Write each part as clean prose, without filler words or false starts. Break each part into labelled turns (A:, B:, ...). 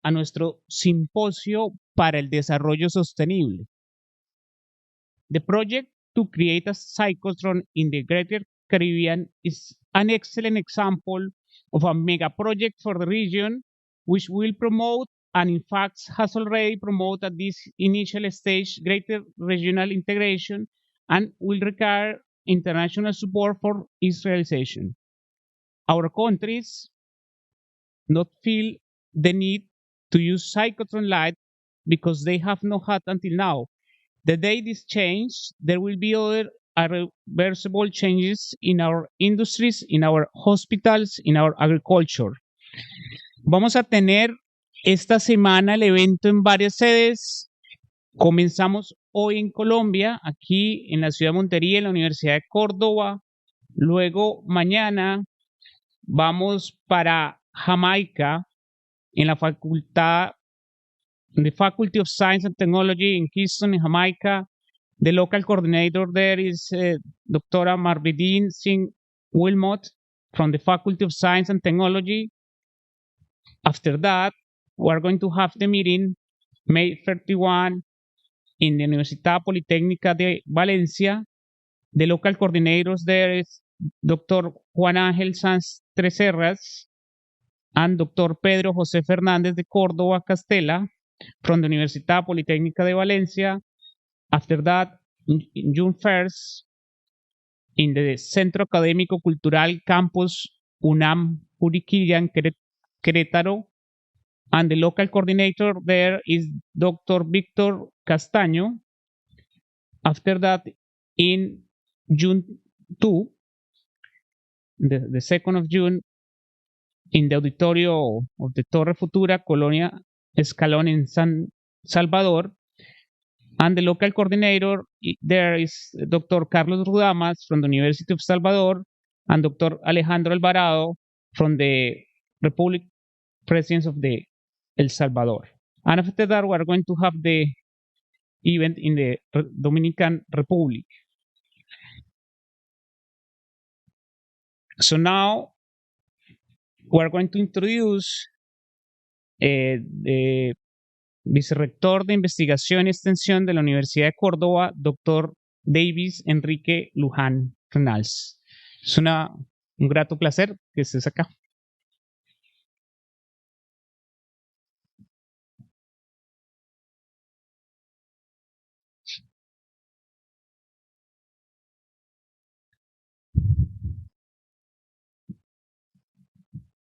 A: a nuestro simposio para el desarrollo sostenible. The project to create a cyclotron in the Greater Caribbean is an excellent example of a mega project for the region, which will promote and in fact has already promoted at this initial stage greater regional integration and will require international support for its realization. Our countries not feel the need to use cyclotron light because they have not had until now. The day this changes, there will be other irreversible changes in our industries, in our hospitals, in our agriculture. Vamos a tener esta semana el evento en varias sedes. Comenzamos hoy en Colombia, aquí en la ciudad de Montería, en la Universidad de Córdoba. Luego, mañana, vamos para Jamaica, en la Facultad, the Faculty of Science and Technology in Kingston, in Jamaica. The local coordinator there is Dr. Marvidin Singh Wilmot from the Faculty of Science and Technology. After that, we are going to have the meeting May 31 in the Universidad Politécnica de Valencia. The local coordinators there is Dr. Juan Ángel Sanz Treserras and Dr. Pedro José Fernández de Córdoba Castela from the Universidad Politécnica de Valencia. After that, in June 1st, in the Centro Académico Cultural Campus UNAM Juriquilla, Querétaro, and the local coordinator there is Dr. Víctor Castaño. After that, in June 2, the 2nd of June, in the auditorio of the Torre Futura, Colonia Escalón in San Salvador, and the local coordinator there is Dr. Carlos Rudamas from the University of Salvador and Dr. Alejandro Alvarado from the Republic Presidency of the El Salvador. And after that, we are going to have the event in the Dominican Republic. So now we are going to introduce the vicerrector de Investigación y Extensión de la Universidad de Córdoba, Dr. Davis Enrique Luján Renals. Es un grato placer que estés acá.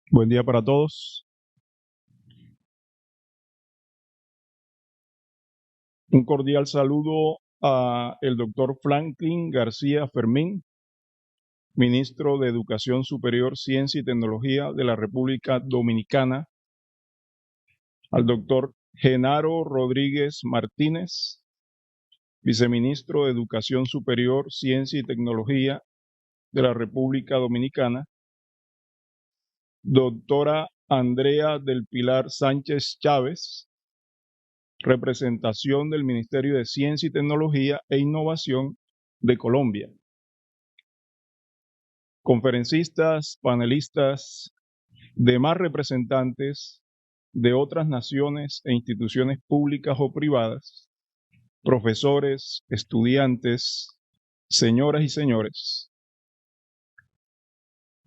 B: Buen día para todos. Un cordial saludo a el doctor Franklin García Fermín, ministro de Educación Superior, Ciencia y Tecnología de la República Dominicana, al doctor Genaro Rodríguez Martínez, viceministro de Educación Superior, Ciencia y Tecnología de la República Dominicana, doctora Andrea del Pilar Sánchez Chávez, representación del Ministerio de Ciencia y Tecnología e Innovación de Colombia. Conferencistas, panelistas, demás representantes de otras naciones e instituciones públicas o privadas, profesores, estudiantes, señoras y señores.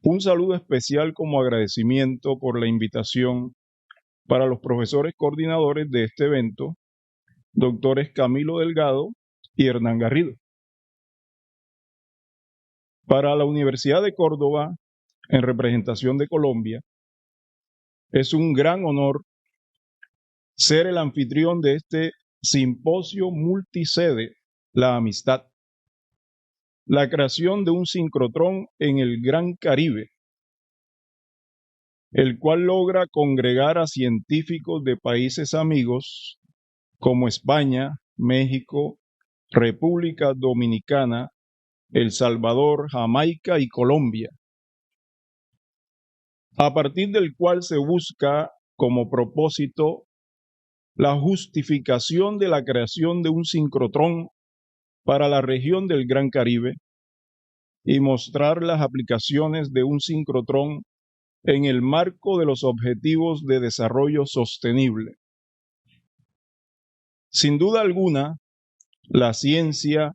B: Un saludo especial como agradecimiento por la invitación para los profesores coordinadores de este evento, doctores Camilo Delgado y Hernán Garrido. Para la Universidad de Córdoba, en representación de Colombia, es un gran honor ser el anfitrión de este simposio multi-sede, la amistad, la creación de un sincrotrón en el Gran Caribe, el cual logra congregar a científicos de países amigos como España, México, República Dominicana, El Salvador, Jamaica y Colombia, a partir del cual se busca como propósito la justificación de la creación de un sincrotrón para la región del Gran Caribe y mostrar las aplicaciones de un sincrotrón en el marco de los Objetivos de Desarrollo Sostenible. Sin duda alguna, la ciencia,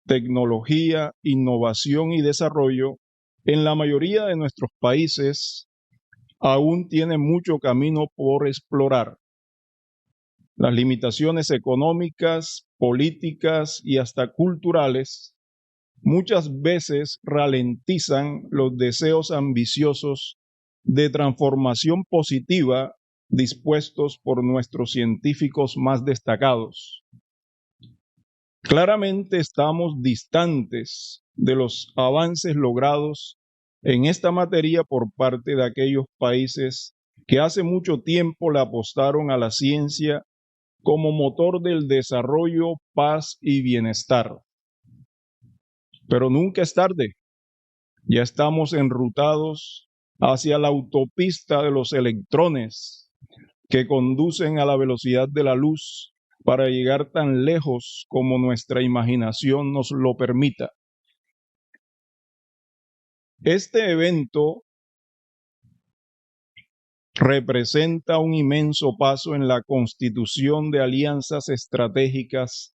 B: tecnología, innovación y desarrollo en la mayoría de nuestros países aún tiene mucho camino por explorar. Las limitaciones económicas, políticas y hasta culturales muchas veces ralentizan los deseos ambiciosos de transformación positiva dispuestos por nuestros científicos más destacados. Claramente estamos distantes de los avances logrados en esta materia por parte de aquellos países que hace mucho tiempo le apostaron a la ciencia como motor del desarrollo, paz y bienestar. Pero nunca es tarde. Ya estamos enrutados hacia la autopista de los electrones que conducen a la velocidad de la luz para llegar tan lejos como nuestra imaginación nos lo permita. Este evento representa un inmenso paso en la constitución de alianzas estratégicas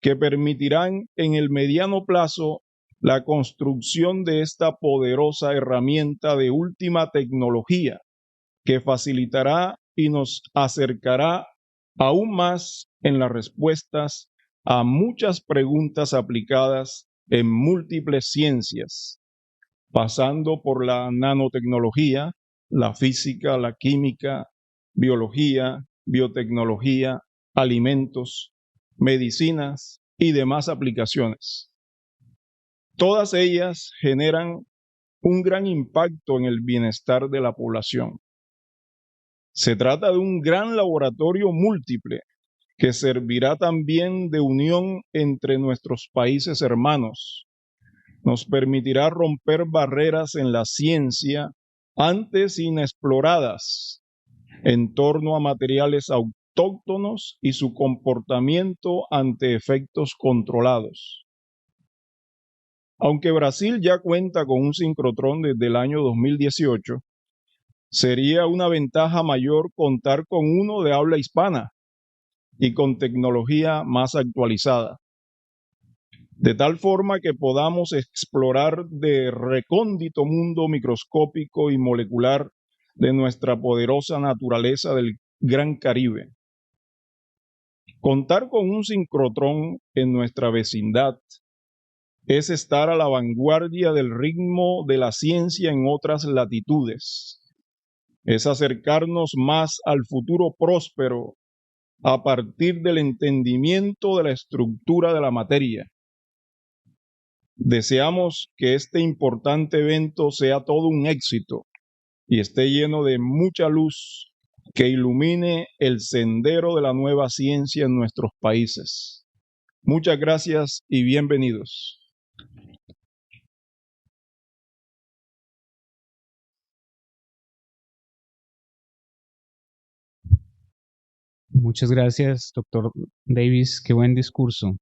B: que permitirán en el mediano plazo la construcción de esta poderosa herramienta de última tecnología que facilitará y nos acercará aún más en las respuestas a muchas preguntas aplicadas en múltiples ciencias, pasando por la nanotecnología, la física, la química, biología, biotecnología, alimentos, medicinas y demás aplicaciones. Todas ellas generan un gran impacto en el bienestar de la población. Se trata de un gran laboratorio múltiple que servirá también de unión entre nuestros países hermanos. Nos permitirá romper barreras en la ciencia antes inexploradas en torno a materiales autóctonos y su comportamiento ante efectos controlados. Aunque Brasil ya cuenta con un sincrotrón desde el año 2018, sería una ventaja mayor contar con uno de habla hispana y con tecnología más actualizada, de tal forma que podamos explorar de recóndito mundo microscópico y molecular de nuestra poderosa naturaleza del Gran Caribe. Contar con un sincrotrón en nuestra vecindad es estar a la vanguardia del ritmo de la ciencia en otras latitudes. Es acercarnos más al futuro próspero a partir del entendimiento de la estructura de la materia. Deseamos que este importante evento sea todo un éxito y esté lleno de mucha luz que ilumine el sendero de la nueva ciencia en nuestros países. Muchas gracias y bienvenidos.
A: Muchas gracias, doctor Davis. Qué buen discurso.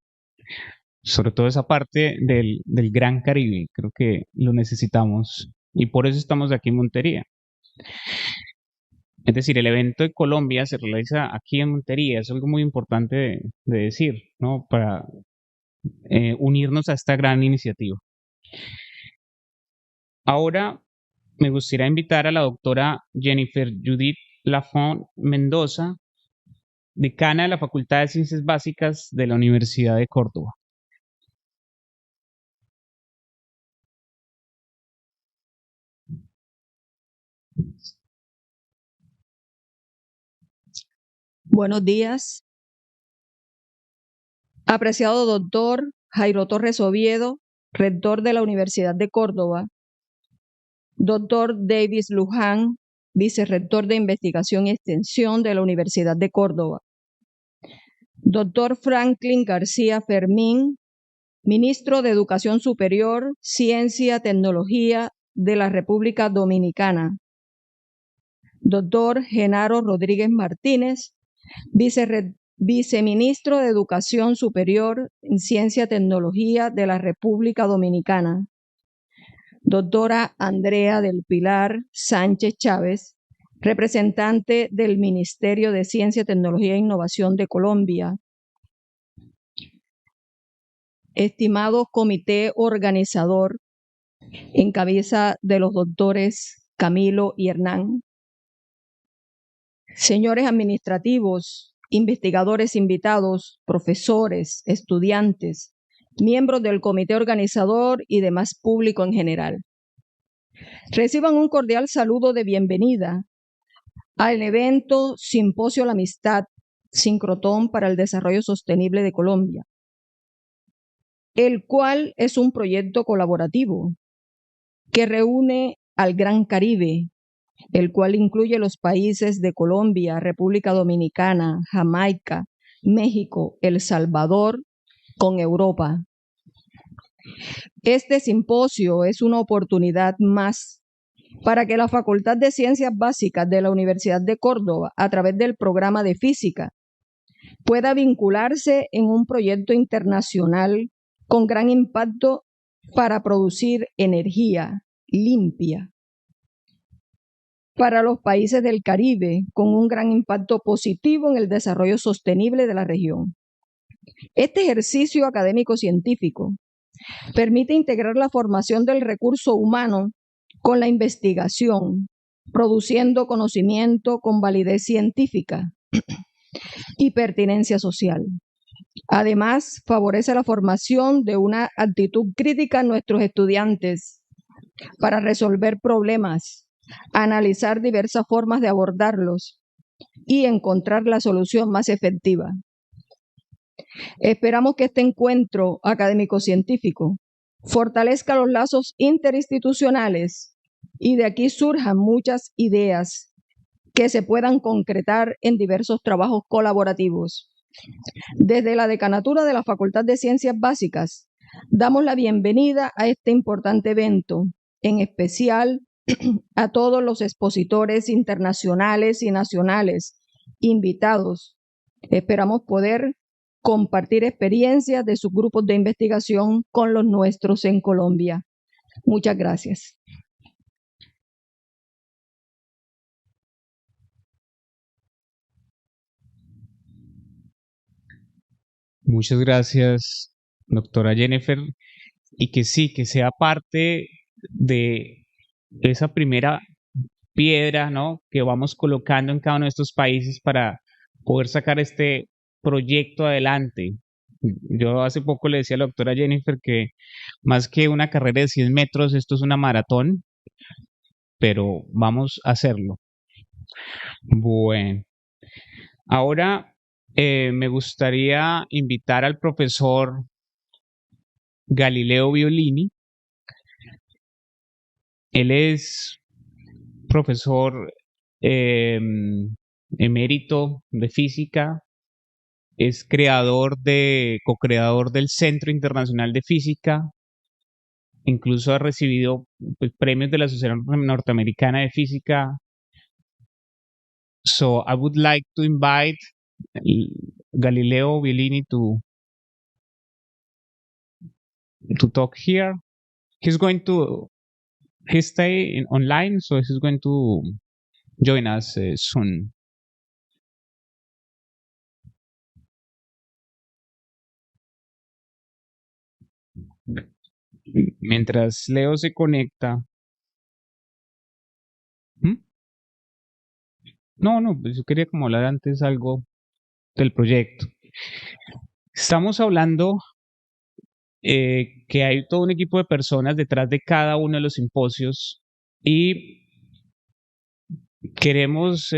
A: Sobre todo esa parte del Gran Caribe. Creo que lo necesitamos y por eso estamos aquí en Montería. Es decir, el evento de Colombia se realiza aquí en Montería. Es algo muy importante de decir, ¿no? Para unirnos a esta gran iniciativa. Ahora me gustaría invitar a la doctora Jennifer Judith Lafont Mendoza, decana de la Facultad de Ciencias Básicas de la Universidad de Córdoba.
C: Buenos días. Apreciado doctor Jairo Torres Oviedo, rector de la Universidad de Córdoba. Doctor Davis Luján, vicerrector de Investigación y Extensión de la Universidad de Córdoba. Doctor Franklin García Fermín, ministro de Educación Superior, Ciencia, Tecnología de la República Dominicana. Doctor Genaro Rodríguez Martínez, viceministro de Educación Superior en Ciencia y Tecnología de la República Dominicana. Doctora Andrea del Pilar Sánchez Chávez, representante del Ministerio de Ciencia, Tecnología e Innovación de Colombia. Estimado comité organizador, en cabeza de los doctores Camilo y Hernán. Señores administrativos, investigadores invitados, profesores, estudiantes, miembros del comité organizador y demás público en general. Reciban un cordial saludo de bienvenida al evento Simposio LAMISTAD, Sincrotrón para el Desarrollo Sostenible de Colombia, el cual es un proyecto colaborativo que reúne al Gran Caribe, el cual incluye los países de Colombia, República Dominicana, Jamaica, México, El Salvador, con Europa. Este simposio es una oportunidad más para que la Facultad de Ciencias Básicas de la Universidad de Córdoba, a través del Programa de Física, pueda vincularse en un proyecto internacional con gran impacto para producir energía limpia para los países del Caribe, con un gran impacto positivo en el desarrollo sostenible de la región. Este ejercicio académico-científico permite integrar la formación del recurso humano con la investigación, produciendo conocimiento con validez científica y pertinencia social. Además, favorece la formación de una actitud crítica en nuestros estudiantes para resolver problemas, analizar diversas formas de abordarlos y encontrar la solución más efectiva. Esperamos que este encuentro académico-científico fortalezca los lazos interinstitucionales y de aquí surjan muchas ideas que se puedan concretar en diversos trabajos colaborativos. Desde la Decanatura de la Facultad de Ciencias Básicas, damos la bienvenida a este importante evento, en especial a todos los expositores internacionales y nacionales invitados. Esperamos poder compartir experiencias de sus grupos de investigación con los nuestros en Colombia. Muchas gracias.
A: Muchas gracias, doctora Jennifer, y que sí, que sea parte de esa primera piedra, ¿no?, que vamos colocando en cada uno de estos países para poder sacar este proyecto adelante. Yo hace poco le decía a la doctora Jennifer que más que una carrera de 100 metros, esto es una maratón, pero vamos a hacerlo. Bueno, ahora me gustaría invitar al profesor Galileo Violini. Él es profesor emérito de física, es co-creador del Centro Internacional de Física, incluso ha recibido pues, premios de la Sociedad Norteamericana de Física. So I would like to invite Galileo Violini to talk here. He's stay online, so he's going to join us soon. Mientras Leo se conecta. No, pues yo quería como hablar antes algo del proyecto. Estamos hablando que hay todo un equipo de personas detrás de cada uno de los simposios y queremos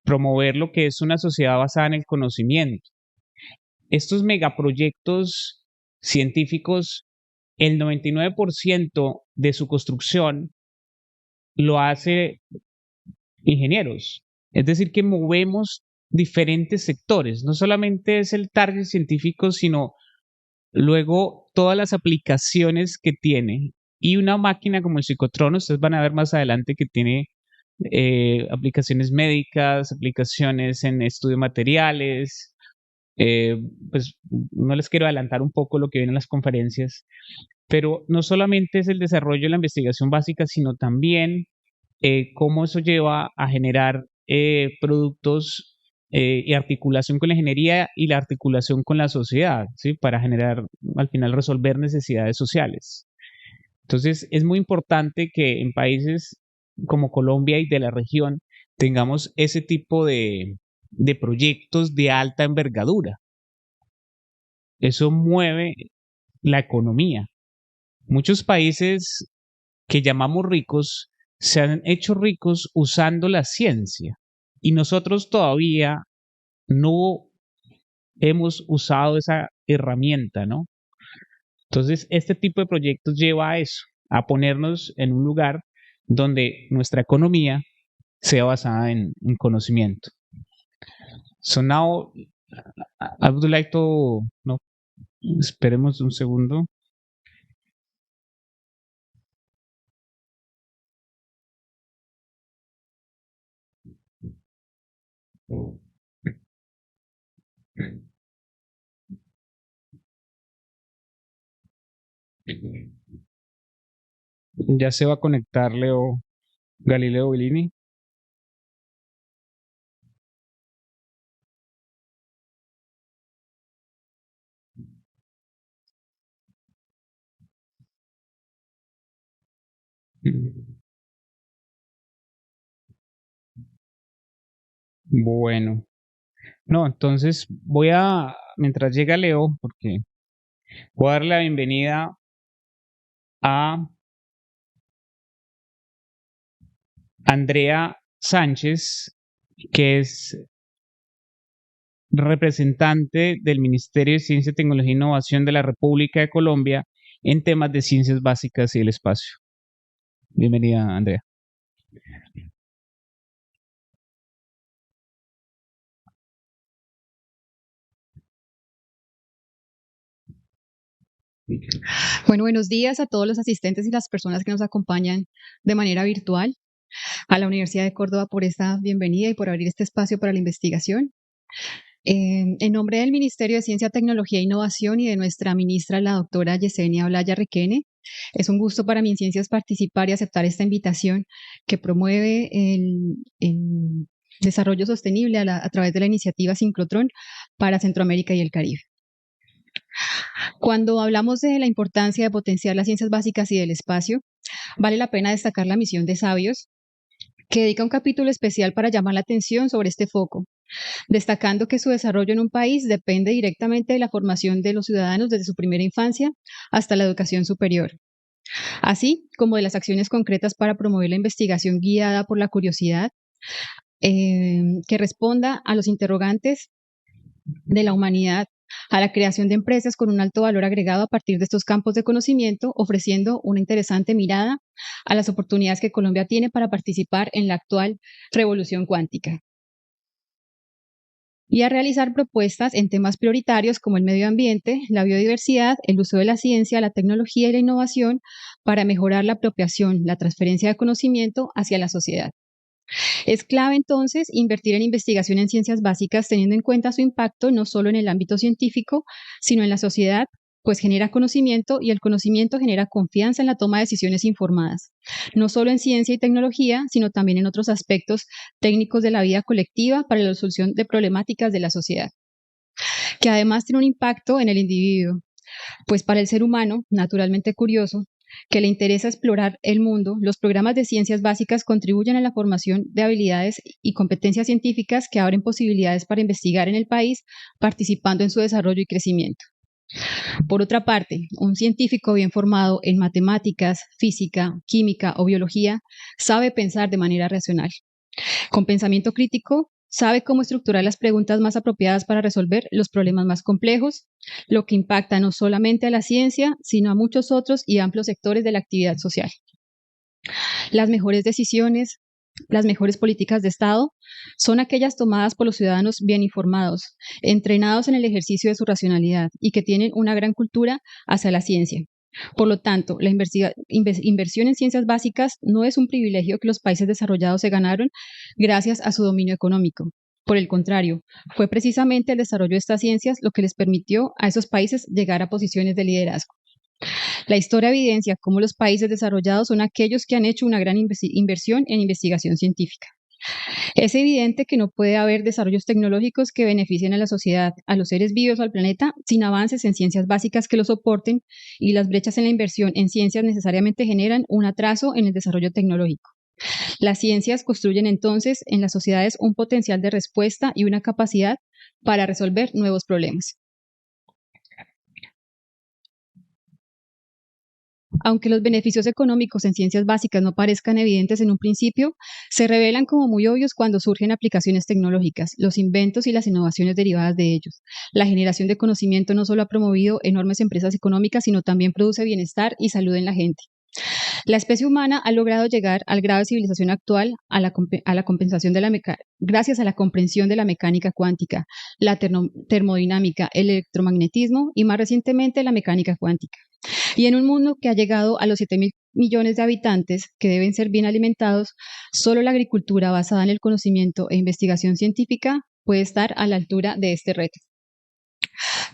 A: promover lo que es una sociedad basada en el conocimiento. Estos megaproyectos científicos, el 99% de su construcción lo hace ingenieros. Es decir, que movemos diferentes sectores. No solamente es el target científico, sino luego todas las aplicaciones que tiene. Y una máquina como el Sincrotrón, ustedes van a ver más adelante que tiene aplicaciones médicas, aplicaciones en estudio de materiales. Pues no les quiero adelantar un poco lo que viene en las conferencias, pero no solamente es el desarrollo de la investigación básica, sino también cómo eso lleva a generar productos y articulación con la ingeniería y la articulación con la sociedad, ¿sí? Para generar, al final, resolver necesidades sociales. Entonces, es muy importante que en países como Colombia y de la región tengamos ese tipo de proyectos de alta envergadura. Eso mueve la economía. Muchos países que llamamos ricos se han hecho ricos usando la ciencia y nosotros todavía no hemos usado esa herramienta, ¿no? Entonces, este tipo de proyectos lleva a eso, a ponernos en un lugar donde nuestra economía sea basada en conocimiento. So now, I would like to, no, esperemos un segundo. Ya se va a conectar Galileo Bellini. Bueno, no, entonces mientras llega Leo, porque voy a darle la bienvenida a Andrea Sánchez, que es representante del Ministerio de Ciencia, Tecnología e Innovación de la República de Colombia en temas de ciencias básicas y el espacio. Bienvenida, Andrea.
D: Bueno, buenos días a todos los asistentes y las personas que nos acompañan de manera virtual, a la Universidad de Córdoba por esta bienvenida y por abrir este espacio para la investigación. En nombre del Ministerio de Ciencia, Tecnología e Innovación y de nuestra ministra, la doctora Yesenia Olaya Requene, es un gusto para mí en Ciencias participar y aceptar esta invitación que promueve el desarrollo sostenible a través de la iniciativa Sincrotrón para Centroamérica y el Caribe. Cuando hablamos de la importancia de potenciar las ciencias básicas y del espacio, vale la pena destacar la misión de Sabios, que dedica un capítulo especial para llamar la atención sobre este foco, destacando que su desarrollo en un país depende directamente de la formación de los ciudadanos desde su primera infancia hasta la educación superior, así como de las acciones concretas para promover la investigación guiada por la curiosidad, que responda a los interrogantes de la humanidad, a la creación de empresas con un alto valor agregado a partir de estos campos de conocimiento, ofreciendo una interesante mirada a las oportunidades que Colombia tiene para participar en la actual revolución cuántica. Y a realizar propuestas en temas prioritarios como el medio ambiente, la biodiversidad, el uso de la ciencia, la tecnología y la innovación para mejorar la apropiación, la transferencia de conocimiento hacia la sociedad. Es clave entonces invertir en investigación en ciencias básicas teniendo en cuenta su impacto no solo en el ámbito científico, sino en la sociedad, pues genera conocimiento y el conocimiento genera confianza en la toma de decisiones informadas, no solo en ciencia y tecnología, sino también en otros aspectos técnicos de la vida colectiva para la solución de problemáticas de la sociedad, que además tiene un impacto en el individuo, pues para el ser humano, naturalmente curioso, que le interesa explorar el mundo, los programas de ciencias básicas contribuyen a la formación de habilidades y competencias científicas que abren posibilidades para investigar en el país, participando en su desarrollo y crecimiento. Por otra parte, un científico bien formado en matemáticas, física, química o biología sabe pensar de manera racional. Con pensamiento crítico, sabe cómo estructurar las preguntas más apropiadas para resolver los problemas más complejos, lo que impacta no solamente a la ciencia, sino a muchos otros y amplios sectores de la actividad social. Las mejores decisiones, las mejores políticas de Estado son aquellas tomadas por los ciudadanos bien informados, entrenados en el ejercicio de su racionalidad y que tienen una gran cultura hacia la ciencia. Por lo tanto, la inversión en ciencias básicas no es un privilegio que los países desarrollados se ganaron gracias a su dominio económico. Por el contrario, fue precisamente el desarrollo de estas ciencias lo que les permitió a esos países llegar a posiciones de liderazgo. La historia evidencia cómo los países desarrollados son aquellos que han hecho una gran inversión en investigación científica. Es evidente que no puede haber desarrollos tecnológicos que beneficien a la sociedad, a los seres vivos o al planeta sin avances en ciencias básicas que lo soporten, y las brechas en la inversión en ciencias necesariamente generan un atraso en el desarrollo tecnológico. Las ciencias construyen entonces en las sociedades un potencial de respuesta y una capacidad para resolver nuevos problemas. Aunque los beneficios económicos en ciencias básicas no parezcan evidentes en un principio, se revelan como muy obvios cuando surgen aplicaciones tecnológicas, los inventos y las innovaciones derivadas de ellos. La generación de conocimiento no solo ha promovido enormes empresas económicas, sino también produce bienestar y salud en la gente. La especie humana ha logrado llegar al grado de civilización actual gracias a la comprensión de la mecánica cuántica, la termodinámica, el electromagnetismo y más recientemente la mecánica cuántica. Y en un mundo que ha llegado a los 7.000 millones de habitantes que deben ser bien alimentados, solo la agricultura basada en el conocimiento e investigación científica puede estar a la altura de este reto.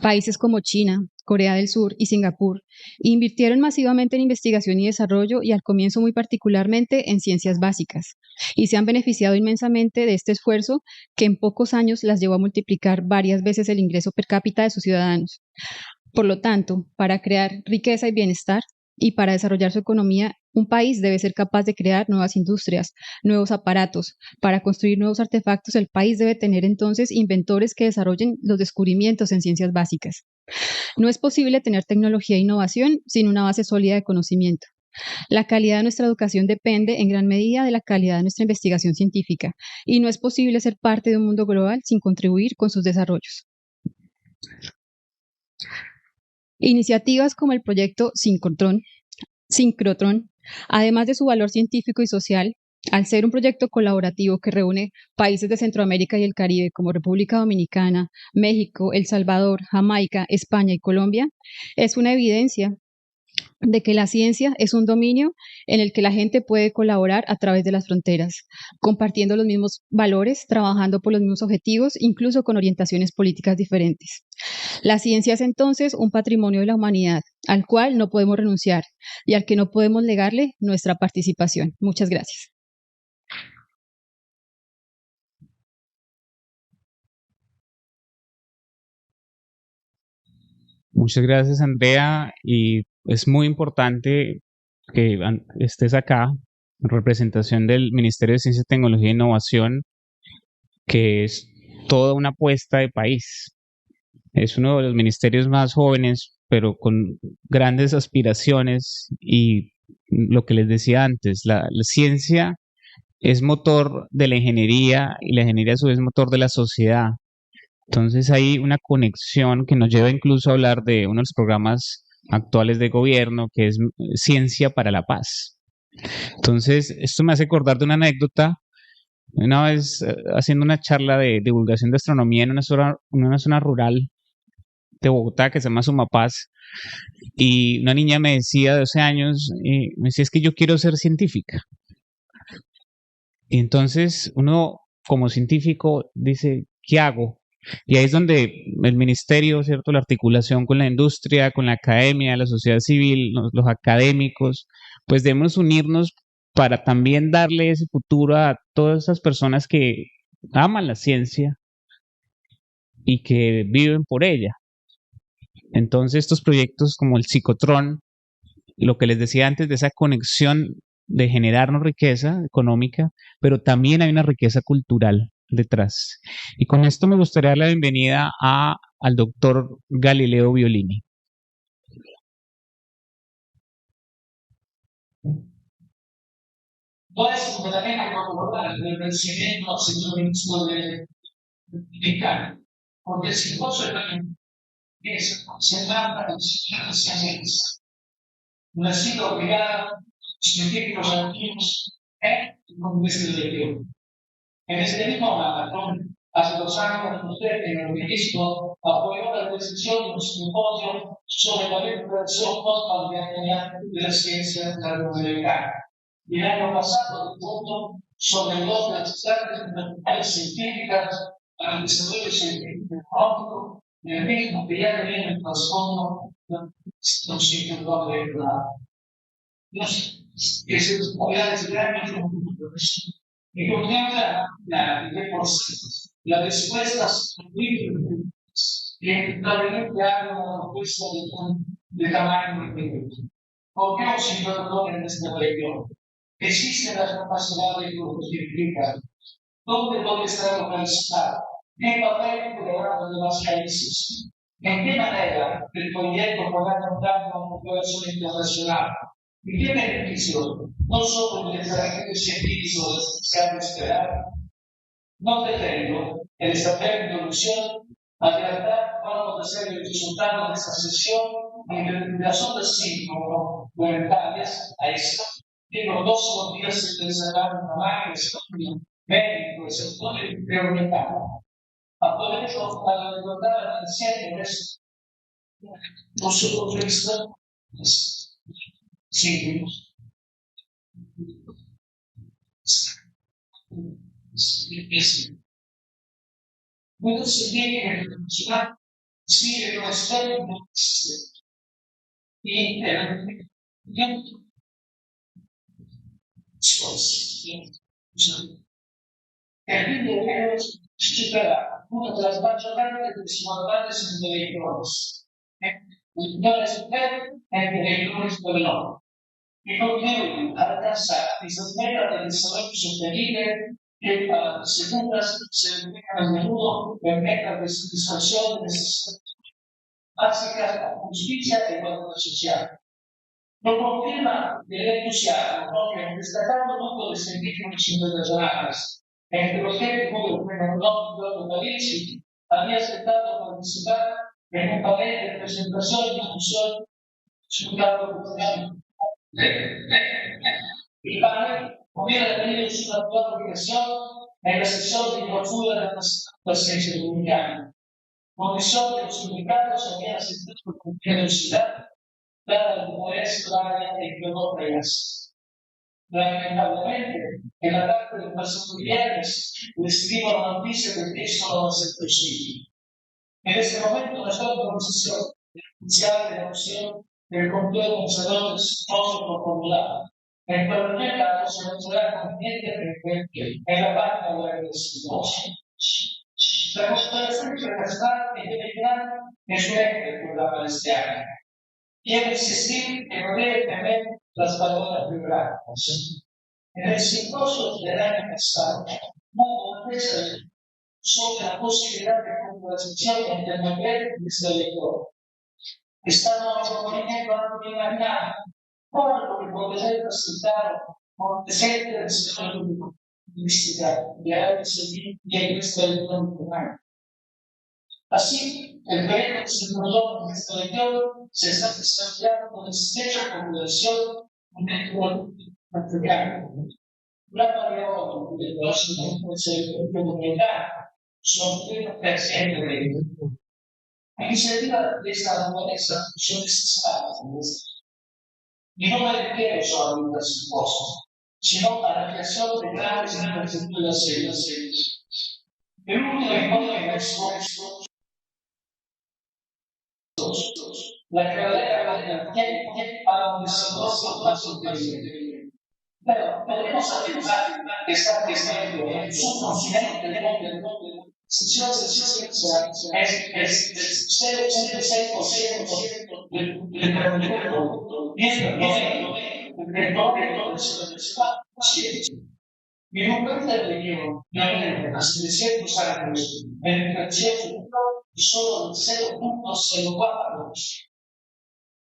D: Países como China, Corea del Sur y Singapur invirtieron masivamente en investigación y desarrollo, y al comienzo muy particularmente en ciencias básicas, y se han beneficiado inmensamente de este esfuerzo que en pocos años las llevó a multiplicar varias veces el ingreso per cápita de sus ciudadanos. Por lo tanto, para crear riqueza y bienestar y para desarrollar su economía, un país debe ser capaz de crear nuevas industrias, nuevos aparatos. Para construir nuevos artefactos, el país debe tener entonces inventores que desarrollen los descubrimientos en ciencias básicas. No es posible tener tecnología e innovación sin una base sólida de conocimiento. La calidad de nuestra educación depende en gran medida de la calidad de nuestra investigación científica, y no es posible ser parte de un mundo global sin contribuir con sus desarrollos. Iniciativas como el proyecto Sincrotrón, además de su valor científico y social, al ser un proyecto colaborativo que reúne países de Centroamérica y el Caribe como República Dominicana, México, El Salvador, Jamaica, España y Colombia, es una evidencia de que la ciencia es un dominio en el que la gente puede colaborar a través de las fronteras, compartiendo los mismos valores, trabajando por los mismos objetivos, incluso con orientaciones políticas diferentes. La ciencia es entonces un patrimonio de la humanidad al cual no podemos renunciar y al que no podemos negarle nuestra participación. Muchas gracias.
A: Muchas gracias, Andrea, y es muy importante que estés acá en representación del Ministerio de Ciencia, Tecnología e Innovación, que es toda una apuesta de país. Es uno de los ministerios más jóvenes, pero con grandes aspiraciones, y lo que les decía antes, la ciencia es motor de la ingeniería y la ingeniería a su vez es motor de la sociedad. Entonces hay una conexión que nos lleva incluso a hablar de uno de los programas actuales de gobierno, que es Ciencia para la Paz. Entonces, esto me hace acordar de una anécdota. Una vez haciendo una charla de divulgación de astronomía en una zona rural de Bogotá que se llama Sumapaz, y una niña me decía de 12 años, me decía, es que yo quiero ser científica. Y entonces uno como científico dice, ¿qué hago? Y ahí es donde el ministerio, ¿cierto? La articulación con la industria, con la academia, la sociedad civil, los académicos, pues debemos unirnos para también darle ese futuro a todas esas personas que aman la ciencia y que viven por ella. Entonces estos proyectos como el Sincrotrón, lo que les decía antes de esa conexión de generarnos riqueza económica, pero también hay una riqueza cultural detrás. Y con esto me gustaría dar la bienvenida al doctor Galileo Violini.
E: Può essere completamente corroborata nel pensamento al settore medicale, porque el simposio es sembrata en Ciencias, una sigla obligada, científicos activos con investigación. En este mismo maratón, hace 2 años, usted en el ministro apoyó la decisión de un simposio sobre la recuperación post-pandemia de las ciencias latinoamericanas. Y el año pasado, el punto sobre dos de las principales científicas para el desarrollo científico económico, y el mismo que ya tenía el trasfondo non si può che se vogliate girare y comienza la respuesta que realmente hago respuesta de tamaño infinito. ¿Por qué un sincrotrón en esta región? Existe la capacidad de multiplicar. ¿Dónde puede estar localizada? ¿Qué papel jugará los demás países? ¿En qué manera el proyecto podrá contar con una cooperación internacional? ¿Y qué beneficio? No solo el desarrollo científico se ha de esperar. No pretendo, en esta breve introducción, adelantar cuál puede ser el resultado de esta sesión y las otras 5 fundamentales a esto. Tengo 2 días de desarrollar una máquina médico, sector prioritario. Aprovecho para recordar al anciano por su punto de vista simple. Quando si viene a funzionare, si vede una storia di e quindi si supera una delle sbacciatate che si guardate sono dei cross. Il dare superiore è dei cross per l'uomo. I contenuti alcanzati si smettono del salotto superiore che secondo se a menudo permetta la soddisfazione del sistema. Básicas, giustizia e valore sociale. Lo conferma dell'entusiasmo proprio destacando tutto le scientifiche internazionali. Entre los que como el París había aceptado participar en un panel de presentación y discusión su campo profesional. Il panel hubiera tenido su actual progresión en la sesión de clausura de las ciencias comunicaciones. Comisión de los sindicatos había aceptado con generosidad, dada como es la área en que no creas. Lamentablemente, en la parte de los familiares recibimos la noticia de que esto no va a ser posible. En este momento, nuestra organización inicial de la opción del control de pensadores por formulada. En cualquier caso, se mostrará conveniente en la página web del Simposio. La consideración que está en general es un eje del programa de este año. Quiero insistir que no debe tener las palabras biográficas. En el simposio del año pasado, hubo una mesa sobre la posibilidad de conversación entre mujer y este lector. Estamos proponiendo algo imaginado, como lo que podría resultar como presente del sector mística de Realización y el resto del mundo humano. Así, el proyecto de Sincrotrón en este lector se está desarrollando con estrecha colaboración con el material. La variable del próximo documental son una presente de grupo. La iniciativa de esta naturaleza son necesarias. Y no me refiero solamente al simposio, sino a la creación de grandes infraestructuras serias. El último enfoque de la carrera para un desarrollo más inteligente. Pero podemos afirmar que está creciendo en su continente del mundo. Es 0,6% del producto. Y en un país de región, hace 300 años, la inflación solo del 0,04%.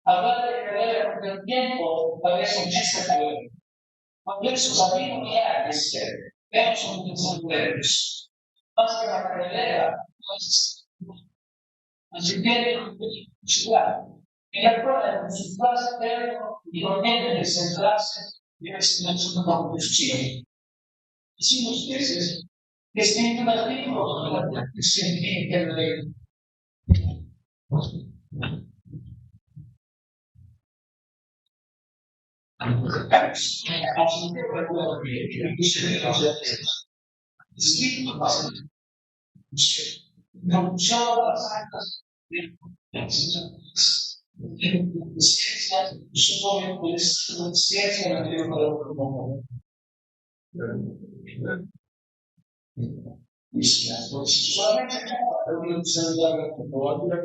E: Hablar de carrera por el tiempo parece un chiste cruel. Cuando esos amigos reales vemos un desencuentros. Más que la carrera, pues, así que, claro, en la cual en su clase interno y no tiene que centrarse en esta competición. Si nos dices que este imperativo de la practicación interna no usaba las actas de Ciencias, solo ciencia la tengo para el mundo. Solamente la Universidad de Córdoba,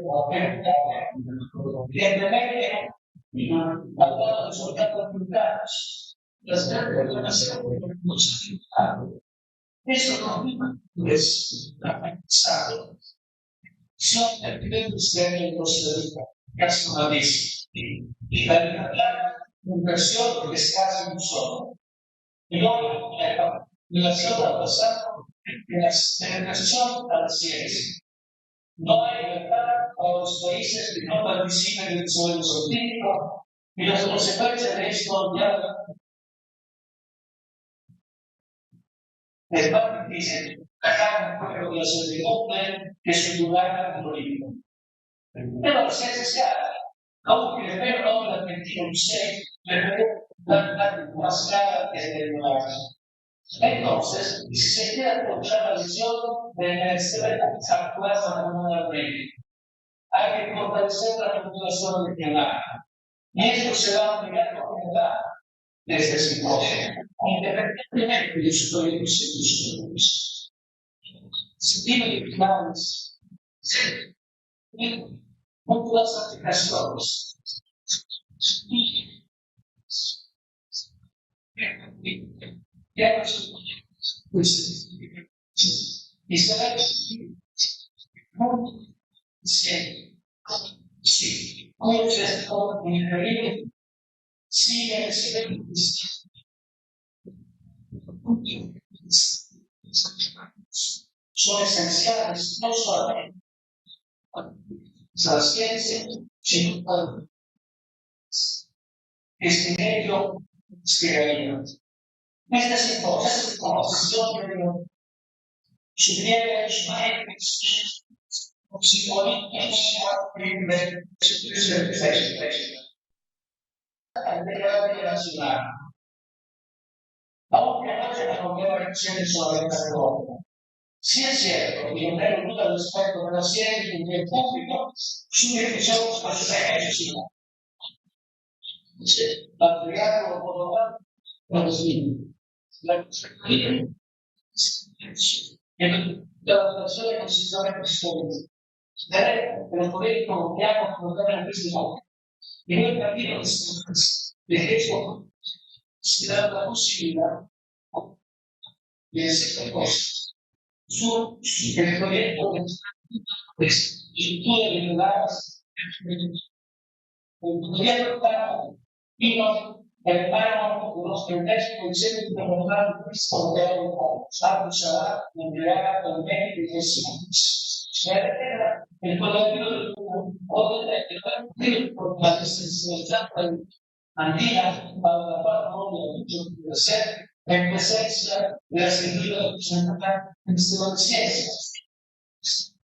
E: evidentemente, algunos resultados publicados, las grandes eso no es aprendizaje. Son actividades que nos casi una vez. Y la inversión es casi un solo. Y luego, la relación al pasado, la inversión a la ciencia. No hay libertad para los países que no participen del desarrollo científico y las consecuencias de esto ya es más difícil sacar un pueblo de la certidumbre que su lugar político. Pero la ciencia se hace, aunque le veo no la mentira usted, le veo la más clara que es el lugar. Entonces, si se quiere aprovechar la visión de la extrema actual comunalmente, hay que fortalecer la populación regional. Y esto se va a obligar a generar desde el simposio, independientemente de sus proyectos institucionales. Se tiene claves y muchas aplicaciones. Y se ve muy sí, como se está en el Caribe, sigue son esenciales, no solamente la ciencia, sino para este medio creación. Esta situación sugiere los maestros nacional. Aunque no se resolvió acciones sobre esta reforma. Sí es cierto, y no tengo duda respecto de la ciencia y del público, su definición por su ejercicio. Patriarca o Córdoba, no es libre. La adaptación de constituciones constitucionales. Pero por ello, como que hago, como que hago, y no he perdido de hecho, se da la posibilidad de hacer cosas. El proyecto de estructura de ciudades, el proyecto vino el páramo de los pretextos de formar con acusada, empleada con el colectivo por la descentralización andina para la parte de ser en presencia de la escritura de ciencias.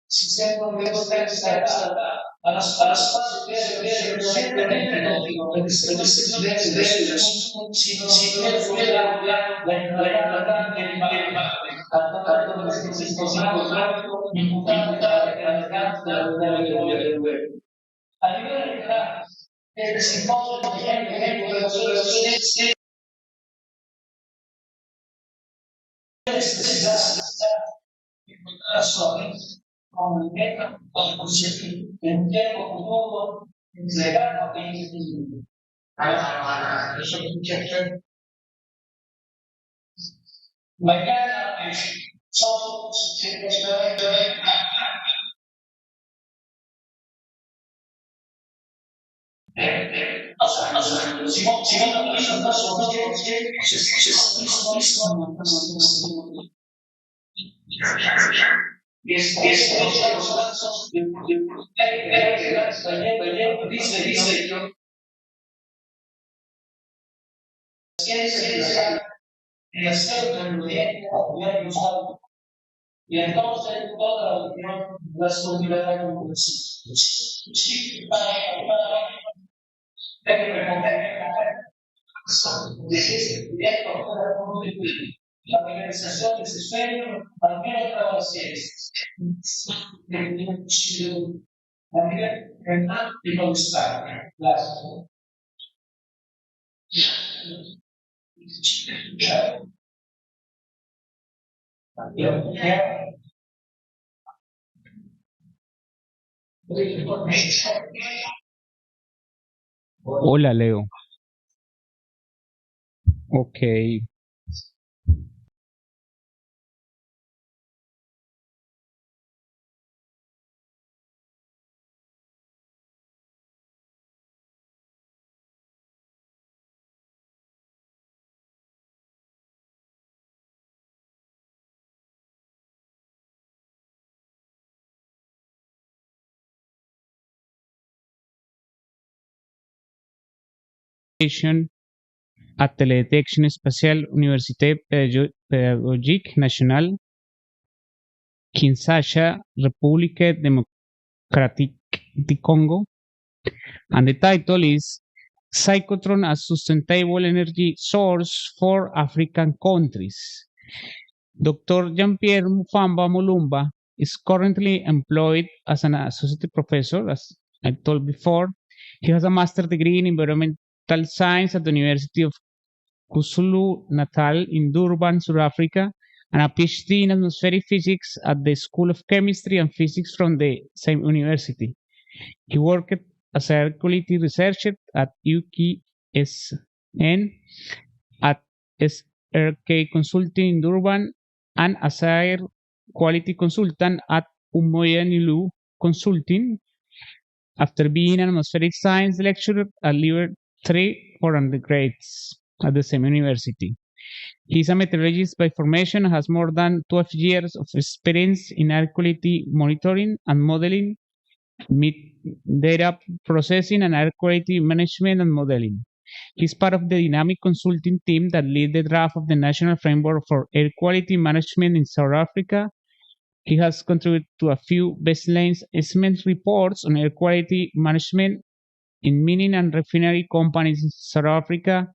E: Sistema de a las fases de como el meta, en tiempo futuro, legado e indefinido. Mañana somos y entonces toda la opinión las comunidades la organización de ese sueño, al menos para las ciencias. Anche Renato di Polstare, classico.
A: Hola, Leo. Ok. À Télédétection spatiale Université Pédagogique Nationale, Kinshasa, République Démocratique du Congo. And the title is Synchrotron as Sustainable Energy Source for African Countries. Dr. Jean-Pierre Mufamba Mulumba is currently employed as an associate professor, as I told before. He has a master's degree in environmental science at the University of KwaZulu-Natal in Durban, South Africa, and a PhD in atmospheric physics at the School of Chemistry and Physics from the same university. He worked as air quality researcher at UKSN, at SRK Consulting in Durban, and as air quality consultant at Umoyanilu Consulting, after being an atmospheric science lecturer at level 3 for undergrads at the same university. He is a meteorologist by formation and has more than 12 years of experience in air quality monitoring and modeling, data processing, and air quality management and modeling. He is part of the dynamic consulting team that led the draft of the National Framework for Air Quality Management in South Africa. He has contributed to a few baseline assessment reports on air quality management in mining and refinery companies in South Africa,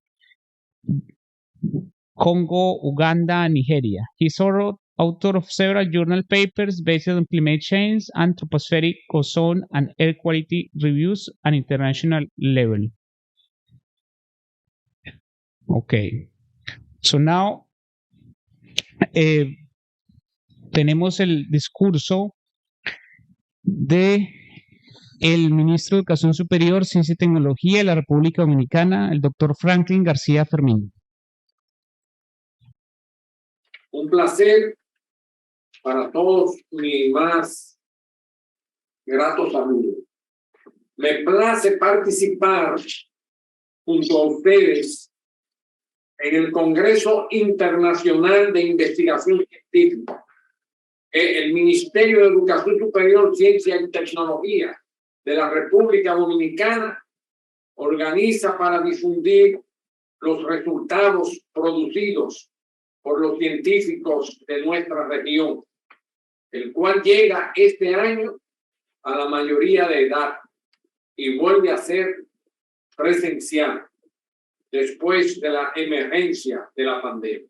A: Congo, Uganda, and Nigeria. He's author of several journal papers based on climate change, anthropospheric ozone, and air quality reviews at international level. Okay, so now tenemos el discurso de el ministro de Educación Superior, Ciencia y Tecnología de la República Dominicana, el doctor Franklin García Fermín.
F: Un placer para todos, mi más grato saludo. Me place participar junto a ustedes en el Congreso Internacional de Investigación Científica. El Ministerio de Educación Superior, Ciencias y Tecnología de la República Dominicana organiza para difundir los resultados producidos por los científicos de nuestra región, el cual llega este año a la mayoría de edad y vuelve a ser presencial después de la emergencia de la pandemia.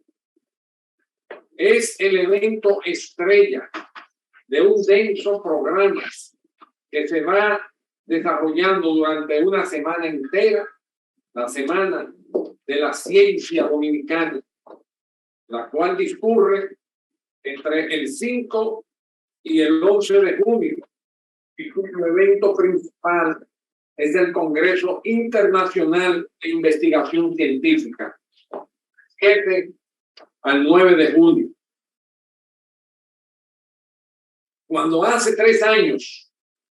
F: Es el evento estrella de un denso programa que se va desarrollando durante una semana entera, la Semana de la Ciencia Dominicana, la cual discurre entre el 5 y el 11 de junio, y cuyo evento principal es el Congreso Internacional de Investigación Científica, 7 al 9 de junio. Cuando hace 3 años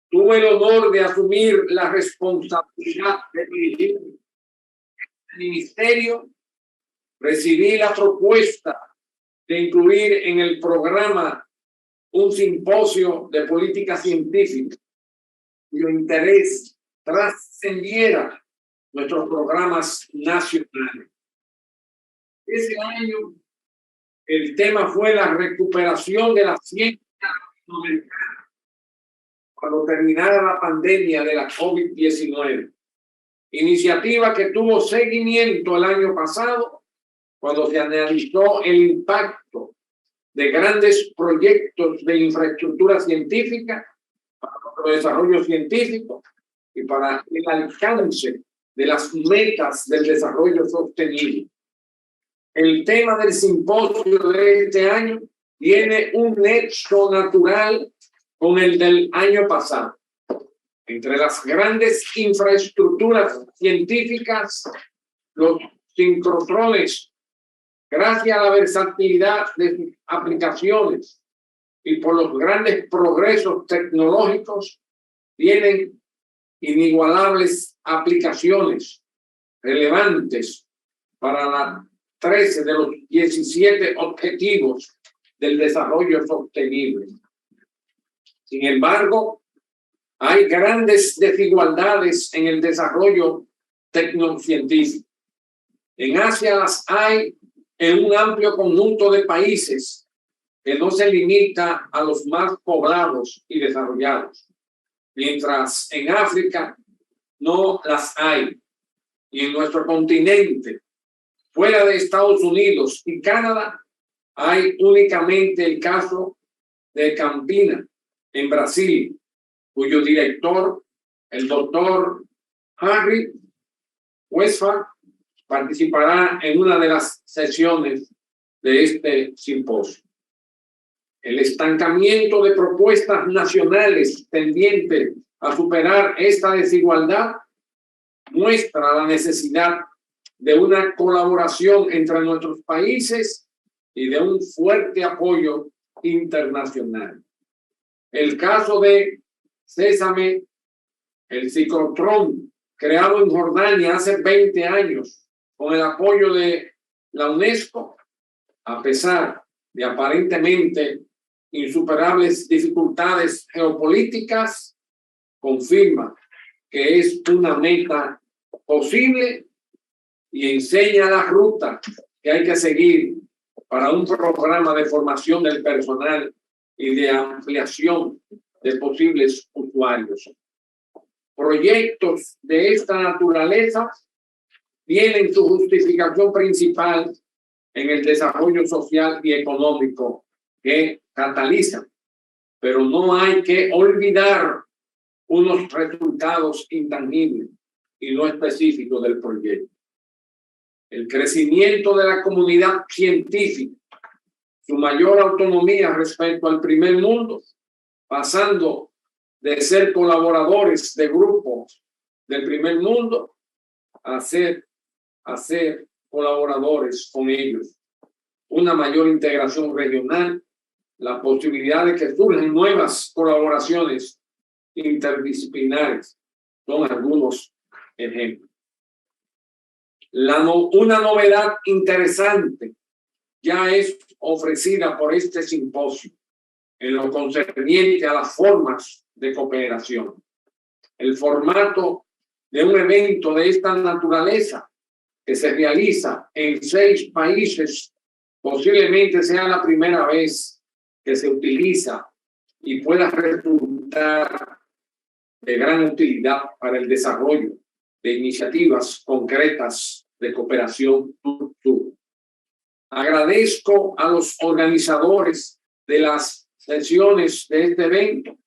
F: tuve el honor de asumir la responsabilidad de dirigir el Ministerio, recibí la propuesta de incluir en el programa un simposio de política científica cuyo interés trascendiera nuestros programas nacionales. Ese año el tema fue la recuperación de la ciencia latinoamericana cuando terminara la pandemia de la COVID-19. Iniciativa que tuvo seguimiento el año pasado cuando se analizó el impacto de grandes proyectos de infraestructura científica para los nuestro desarrollo científico y para el alcance de las metas del desarrollo sostenible. El tema del simposio de este año tiene un nexo natural con el del año pasado. Entre las grandes infraestructuras científicas, los sincrotrones, gracias a la versatilidad de sus aplicaciones y por los grandes progresos tecnológicos, tienen inigualables aplicaciones relevantes para la 13 de los 17 objetivos del desarrollo sostenible. Sin embargo, hay grandes desigualdades en el desarrollo tecnocientífico. En Asia las hay en un amplio conjunto de países que no se limita a los más poblados y desarrollados, mientras en África no las hay. Y en nuestro continente, fuera de Estados Unidos y Canadá, hay únicamente el caso de Campina, en Brasil, cuyo director, el doctor Harry Westphal, participará en una de las sesiones de este simposio. El estancamiento de propuestas nacionales tendientes a superar esta desigualdad muestra la necesidad de una colaboración entre nuestros países y de un fuerte apoyo internacional. El caso de Sésame, el Sincrotrón, creado en Jordania hace 20 años con el apoyo de la UNESCO, a pesar de aparentemente insuperables dificultades geopolíticas, confirma que es una meta posible y enseña la ruta que hay que seguir para un programa de formación del personal y de ampliación de posibles usuarios. Proyectos de esta naturaleza tienen su justificación principal en el desarrollo social y económico que catalizan, pero no hay que olvidar unos resultados intangibles y no específicos del proyecto. El crecimiento de la comunidad científica, su mayor autonomía respecto al primer mundo, pasando de ser colaboradores de grupos del primer mundo a ser colaboradores con ellos. Una mayor integración regional, la posibilidad de que surjan nuevas colaboraciones interdisciplinares, son algunos ejemplos. Una novedad interesante ya es ofrecida por este simposio en lo concerniente a las formas de cooperación. El formato de un evento de esta naturaleza que se realiza en 6 países posiblemente sea la primera vez que se utiliza y pueda resultar de gran utilidad para el desarrollo de iniciativas concretas de cooperación sur. Agradezco a los organizadores de las sesiones de este evento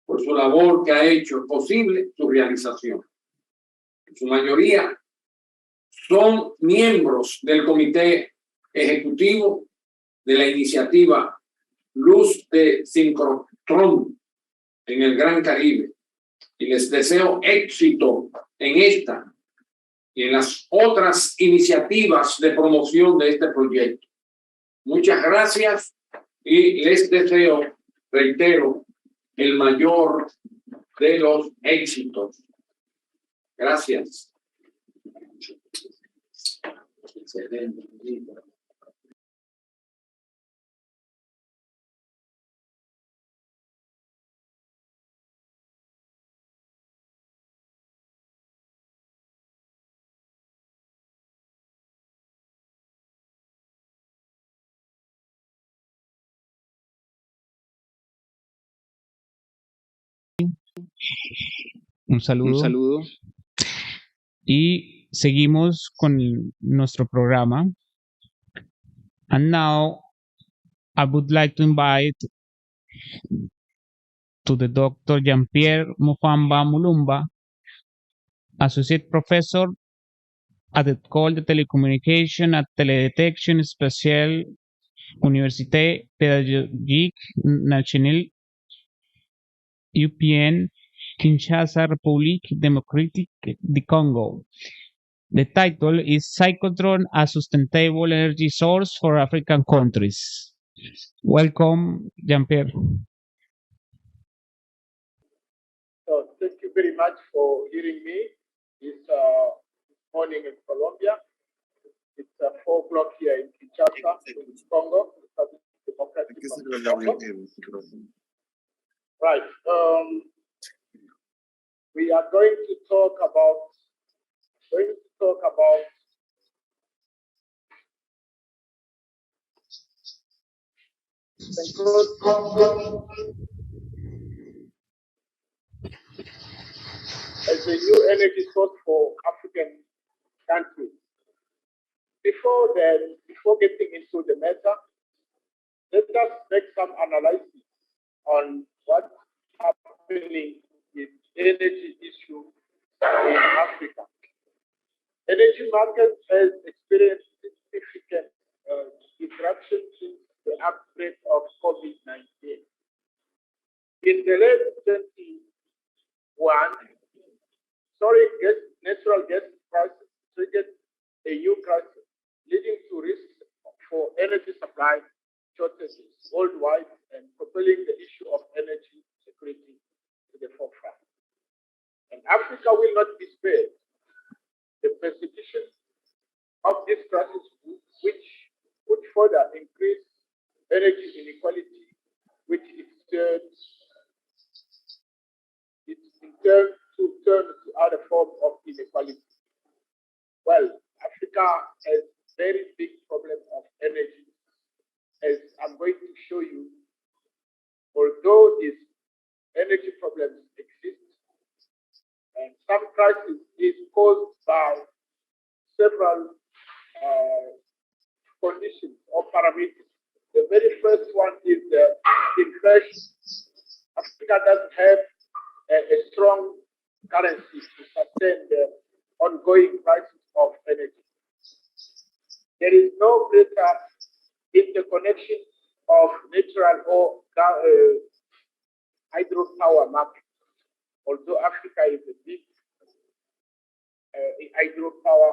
F: por su labor que ha hecho posible su realización. En su mayoría son miembros del comité ejecutivo de la iniciativa Luz de Sincrotrón en el Gran Caribe y les deseo éxito en esta y en las otras iniciativas de promoción de este proyecto. Muchas gracias y les deseo, reitero, el mayor de los éxitos. Gracias.
A: Un saludo. Y seguimos con nuestro programa. And now I would like to invite to the Dr. Jean-Pierre Mufamba Mulumba, Associate Professor at the École de Télécommunications et Télédétection Spéciale, Université Pédagogique Nationale, UPN, Kinshasa, Republic Democratic du Congo. The title is Synchrotron, a Sustainable Energy Source for African Countries. Welcome, Jean-Pierre.
G: So thank you very much for hearing me this morning in Colombia. It's 4 o'clock here in Kinshasa, in Congo, Democratic Congo. Right. We are going to talk about Synchrotron as a new energy source for African countries. Before getting into the matter, let us make some analysis on what's happening with energy issue in Africa. Energy market has experienced significant disruption since the outbreak of COVID-19. In the late 2021, natural gas prices triggered a new crisis, leading to risks for energy supply shortages worldwide and propelling the issue of energy security to the forefront. And Africa will not be spared. The persecution of this crisis, which would further increase energy inequality, which in turn to turn to other forms of inequality. Well, Africa has very big problem of energy, as I'm going to show you. Although these energy problems exist, and some crisis is caused by several conditions or parameters. The very first one is the inflation. Africa doesn't have a strong currency to sustain the ongoing prices of energy. There is no greater interconnection of natural or hydropower market. Although Africa is a big hydropower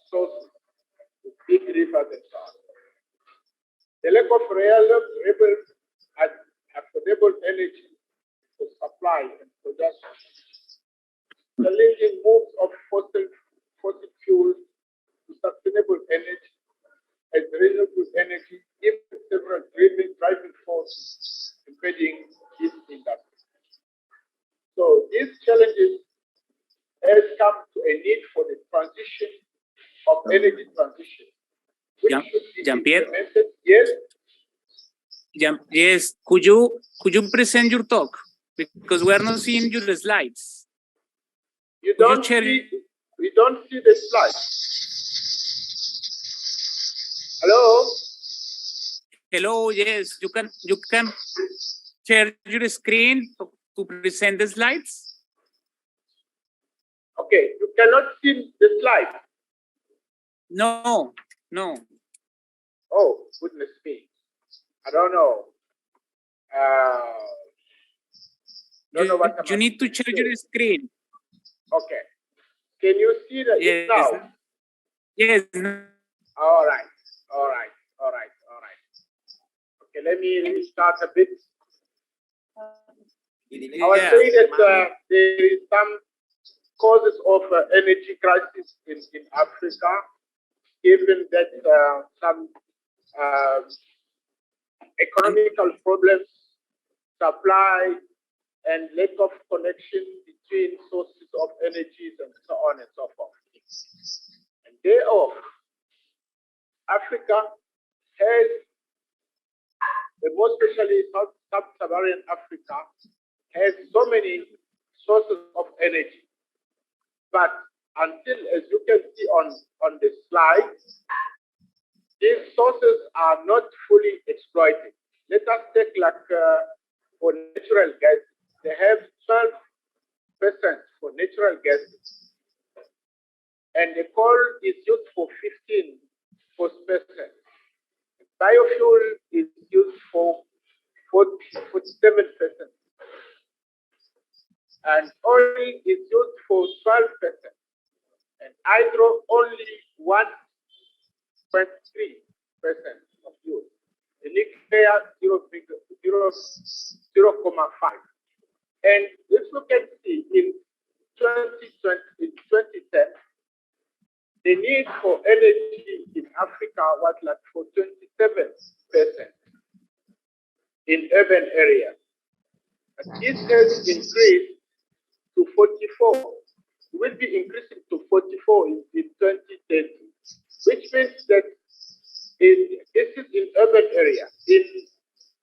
G: source with big rivers and so on. The lack of reliable and affordable energy for supply and production, the linking moves of fossil fuels to sustainable energy as renewable energy, even several driving forces impeding this industry. So these challenges have come to a need for the transition of energy transition.
H: Jean-Pierre?
G: Yes.
H: Yes. Could you present your talk, because we are not seeing your slides?
G: We don't see the slides. Hello.
H: Hello. Yes. You can share your screen to present the slides.
G: Okay. You cannot see the slide.
H: No.
G: Oh, goodness me. I don't know.
H: You need to share your screen.
G: Okay. Can you see that now?
H: Yes.
G: All right. Okay, let me restart a bit. I was saying that there is some causes of energy crisis in Africa, given that some economical problems, supply, and lack of connection between sources of energies and so on and so forth. And thereof, Africa has, and more especially sub-Saharan Africa, has so many sources of energy. But until, as you can see on the slide, these sources are not fully exploited. Let us take like for natural gas. They have 12% for natural gas. And the coal is used for 15%. Biofuel is used for 47%. And oil is used for 12%. And hydro only 1.3% of use. The nuclear 0.5. And if you can see in 2010, the need for energy in Africa was like for 27% in urban areas. And this has increased to 44. It will be increasing to 44 in 2030, which means that this is in urban area. In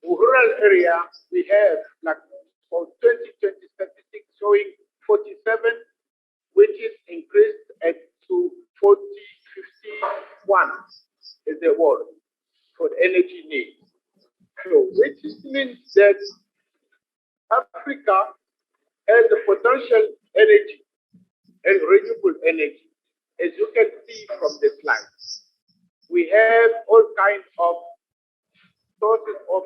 G: rural area, we have like for 2020 statistics showing 47, which is increased to 51 is the word for the energy need. So, which means that Africa has the potential energy and renewable energy, as you can see from the slide. We have all kinds of sources of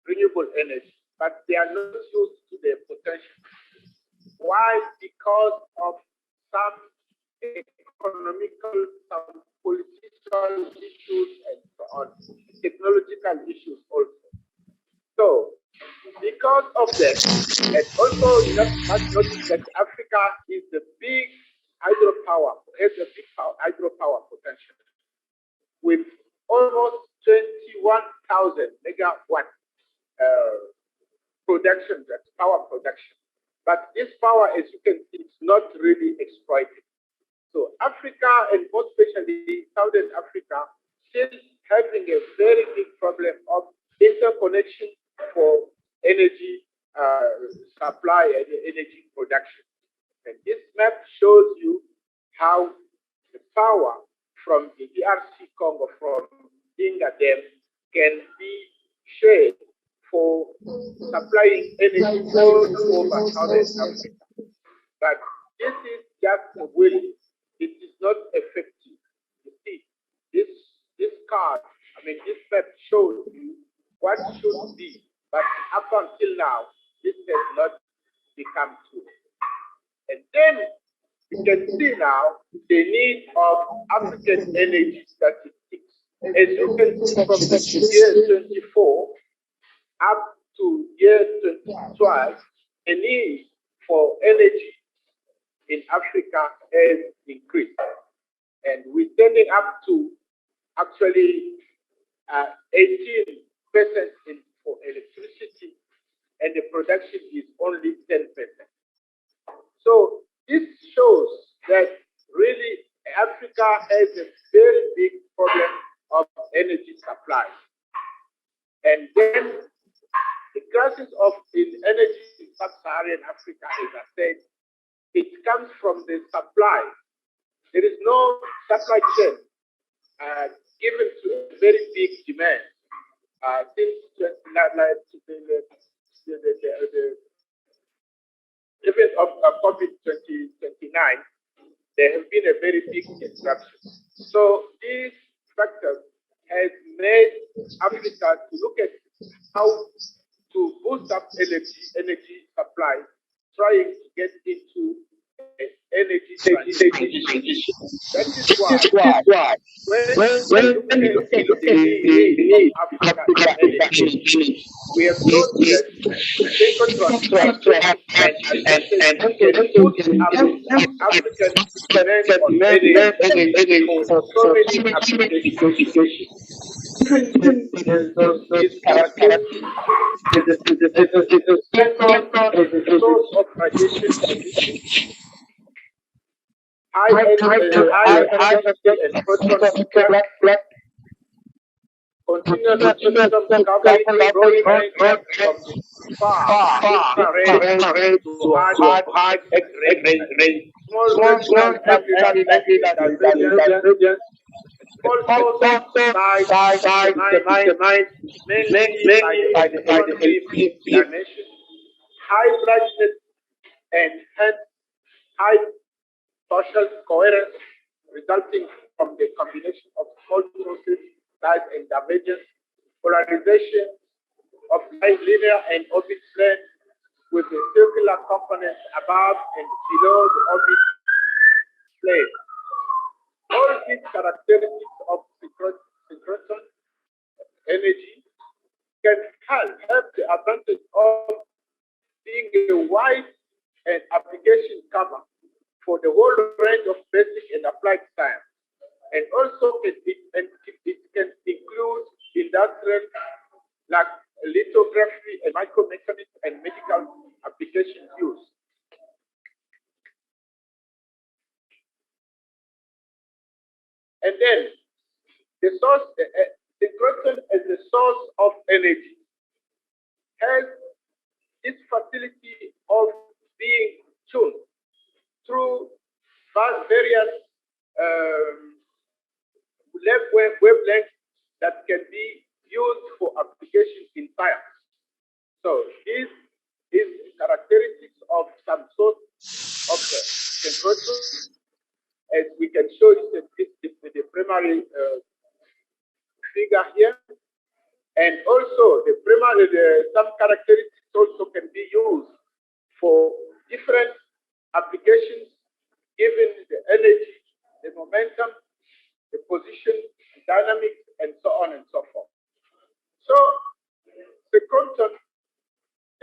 G: renewable energy, but they are not used to their potential. Why? Because of some economical, some political issues, and so on, technological issues also. So, because of that, and also you must notice that Africa is the big hydropower, has a big hydropower potential, with almost 21,000 megawatt production, that's power production. But this power, as you can see, is not really exploited. So Africa, and more especially Southern Africa, still having a very big problem of interconnection for energy supply and energy production. And this map shows you how the power from the DRC Congo, from Inga Dam, can be shared for supplying energy all over Southern Africa. But this is just a will. It is not effective. You see, this card, I mean, this map shows you what should be, but up until now, this has not become true. And then you can see now the need of African energy statistics. As you can see from the year 24 up to year 2012, the need for energy in Africa has increased. And we're standing up to actually 18% for electricity, and the production is only 10%. So this shows that really Africa has a very big problem of energy supply. And then the crisis of energy in sub-Saharan Africa, as I said, it comes from the supply. There is no supply chain given to a very big demand. Since the event of COVID-29, there has been a very big disruption. So these factors have made Africa to look at how to boost up energy supply, trying to get into energy transition. That is why when you look at the need of African energy, we have noticed that Synchrotron and put African demand on energy for so many applications. Is characteristic the source of radiation. High energy and proton flux, continuous covering growing from far infrared to hard X-ray, small radiance, also determined mainly by the economic dimension, high brightness, and hence high social coherence resulting from the combination of small sources, size and divergence, polarization of light linear and orbit plane with the circular components above and below the orbit plane. All these characteristics of synchrotron energy can have the advantage of being a wide and application cover for the whole range of basic and applied science. And also it can include industrial like lithography and micromechanics and medical application use. And then the source, synchrotron as the source of energy has this facility of being tuned through various wavelengths that can be used for application in science. So this is characteristics of some sort of the synchrotron, as we can show it with the primary figure here. And also some characteristics also can be used for different applications given the energy, the momentum, the position, the dynamics, and so on and so forth. So the quantum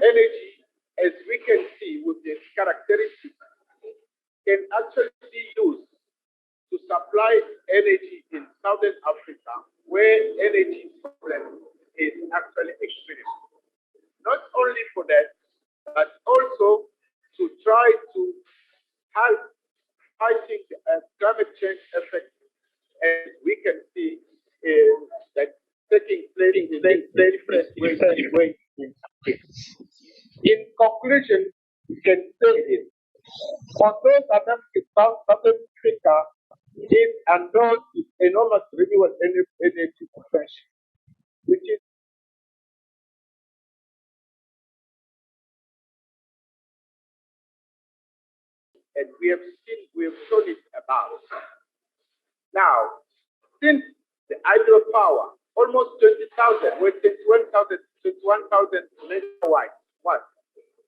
G: energy, as we can see with the characteristics, can actually be used to supply energy in Southern Africa, where energy problem is actually experienced. Not only for that, but also to try to help fighting climate change effects, as we can see that taking place in different ways. In conclusion, we can say this: although South Africa is endowed with enormous renewable energy potential, which is and we have shown it about. Now, since the hydropower, almost 20,000, with 21,000 megawatts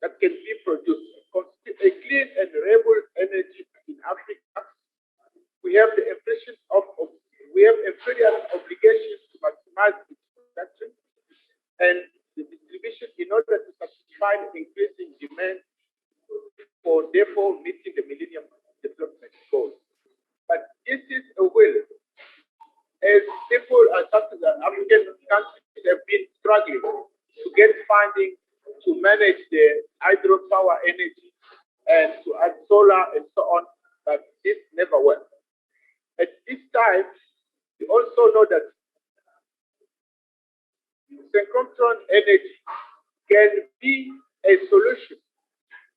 G: that can be produced, constitute a clean and reliable energy in Africa, we have the impression we have imperial obligations to maximize its production and the distribution in order to satisfy increasing demand for therefore meeting the Millennium Development Goals. But this is a will, as people as African countries have been struggling to get funding to manage the hydropower energy and to add solar and so on, but this never worked. At this time, we also know that synchrotron energy can be a solution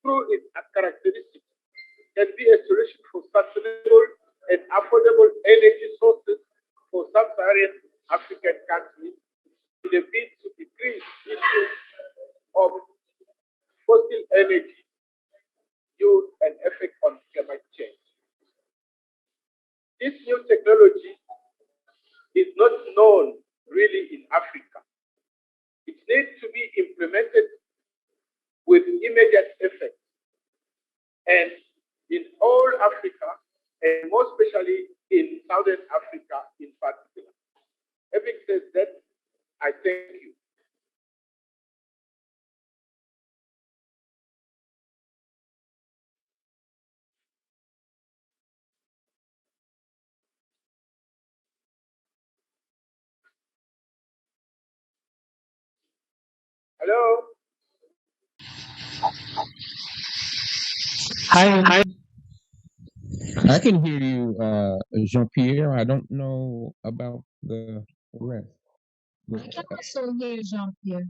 G: through its characteristics, can be a solution for sustainable and affordable energy sources for sub-Saharan African countries with a bid to decrease issues of fossil energy use and effect on climate change. This new technology is not known really in Africa. It needs to be implemented with immediate effect. And in all Africa, and more especially in Southern Africa in particular. Having said that, I thank you. Hello?
I: Hi. I can hear you, Jean-Pierre. I don't know about the rest.
C: I can also hear Jean-Pierre.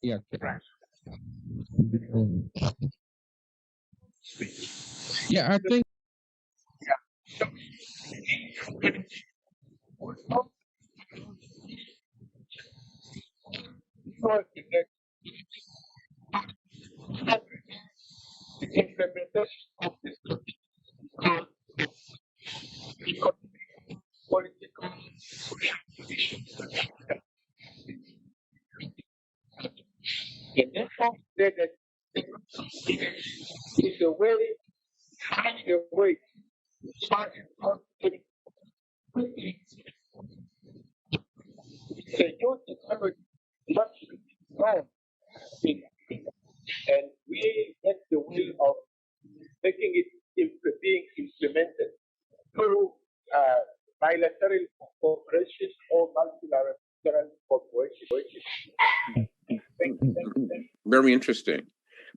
I: Yeah. Yeah, I think.
G: Also, because the implementation of this because economic, political, social issues. The network that is a way, find a way, find something quickly. It's a new technology, not known, and we get the will of making it being implemented through bilateral cooperation or multilateral cooperation.
J: Very interesting.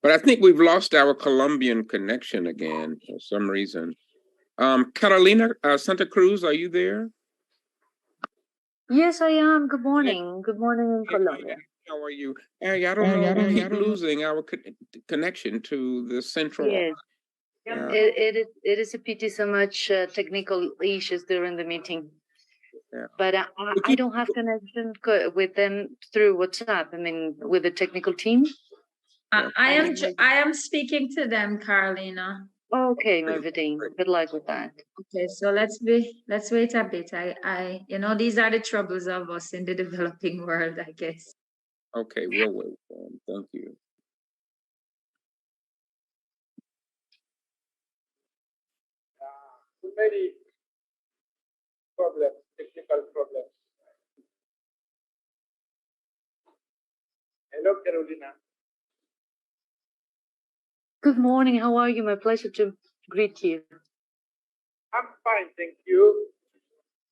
J: But I think we've lost our Colombian connection again for some reason. Carolina Santa Cruz, are you there?
K: Yes, I am. Good morning. Good morning in Colombia.
J: How are you? Hey, I don't know. We keep losing our connection to the central.
K: Yes. It is a pity so much technical issues during the meeting.
J: Yeah.
K: But I don't have connection with them through WhatsApp. I mean, with the technical team.
L: I am speaking to them, Carolina.
K: Okay, Mervadine. Good luck with that.
L: Okay, so let's wait a bit. I these are the troubles of us in the developing world, I guess.
J: Okay, we'll wait. Thank you.
G: Too many problems, technical problems. Hello, Carolina.
K: Good morning. How are you? My pleasure to greet you.
G: I'm fine, thank you.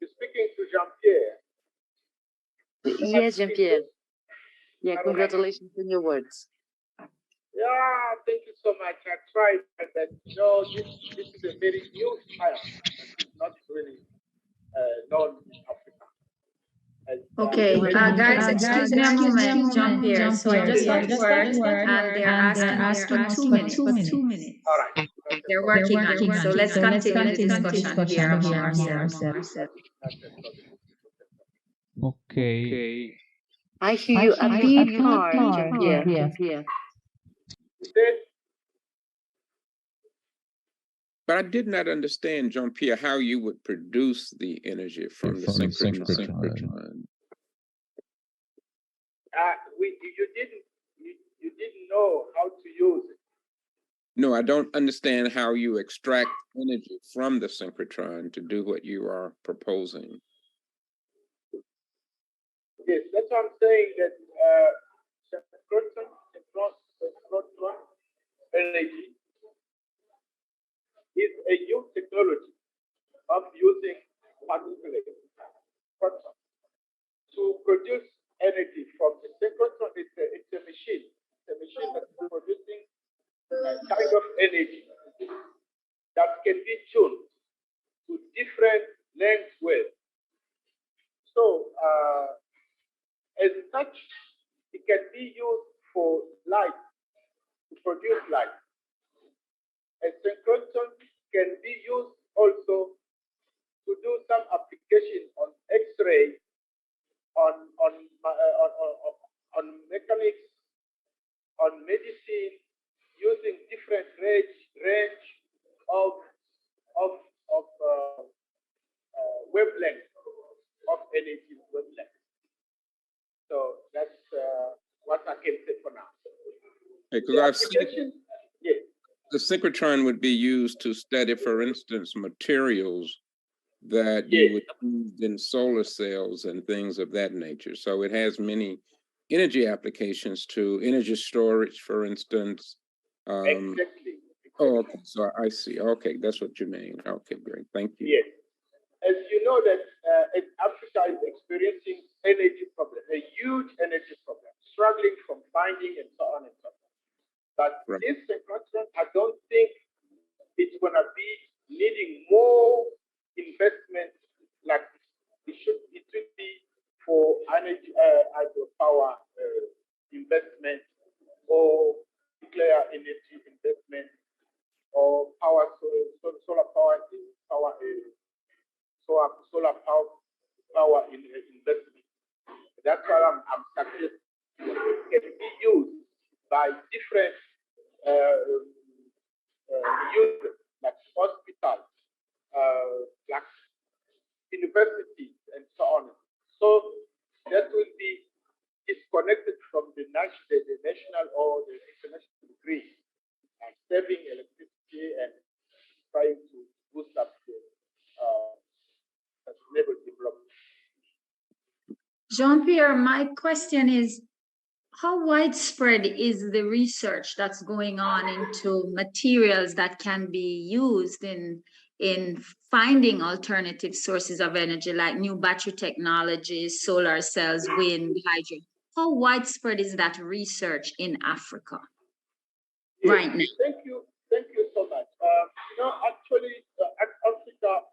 G: You're speaking to Jean-Pierre.
K: Yes, Jean-Pierre. Yeah, congratulations on your words.
G: Yeah, thank you so much. I tried, but this is a very new style. It's not really known in Africa.
L: Okay, guys, excuse me a moment, Jean-Pierre. So I just got word, and they're asking us for 2 minutes.
G: All right.
L: They're working on it. So let's continue the discussion here among ourselves.
A: Okay.
K: I hear you a bit hard, Jean-Pierre.
J: But I did not understand, Jean-Pierre, how you would produce the energy from the synchrotron.
G: You didn't know how to use it.
J: No, I don't understand how you extract energy from the synchrotron to do what you are proposing.
G: Yes, that's what I'm saying, that synchrotron energy is a new technology of using particulates to produce energy from the synchrotron. It's a machine. It's a machine that's producing a kind of energy that can be tuned to different length waves. So, as such, it can be used for light, to produce light. A synchrotron can be used also to do some application on X-ray, on mechanics, on medicine, using different range of wavelength of energy wavelength. So that's what I can say for now.
J: Because I've seen the synchrotron would be used to study, for instance, materials that you would use in solar cells and things of that nature. So it has many energy applications to energy storage, for instance.
G: Exactly.
J: Oh, okay. So I see. Okay, that's what you mean. Okay, great. Thank you.
G: Yes. As you know that Africa is experiencing energy problem, a huge energy problem, struggling from finding and so on and so forth. But this synchrotron, I don't think it's going to be needing more investment like it should be for energy hydropower investment or nuclear energy investment or solar power power in investment. That's why I'm suggesting it can be used by different users, like hospitals, like universities, and so on. So that will be disconnected from the national or the international grid, and saving electricity and trying to boost up the sustainable development.
L: Jean-Pierre, my question is, how widespread is the research that's going on into materials that can be used in finding alternative sources of energy, like new battery technologies, solar cells, wind, hydrogen? How widespread is that research in Africa right now?
G: Thank you so much. Actually, Africa,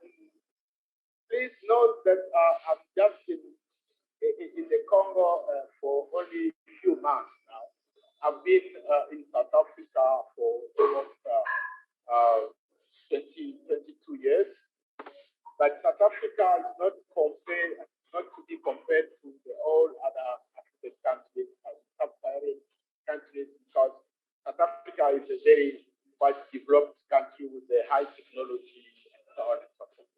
G: please note that I've just been in the Congo for only a few months now. I've been in South Africa for almost 22 years. But South Africa is not to be compared to all other African countries, sub-Saharan countries, because South Africa is a very quite developed country with a high technology and so on and so forth.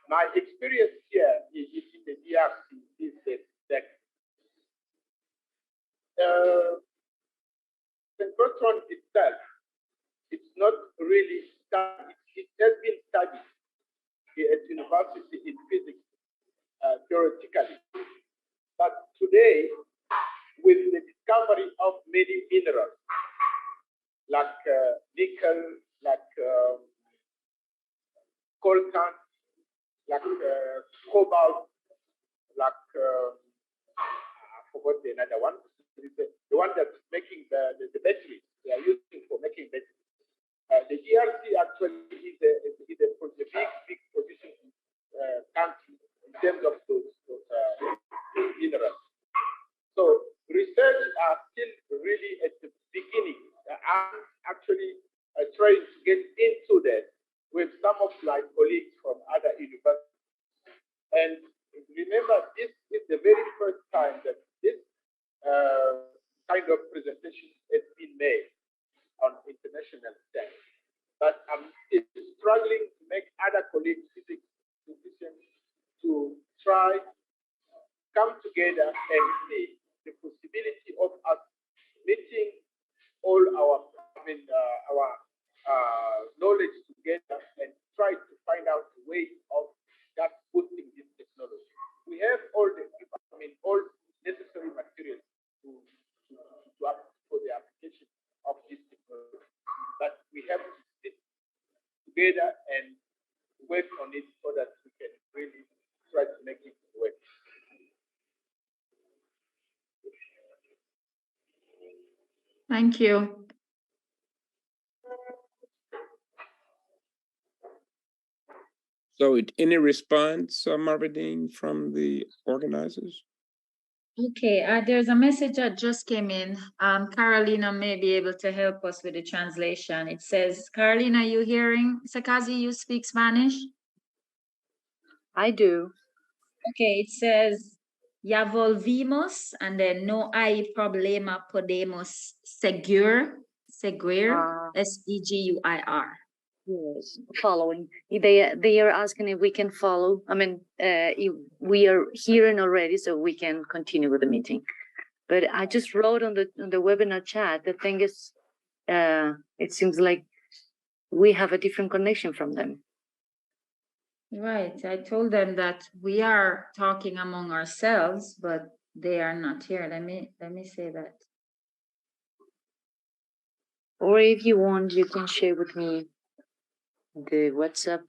G: My experience here in the DRC is that Synchrotron itself, it's not really studied. It has been studied at university in physics, theoretically. But today, with the discovery of many minerals, like nickel, like coltan, like cobalt, like I forgot another one. The one that's making the batteries they are using for making batteries. The DRC actually is a big producing country in terms of those minerals. So research are still really at the beginning. I'm actually trying to get into that with some of my colleagues from other universities. And remember, this is the very first time that this kind of presentation has been made on international stage. But I'm struggling to make other colleagues, physics physicians, to try come together and see the possibility of us meeting all our knowledge together and try to find out a way of just boosting this technology. We have all all necessary materials for the application of this technology, but we have to sit together and work on it so that we can really try to make it work.
L: Thank you.
J: So any response, Marvadine, from the organizers?
L: Okay, there's a message that just came in. Carolina may be able to help us with the translation. It says, Carolina, are you hearing? Sakazi, you speak Spanish?
K: I do.
L: Okay, it says, ya volvimos, and then no hay problema, podemos seguir, S-E-G-U-I-R.
K: Yes, following. They are asking if we can follow. I mean, we are hearing already, so we can continue with the meeting. But I just wrote on the webinar chat. The thing is, it seems like we have a different connection from them.
L: Right. I told them that we are talking among ourselves, but they are not here. Let me say that.
K: Or if you want, you can share with me the WhatsApp,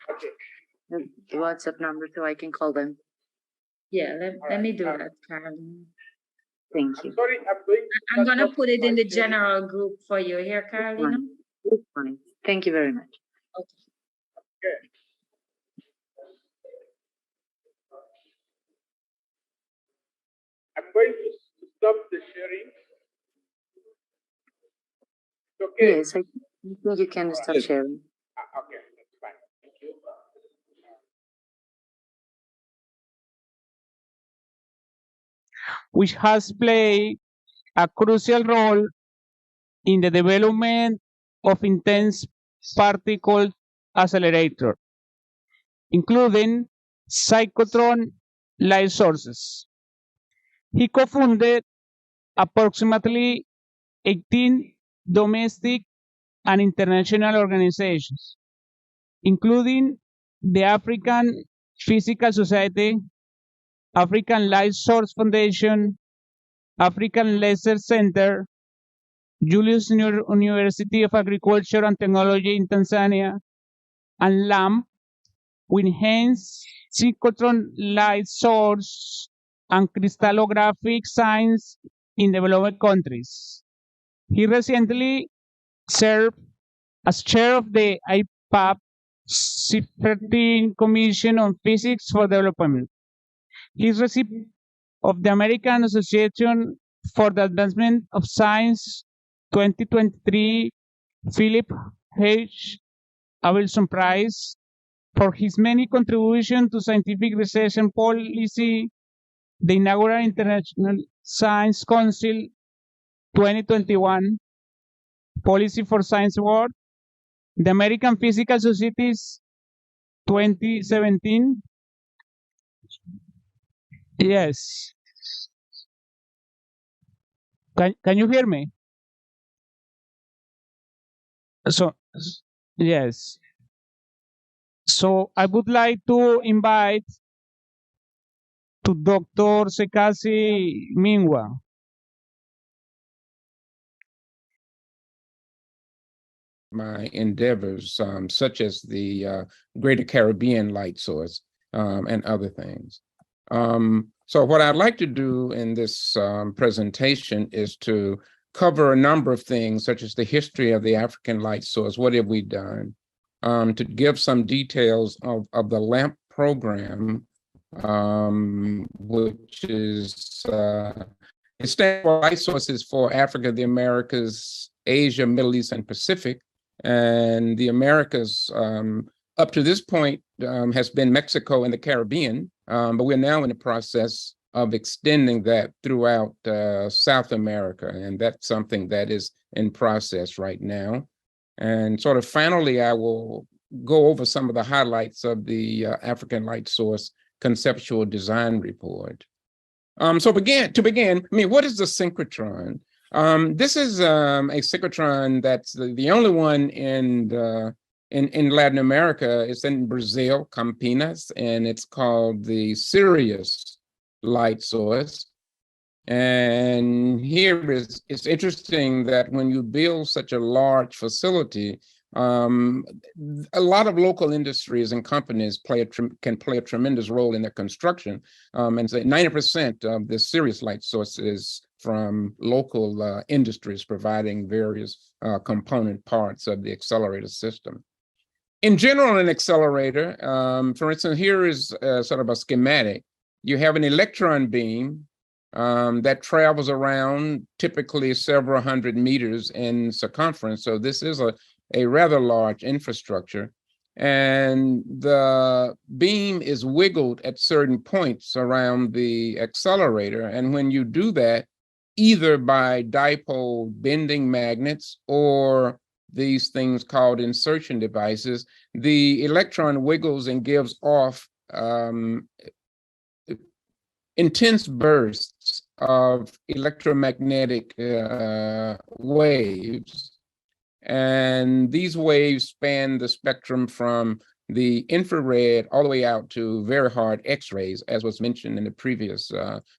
K: the WhatsApp number, so I can call them.
L: Yeah, let me do that, Caroline.
K: Thank you.
G: Sorry,
L: I'm gonna put it in the general group for you here, Carolina.
K: It's fine. Thank you very much.
G: Okay. I'm going to stop the sharing. Okay.
K: Yes, I think you can stop sharing.
G: Okay.
A: which has played a crucial role in the development of intense particle accelerator, including Synchrotron light sources. He co-founded approximately 18 domestic and international organizations, including the African Physical Society, African Light Source Foundation, African Laser Center, Julius Nyerere University of Agriculture and Technology in Tanzania, and LAMP, with enhanced synchrotron light source and crystallographic science in developed countries. He recently served as chair of the IPAP C13 Commission on Physics for Development. He is recipient of the American Association for the Advancement of Science 2023 Philip H. Abelson Prize for his many contributions to scientific research and policy, the inaugural International Science Council 2021 Policy for Science Award, the American Physical Society's 2017. Yes. Can you hear me? So, yes. So I would like to invite to Dr. Sekasi Mingwa.
J: My endeavors, such as the Greater Caribbean Light Source and other things. So what I'd like to do in this presentation is to cover a number of things, such as the history of the African Light Source. What have we done? To give some details of the LAMP program, which is, it stands for Light Sources for Africa, the Americas, Asia, Middle East, and Pacific. And the Americas, up to this point, has been Mexico and the Caribbean, but we're now in the process of extending that throughout South America, and that's something that is in process right now. And sort of finally, I will go over some of the highlights of the African Light Source Conceptual Design Report. To begin, I mean, what is the synchrotron? This is a synchrotron that's the only one in Latin America. It's in Brazil, Campinas, and it's called the Sirius light source. And here it's interesting that when you build such a large facility, a lot of local industries and companies can play a tremendous role in their construction. And say 90% of the Sirius light source is from local industries providing various component parts of the accelerator system. In general, an accelerator, for instance, here is sort of a schematic. You have an electron beam that travels around typically several hundred meters in circumference. So this is a rather large infrastructure. And the beam is wiggled at certain points around the accelerator. And when you do that, either by dipole bending magnets or these things called insertion devices, the electron wiggles and gives off intense bursts of electromagnetic waves. And these waves span the spectrum from the infrared all the way out to very hard X-rays, as was mentioned in the previous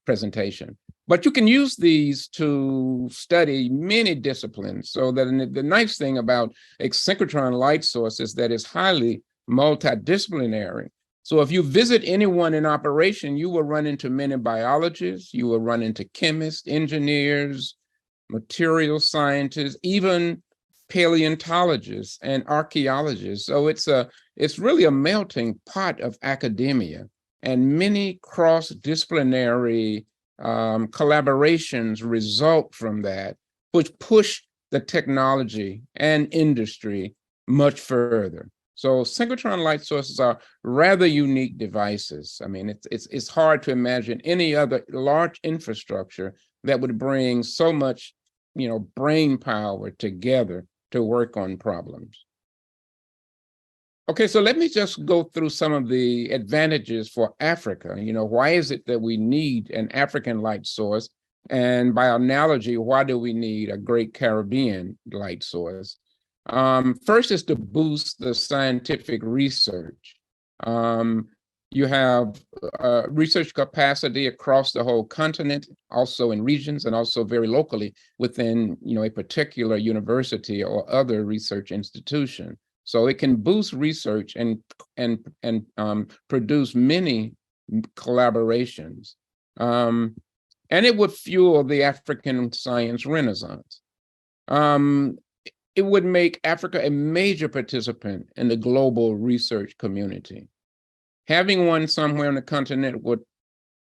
J: presentation. But you can use these to study many disciplines. So that the nice thing about a synchrotron light source is that it's highly multidisciplinary. So if you visit anyone in operation, you will run into many biologists, you will run into chemists, engineers, material scientists, even paleontologists and archaeologists. So it's really a melting pot of academia, and many cross-disciplinary collaborations result from that, which push the technology and industry much further. So synchrotron light sources are rather unique devices. I mean, it's hard to imagine any other large infrastructure that would bring so much, brain power together to work on problems. Okay, so let me just go through some of the advantages for Africa. Why is it that we need an African light source? And by analogy, why do we need a Great Caribbean light source? First is to boost the scientific research. You have research capacity across the whole continent, also in regions, and also very locally within, a particular university or other research institution. So it can boost research and produce many collaborations. And it would fuel the African science renaissance. It would make Africa a major participant in the global research community. Having one somewhere on the continent would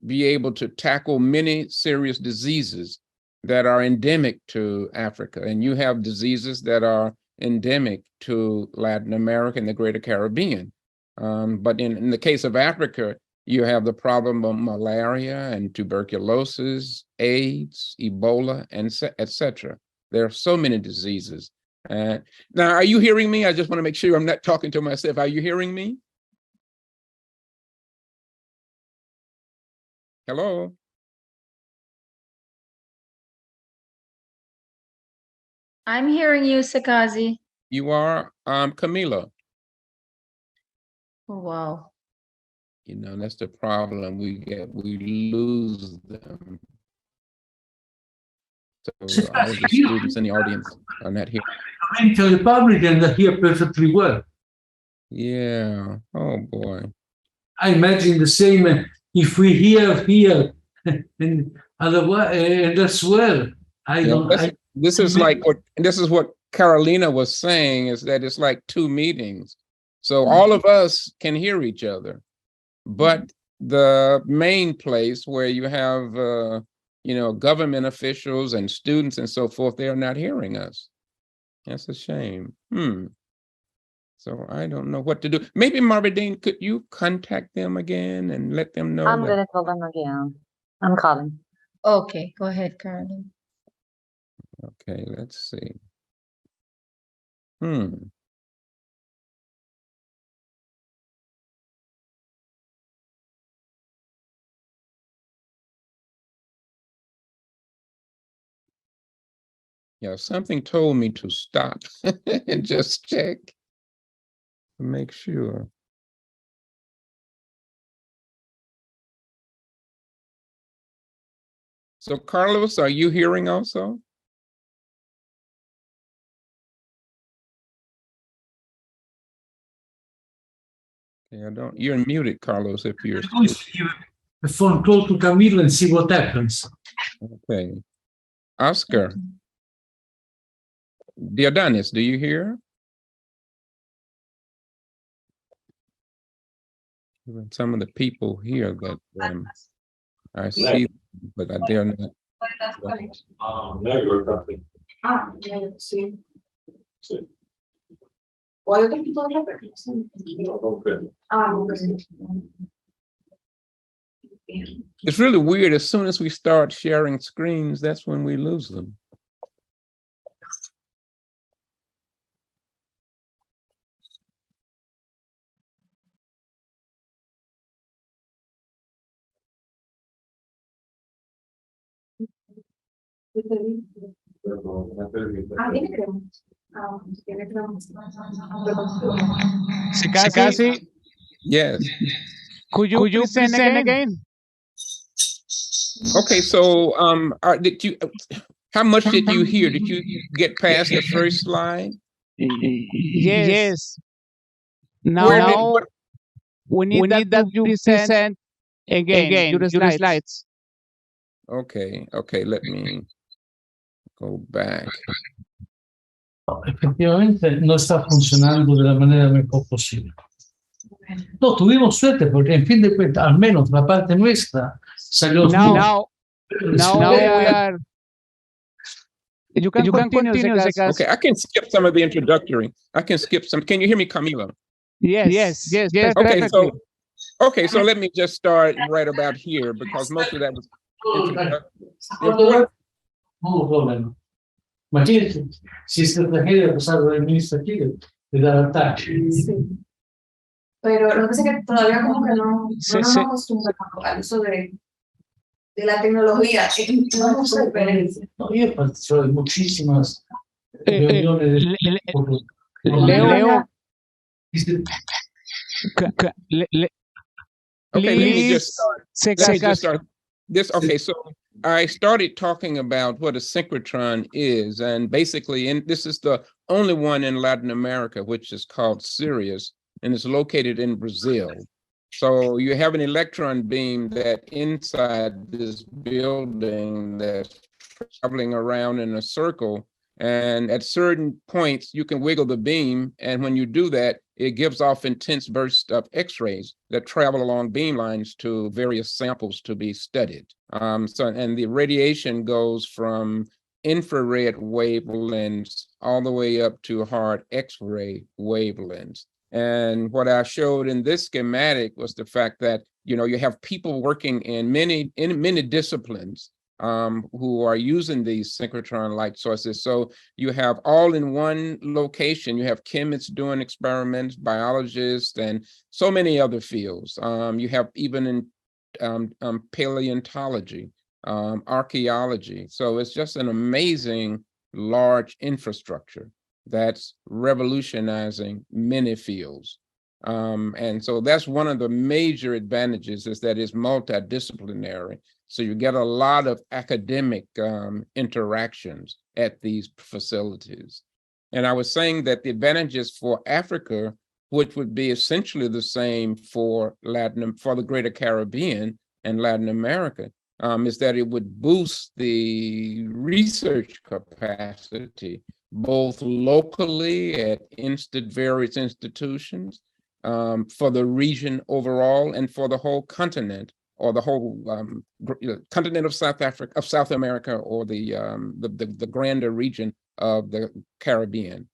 J: be able to tackle many serious diseases that are endemic to Africa. And you have diseases that are endemic to Latin America and the Greater Caribbean. But in the case of Africa, you have the problem of malaria and tuberculosis, AIDS, Ebola, and et cetera. There are so many diseases. Now, are you hearing me? I just want to make sure I'm not talking to myself. Are you hearing me? Hello?
L: I'm hearing you, Sakazi.
J: You are, Camila.
L: Oh, wow.
J: That's the problem we lose them. So all the students in the audience are not here.
E: The public and they hear perfectly well.
J: Yeah. Oh boy.
E: I imagine the same if we hear here and otherwise and as well.
J: This is what Carolina was saying, is that it's like two meetings. So all of us can hear each other, but the main place where you have government officials and students and so forth, they are not hearing us. That's a shame. So I don't know what to do. Maybe Marvadine, could you contact them again and let them know?
K: I'm gonna call them again. I'm calling.
L: Okay, go ahead, Caroline.
J: Okay, let's see. Yeah, something told me to stop and just check to make sure. So Carlos, are you hearing also? Okay, you're muted, Carlos, if you're
E: I'm going to give a phone call to Camilo and see what happens.
J: Okay. Oscar. Diodanis, do you hear? Some of the people here that I see, but they're not. It's really weird. As soon as we start sharing screens, that's when we lose them.
A: Sikasi,
J: Yes.
A: could you present again?
J: Okay, so how much did you hear? Did you get past the first slide?
A: Yes. Now we need that you present again your slides.
J: Okay, let me go back.
E: Efectivamente, no está funcionando de la manera mejor posible. No, tuvimos suerte porque en fin de cuentas, al menos la parte nuestra salió.
A: Now we are. You can continue, Sikasi.
J: Okay, I can skip some of the introductory. I can skip some. Can you hear me, Camila?
A: Yes.
J: Okay, so let me just start right about here because most of that was introductory.
E: No problema. Imagínate, si esta tragedia pasara del administrativo, de la verdad.
M: Sí. Pero lo que pasa es que todavía como que no nos acostumbramos al uso de la tecnología. No sé, pero
E: yo he participado en muchísimas reuniones.
A: Leo.
J: Okay, let me just start this. Okay, so I started talking about what a synchrotron is, and basically, this is the only one in Latin America, which is called Sirius, and it's located in Brazil. So you have an electron beam that inside this building that's traveling around in a circle, and at certain points you can wiggle the beam, and when you do that, it gives off intense bursts of X-rays that travel along beam lines to various samples to be studied. And the radiation goes from infrared wavelengths all the way up to hard X-ray wavelengths. And what I showed in this schematic was the fact that, you know, you have people working in many disciplines who are using these synchrotron light sources. So you have all in one location, you have chemists doing experiments, biologists, and so many other fields. You have even in paleontology, archaeology. So it's just an amazing large infrastructure that's revolutionizing many fields. And so that's one of the major advantages, is that it's multidisciplinary. So you get a lot of academic interactions at these facilities. And I was saying that the advantages for Africa, which would be essentially the same for the Greater Caribbean and Latin America, is that it would boost the research capacity, both locally at various institutions, for the region overall, and for the whole continent, or the whole continent of South America, or the grander region of the Caribbean.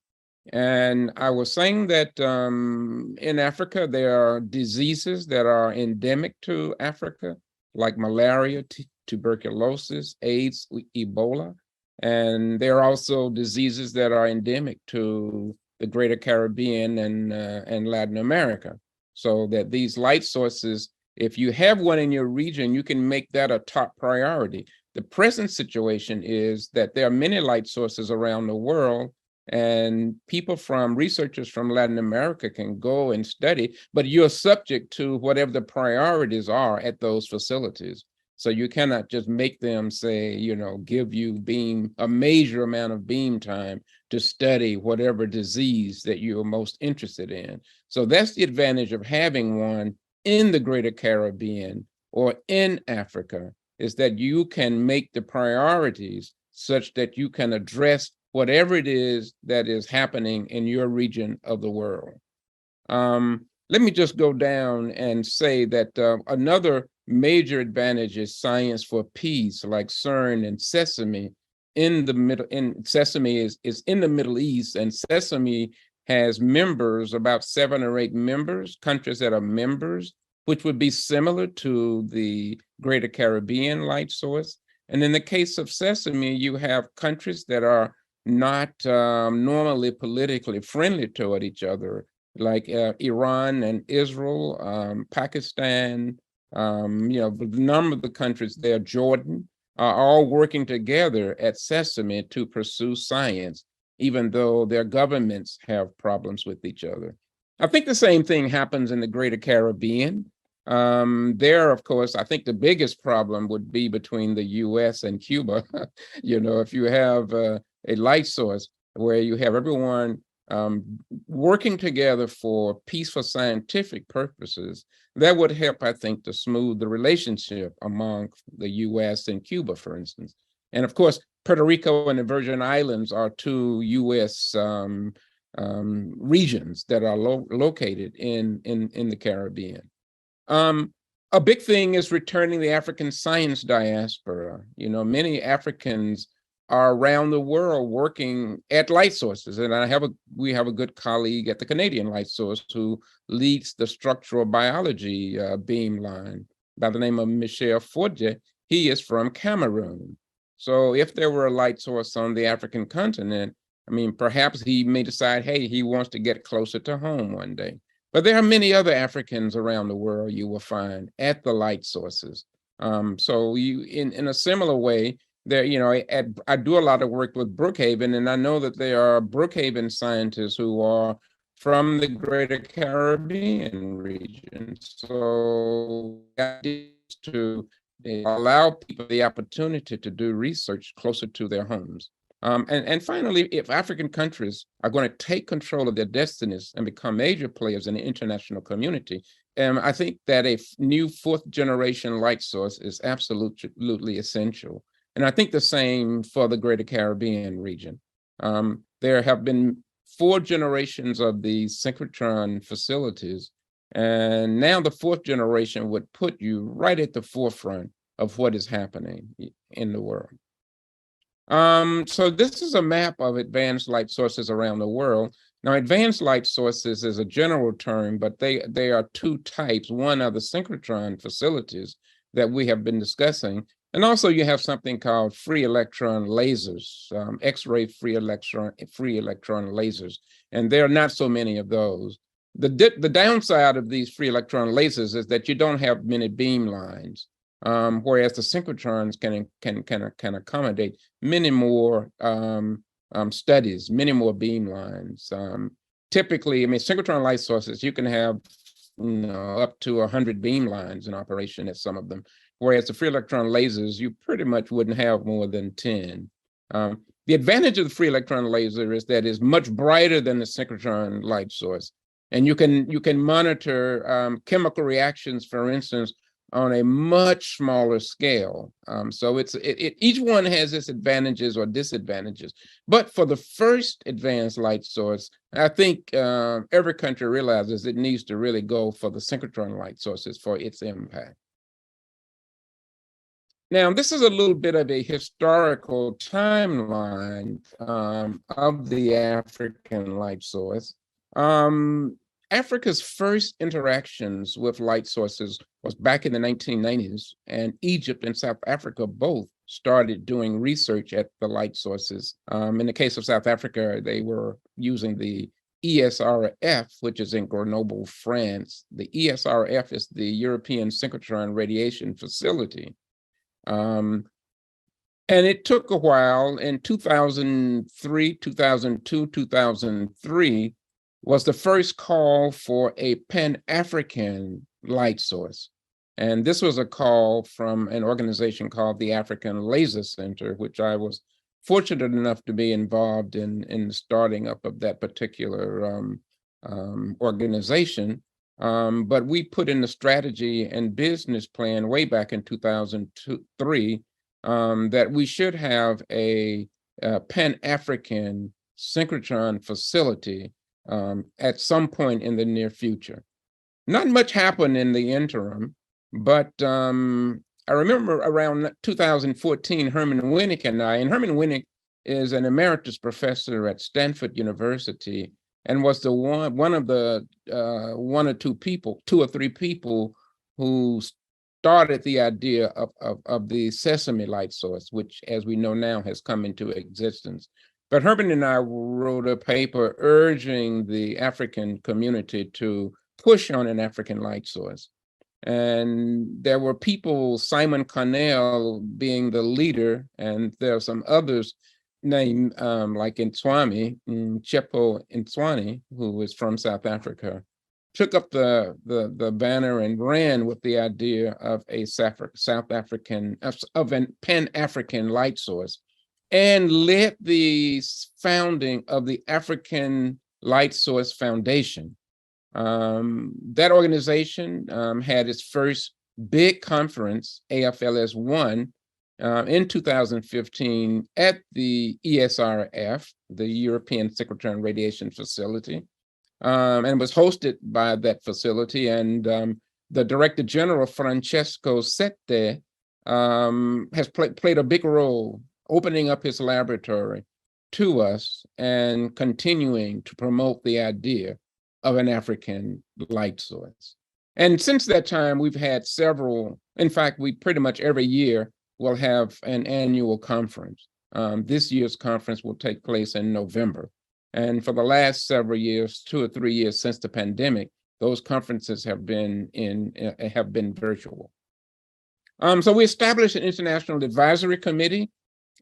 J: And I was saying that in Africa, there are diseases that are endemic to Africa, like malaria, tuberculosis, AIDS, Ebola. And there are also diseases that are endemic to the Greater Caribbean and Latin America. So that these light sources, if you have one in your region, you can make that a top priority. The present situation is that there are many light sources around the world, and researchers from Latin America can go and study, but you're subject to whatever the priorities are at those facilities. So you cannot just make them say, you know, give you a major amount of beam time to study whatever disease that you're most interested in. So that's the advantage of having one in the Greater Caribbean or in Africa, is that you can make the priorities such that you can address whatever it is that is happening in your region of the world. Let me just go down and say that another major advantage is science for peace, like CERN and Sesame. Sesame is in the Middle East, and Sesame has members, about 7 or 8 members, countries that are members, which would be similar to the Greater Caribbean light source. And in the case of Sesame, you have countries that are not normally politically friendly toward each other, like Iran and Israel, Pakistan, the number of the countries there, Jordan, are all working together at Sesame to pursue science, even though their governments have problems with each other. I think the same thing happens in the Greater Caribbean. There, of course, I think the biggest problem would be between the US and Cuba. If you have a light source where you have everyone working together for peaceful scientific purposes, that would help, I think, to smooth the relationship among the US and Cuba, for instance. And of course, Puerto Rico and the Virgin Islands are 2 US regions that are located in the Caribbean. A big thing is returning the African science diaspora. Many Africans are around the world working at light sources. And we have a good colleague at the Canadian Light Source who leads the structural biology beamline by the name of Michel Forget. He is from Cameroon. So if there were a light source on the African continent, I mean, perhaps he may decide, hey, he wants to get closer to home one day. But there are many other Africans around the world you will find at the light sources. So you, in a similar way, there, you know, I do a lot of work with Brookhaven, and I know that there are Brookhaven scientists who are from the Greater Caribbean region. So to allow people the opportunity to do research closer to their homes. And finally, if African countries are going to take control of their destinies and become major players in the international community, I think that a new fourth generation light source is absolutely essential. And I think the same for the Greater Caribbean region. There have been 4 generations of the synchrotron facilities, and now the 4th generation would put you right at the forefront of what is happening in the world. So this is a map of advanced light sources around the world. Now, advanced light sources is a general term, but they are 2 types. One are the synchrotron facilities that we have been discussing. And also you have something called free electron lasers, X-ray free electron lasers. And there are not so many of those. The downside of these free electron lasers is that you don't have many beam lines, whereas the synchrotrons can accommodate many more studies, many more beam lines. Typically, I mean, synchrotron light sources, you can have up to 100 beam lines in operation at some of them, whereas the free electron lasers, you pretty much wouldn't have more than 10. The advantage of the free electron laser is that it's much brighter than the synchrotron light source. And you can monitor chemical reactions, for instance, on a much smaller scale. So each one has its advantages or disadvantages. But for the first advanced light source, I think every country realizes it needs to really go for the synchrotron light sources for its impact. Now, this is a little bit of a historical timeline of the African light source. Africa's first interactions with light sources was back in the 1990s, and Egypt and South Africa both started doing research at the light sources. In the case of South Africa, they were using the ESRF, which is in Grenoble, France. The ESRF is the European Synchrotron Radiation Facility. And it took a while. In 2003, 2002, 2003 was the first call for a Pan-African light source. And this was a call from an organization called the African Laser Center, which I was fortunate enough to be involved in the starting up of that particular organization. But we put in the strategy and business plan way back in 2003 that we should have a Pan-African synchrotron facility at some point in the near future. Not much happened in the interim, but I remember around 2014, Herman Winnick and Herman Winnick is an emeritus professor at Stanford University and was the one of the 2 or 3 people who started the idea of the Sesame light source, which, as we know now, has come into existence. But Herman and I wrote a paper urging the African community to push on an African light source. And there were people, Simon Connell being the leader, and there are some others named like Ntwami, Chepo Ntwani, who was from South Africa, took up the banner and ran with the idea of a Pan-African light source, and led the founding of the African Light Source Foundation. That organization had its first big conference, AFLS1, in 2015 at the ESRF, the European Synchrotron Radiation Facility, and was hosted by that facility. And the Director General, Francesco Sette, has played a big role opening up his laboratory to us and continuing to promote the idea of an African light source. And since that time, we've had several, in fact, we pretty much every year will have an annual conference. This year's conference will take place in November. And for the last several years, 2 or 3 years since the pandemic, those conferences have been virtual. So we established an international advisory committee,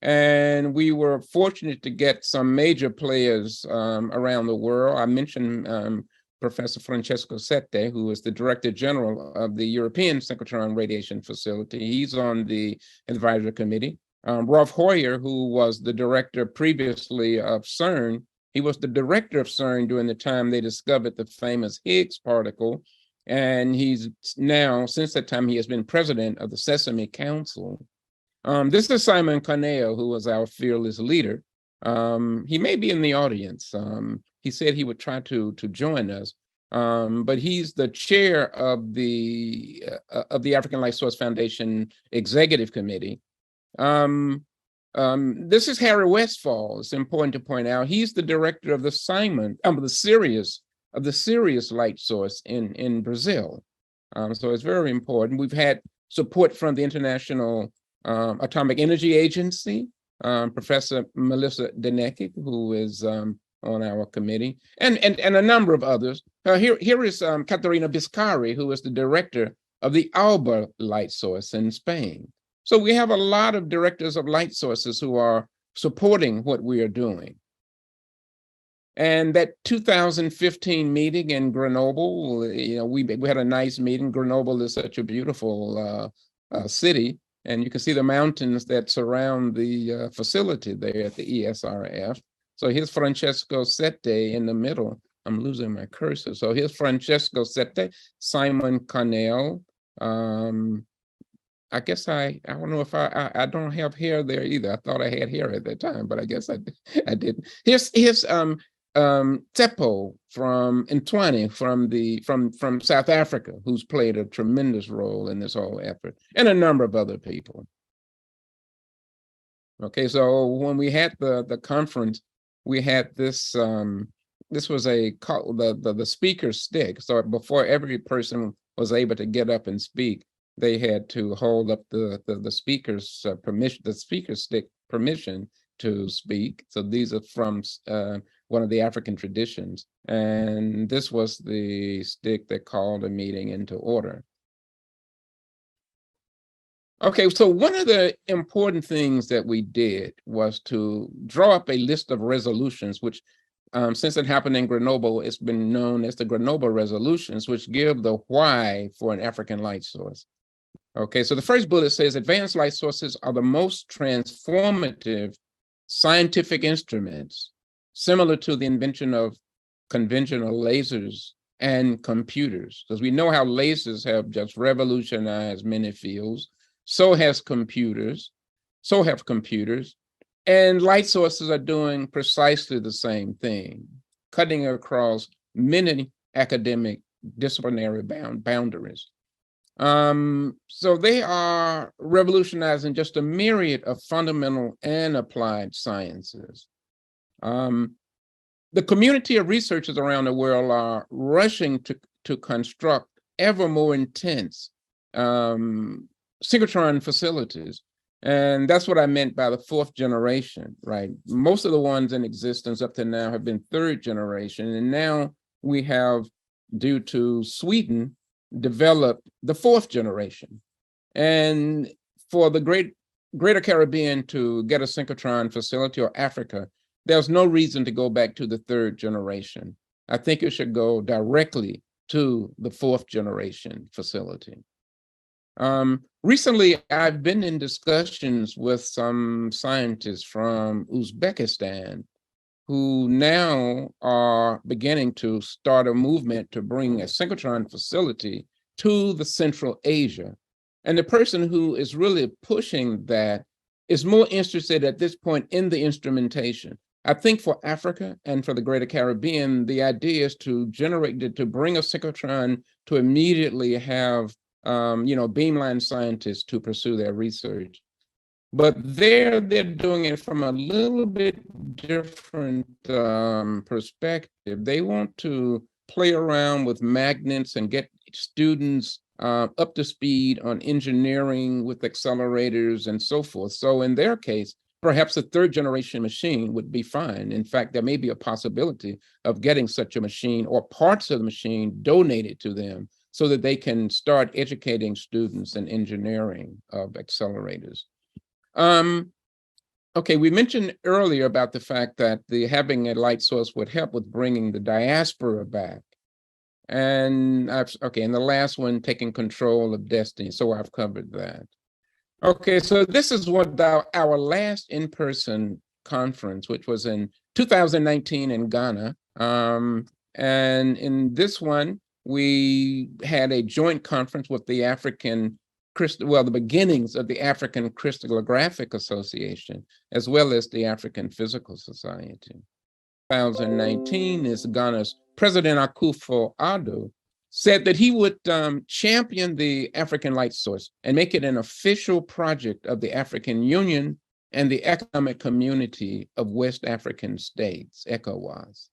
J: and we were fortunate to get some major players around the world. I mentioned Professor Francesco Sette, who is the Director General of the European Synchrotron Radiation Facility. He's on the advisory committee. Rolf Hoyer, who was the director previously of CERN, he was the director of CERN during the time they discovered the famous Higgs particle. And he's now, since that time, he has been president of the Sesame Council. This is Simon Cornell, who was our fearless leader. He may be in the audience. He said he would try to join us, but he's the chair of the African Light Source Foundation Executive Committee. This is Harry Westphal. It's important to point out he's the director of the Sirius light source in Brazil. So it's very important. We've had support from the International Atomic Energy Agency, Professor Melissa Denecke, who is on our committee, and a number of others. Here is Caterina Biscari, who is the director of the Alba light source in Spain. So we have a lot of directors of light sources who are supporting what we are doing. And that 2015 meeting in Grenoble, we had a nice meeting. Grenoble is such a beautiful city, and you can see the mountains that surround the facility there at the ESRF. So here's Francesco Sette in the middle. I'm losing my cursor. So here's Francesco Sette, Simon Cornell. I guess I don't know if I don't have hair there either. I thought I had hair at that time, but I guess I didn't. Here's Tsepo from Ntwane from South Africa, who's played a tremendous role in this whole effort, and a number of other people. Okay, so when we had the conference, we had this. This was the speaker stick. So before every person was able to get up and speak, they had to hold up the speaker's permission, the speaker stick permission to speak. So these are from one of the African traditions. And this was the stick that called a meeting into order. Okay, so one of the important things that we did was to draw up a list of resolutions, which since it happened in Grenoble, it's been known as the Grenoble resolutions, which give the why for an African light source. Okay, so the first bullet says advanced light sources are the most transformative scientific instruments, similar to the invention of conventional lasers and computers, because we know how lasers have just revolutionized many fields. So have computers, and light sources are doing precisely the same thing, cutting across many academic disciplinary boundaries. So they are revolutionizing just a myriad of fundamental and applied sciences. The community of researchers around the world are rushing to construct ever more intense synchrotron facilities. And that's what I meant by the fourth generation, right? Most of the ones in existence up to now have been third generation. And now we have, due to Sweden, developed the fourth generation. And for the Greater Caribbean to get a synchrotron facility, or Africa, there's no reason to go back to the third generation. I think it should go directly to the fourth generation facility. Recently, I've been in discussions with some scientists from Uzbekistan who now are beginning to start a movement to bring a synchrotron facility to the Central Asia. And the person who is really pushing that is more interested at this point in the instrumentation. I think for Africa and for the Greater Caribbean, the idea is to bring a synchrotron to immediately have beamline scientists to pursue their research. But they're doing it from a little bit different perspective. They want to play around with magnets and get students up to speed on engineering with accelerators and so forth. So in their case, perhaps a third generation machine would be fine. In fact, there may be a possibility of getting such a machine or parts of the machine donated to them so that they can start educating students in engineering of accelerators. Okay, we mentioned earlier about the fact that having a light source would help with bringing the diaspora back. And and the last one, taking control of destiny. So I've covered that. Okay, so this is what our last in-person conference, which was in 2019 in Ghana. And in this one, we had a joint conference with the the beginnings of the African Crystallographic Association, as well as the African Physical Society. 2019 is Ghana's President Akufo-Addo said that he would champion the African light source and make it an official project of the African Union and the Economic Community of West African States, ECOWAS.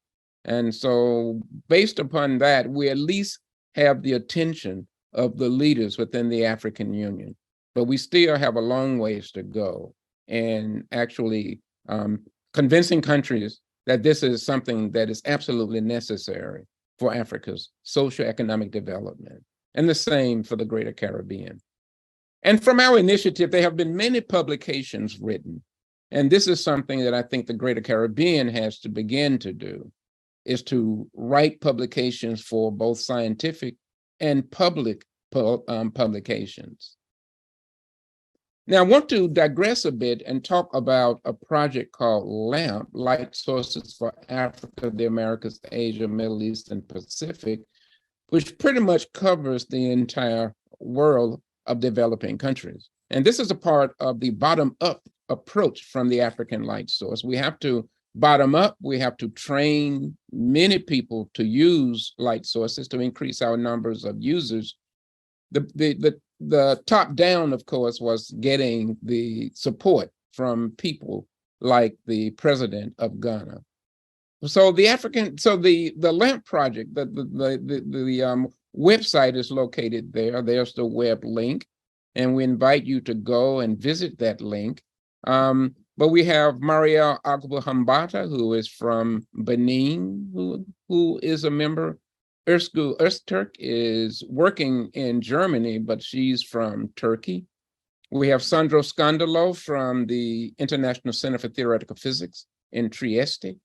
J: And so based upon that, we at least have the attention of the leaders within the African Union, but we still have a long ways to go in actually convincing countries that this is something that is absolutely necessary for Africa's socioeconomic development, and the same for the Greater Caribbean. And from our initiative, there have been many publications written, and this is something that I think the Greater Caribbean has to begin to do, is to write publications for both scientific and public publications. Now, I want to digress a bit and talk about a project called LAMP, Light Sources for Africa, the Americas, Asia, Middle East, and Pacific, which pretty much covers the entire world of developing countries. And this is a part of the bottom-up approach from the African light source. We have to bottom up, we have to train many people to use light sources to increase our numbers of users. The top down, of course, was getting the support from people like the president of Ghana. So the LAMP project, the website is located there. There's the web link, and we invite you to go and visit that link. But we have Marielle Agbo-Hambata, who is from Benin, who is a member. Özgür Öztürk is working in Germany, but she's from Turkey. We have Sandro Scandalo from the International Center for Theoretical Physics in Trieste,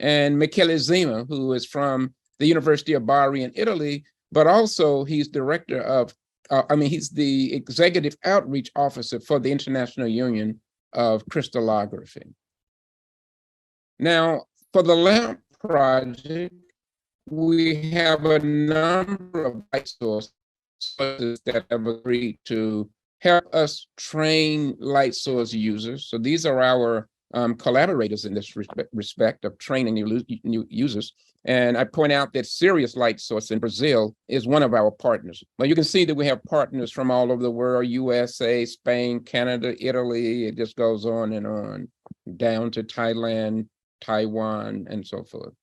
J: and Michele Zima, who is from the University of Bari in Italy, but also he's director of, he's the executive outreach officer for the International Union of Crystallography. Now, for the LAMP project, we have a number of light sources that have agreed to help us train light source users. So these are our collaborators in this respect of training new users. And I point out that Sirius Light Source in Brazil is one of our partners. Well, you can see that we have partners from all over the world, USA, Spain, Canada, Italy, it just goes on, down to Thailand, Taiwan, and so forth.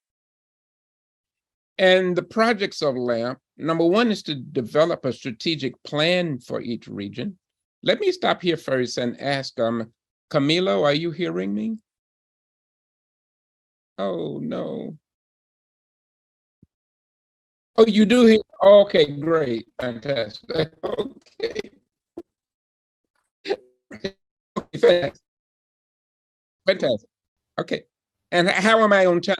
J: And the projects of LAMP, number one is to develop a strategic plan for each region. Let me stop here first and ask, Camilo, are you hearing me? Oh, no. Oh, you do hear? Okay, great, fantastic. Okay. Fantastic. Okay. And how am I on time?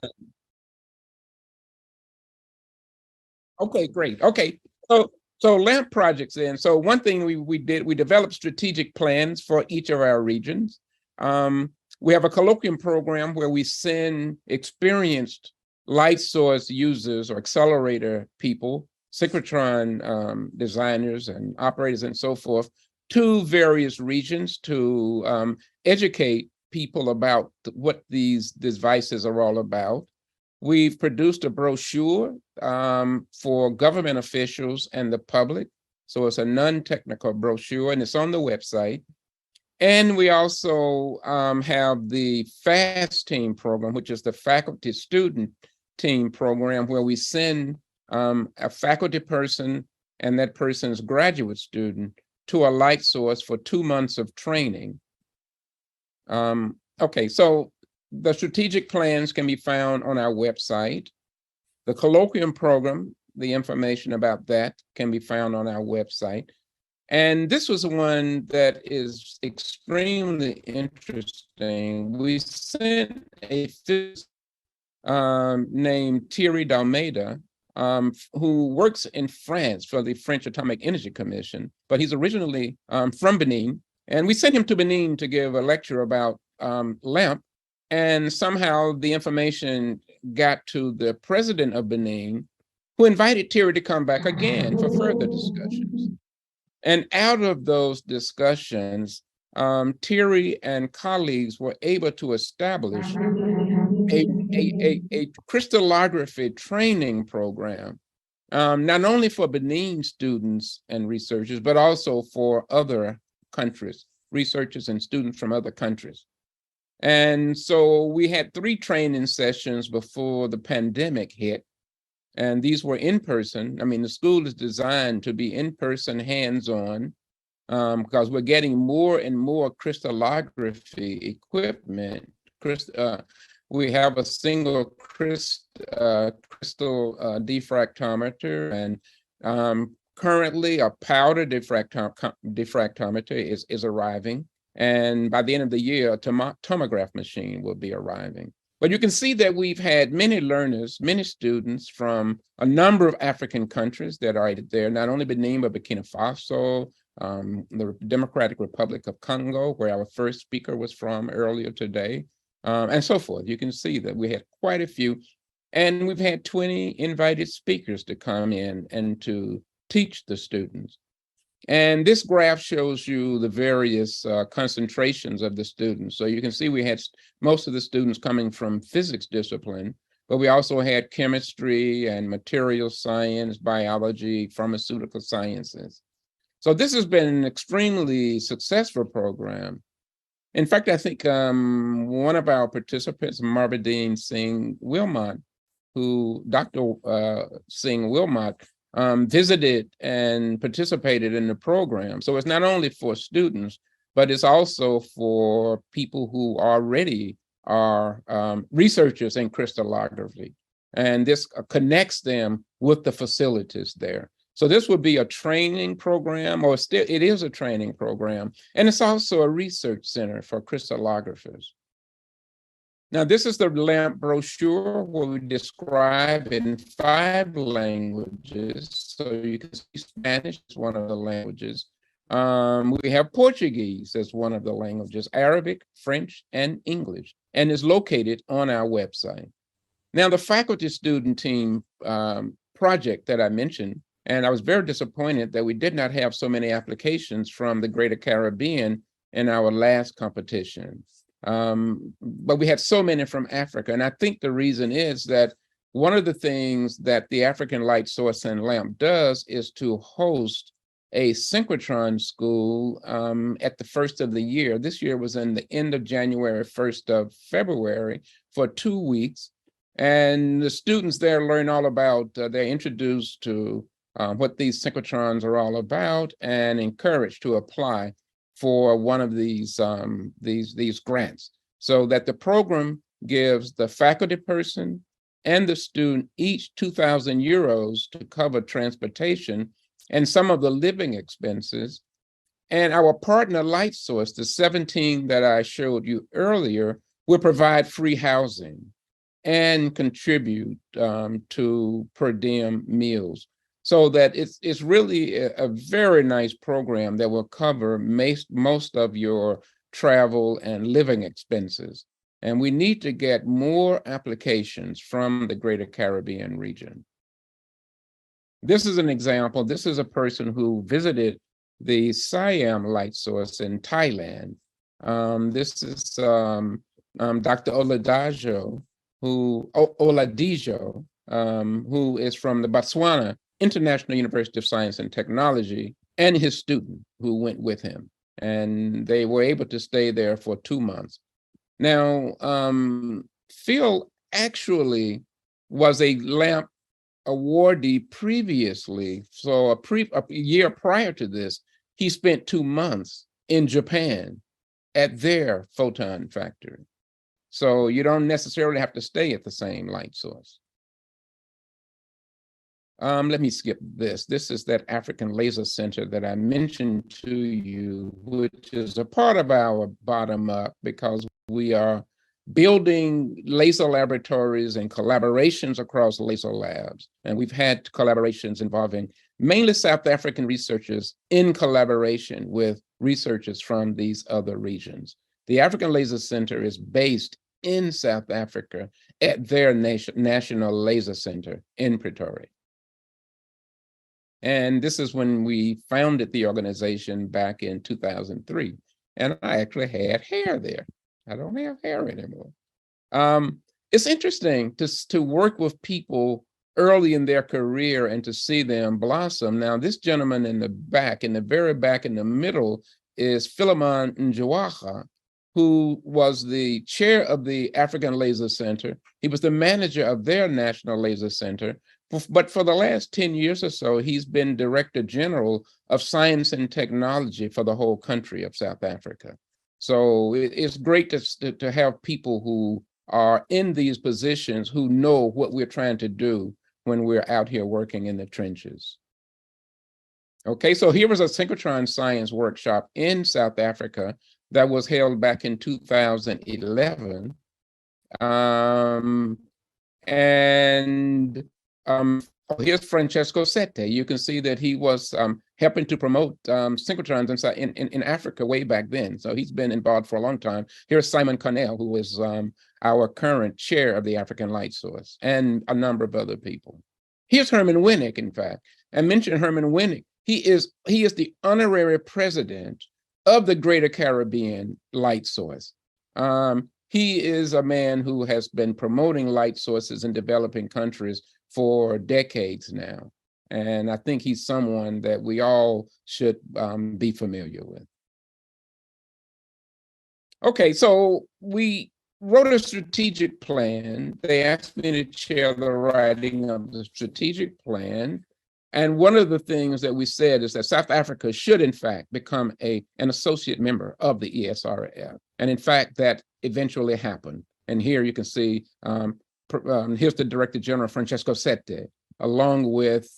J: Okay, great. Okay, so LAMP projects then. So one thing we did, we developed strategic plans for each of our regions. We have a colloquium program where we send experienced light source users or accelerator people, synchrotron designers and operators and so forth, to various regions to educate people about what these devices are all about. We've produced a brochure for government officials and the public. So it's a non-technical brochure and it's on the website. And we also have the FAST team program, which is the faculty student team program, where we send a faculty person and that person's graduate student to a light source for 2 months of training. Okay, so the strategic plans can be found on our website. The colloquium program, the information about that can be found on our website. And this was one that is extremely interesting. We sent a physicist named Thierry d'Almeida, who works in France for the French Atomic Energy Commission, but he's originally from Benin. And we sent him to Benin to give a lecture about LAMP. And somehow the information got to the president of Benin, who invited Thierry to come back again for further discussions. And out of those discussions, Thierry and colleagues were able to establish a crystallography training program, not only for Benin students and researchers, but also for other countries, researchers and students from other countries. And so we had 3 training sessions before the pandemic hit. And these were in person. I mean, the school is designed to be in person, hands-on, because we're getting more and more crystallography equipment. We have a single crystal diffractometer, and currently a powder diffractometer is arriving. And by the end of the year, a tomograph machine will be arriving. But you can see that we've had many learners, many students from a number of African countries that are there, not only Benin, but Burkina Faso, the Democratic Republic of Congo, where our first speaker was from earlier today, and so forth. You can see that we had quite a few. And we've had 20 invited speakers to come in and to teach the students. And this graph shows you the various concentrations of the students. So you can see we had most of the students coming from physics discipline, but we also had chemistry and material science, biology, pharmaceutical sciences. So this has been an extremely successful program. In fact, I think one of our participants, Marvadine Singh Wilmot, Dr. Singh Wilmot, visited and participated in the program. So it's not only for students, but it's also for people who already are researchers in crystallography. And this connects them with the facilities there. So this would be a training program, or it is a training program. And it's also a research center for crystallographers. Now, this is the LAMP brochure where we describe in 5 languages. So you can see Spanish is one of the languages. We have Portuguese as one of the languages, Arabic, French, and English, and is located on our website. Now, the faculty student team project that I mentioned, and I was very disappointed that we did not have so many applications from the Greater Caribbean in our last competition. But we had so many from Africa. And I think the reason is that one of the things that the African Light Source and LAMP does is to host a synchrotron school at the first of the year. This year was in the end of January, 1st of February for 2 weeks. And the students there learn all about, they're introduced to what these synchrotrons are all about and encouraged to apply for one of these grants, so that the program gives the faculty person and the student each 2,000 euros to cover transportation and some of the living expenses. And our partner Light Source, the 17 that I showed you earlier, will provide free housing and contribute to per diem meals. So that it's really a very nice program that will cover most of your travel and living expenses. And we need to get more applications from the Greater Caribbean region. This is an example. This is a person who visited the Siam Light Source in Thailand. This is Dr. Oladijo, who is from the Botswana International University of Science and Technology, and his student who went with him. and they were able to stay there for 2 months. Now, Phil actually was a LAMP awardee previously. So a year prior to this, he spent 2 months in Japan at their photon factory. So you don't necessarily have to stay at the same light source. Let me skip this. This is that African Laser Center that I mentioned to you, which is a part of our bottom-up, because we are building laser laboratories and collaborations across laser labs. And we've had collaborations involving mainly South African researchers in collaboration with researchers from these other regions. The African Laser Center is based in South Africa at their National Laser Center in Pretoria. And this is when we founded the organization back in 2003. And I actually had hair there. I don't have hair anymore. It's interesting to work with people early in their career and to see them blossom. Now, this gentleman in the back, in the very back in the middle, is Philemon Njawaha, who was the chair of the African Laser Center. He was the manager of their National Laser Center. But for the last 10 years or so, he's been Director General of Science and Technology for the whole country of South Africa. So it's great to have people who are in these positions who know what we're trying to do when we're out here working in the trenches. Okay, so here was a synchrotron science workshop in South Africa that was held back in 2011. Here's Francesco Sette. You can see that he was helping to promote synchrotrons in Africa way back then. So he's been involved for a long time. Here's Simon Connell, who is our current chair of the African Light Source, and a number of other people. Here's Herman Winnick, in fact. I mentioned Herman Winnick. He is the honorary president of the Greater Caribbean Light Source. He is a man who has been promoting light sources in developing countries for decades now. And I think he's someone that we all should be familiar with. Okay, so we wrote a strategic plan. They asked me to chair the writing of the strategic plan. And one of the things that we said is that South Africa should, in fact, become an associate member of the ESRF. And in fact, that eventually happened. And here you can see, here's the Director General, Francesco Sette, along with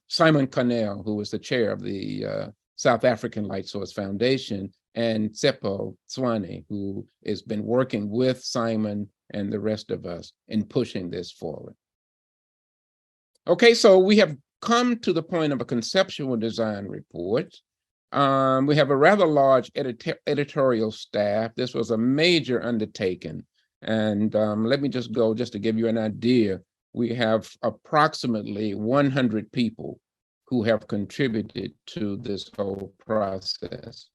J: Simon Connell, who was the chair of the South African Light Source Foundation, and Tsepo Tswane, who has been working with Simon and the rest of us in pushing this forward. Okay, so we have come to the point of a conceptual design report. We have a rather large editorial staff. This was a major undertaking. And let me just go, just to give you an idea, we have approximately 100 people who have contributed to this whole process.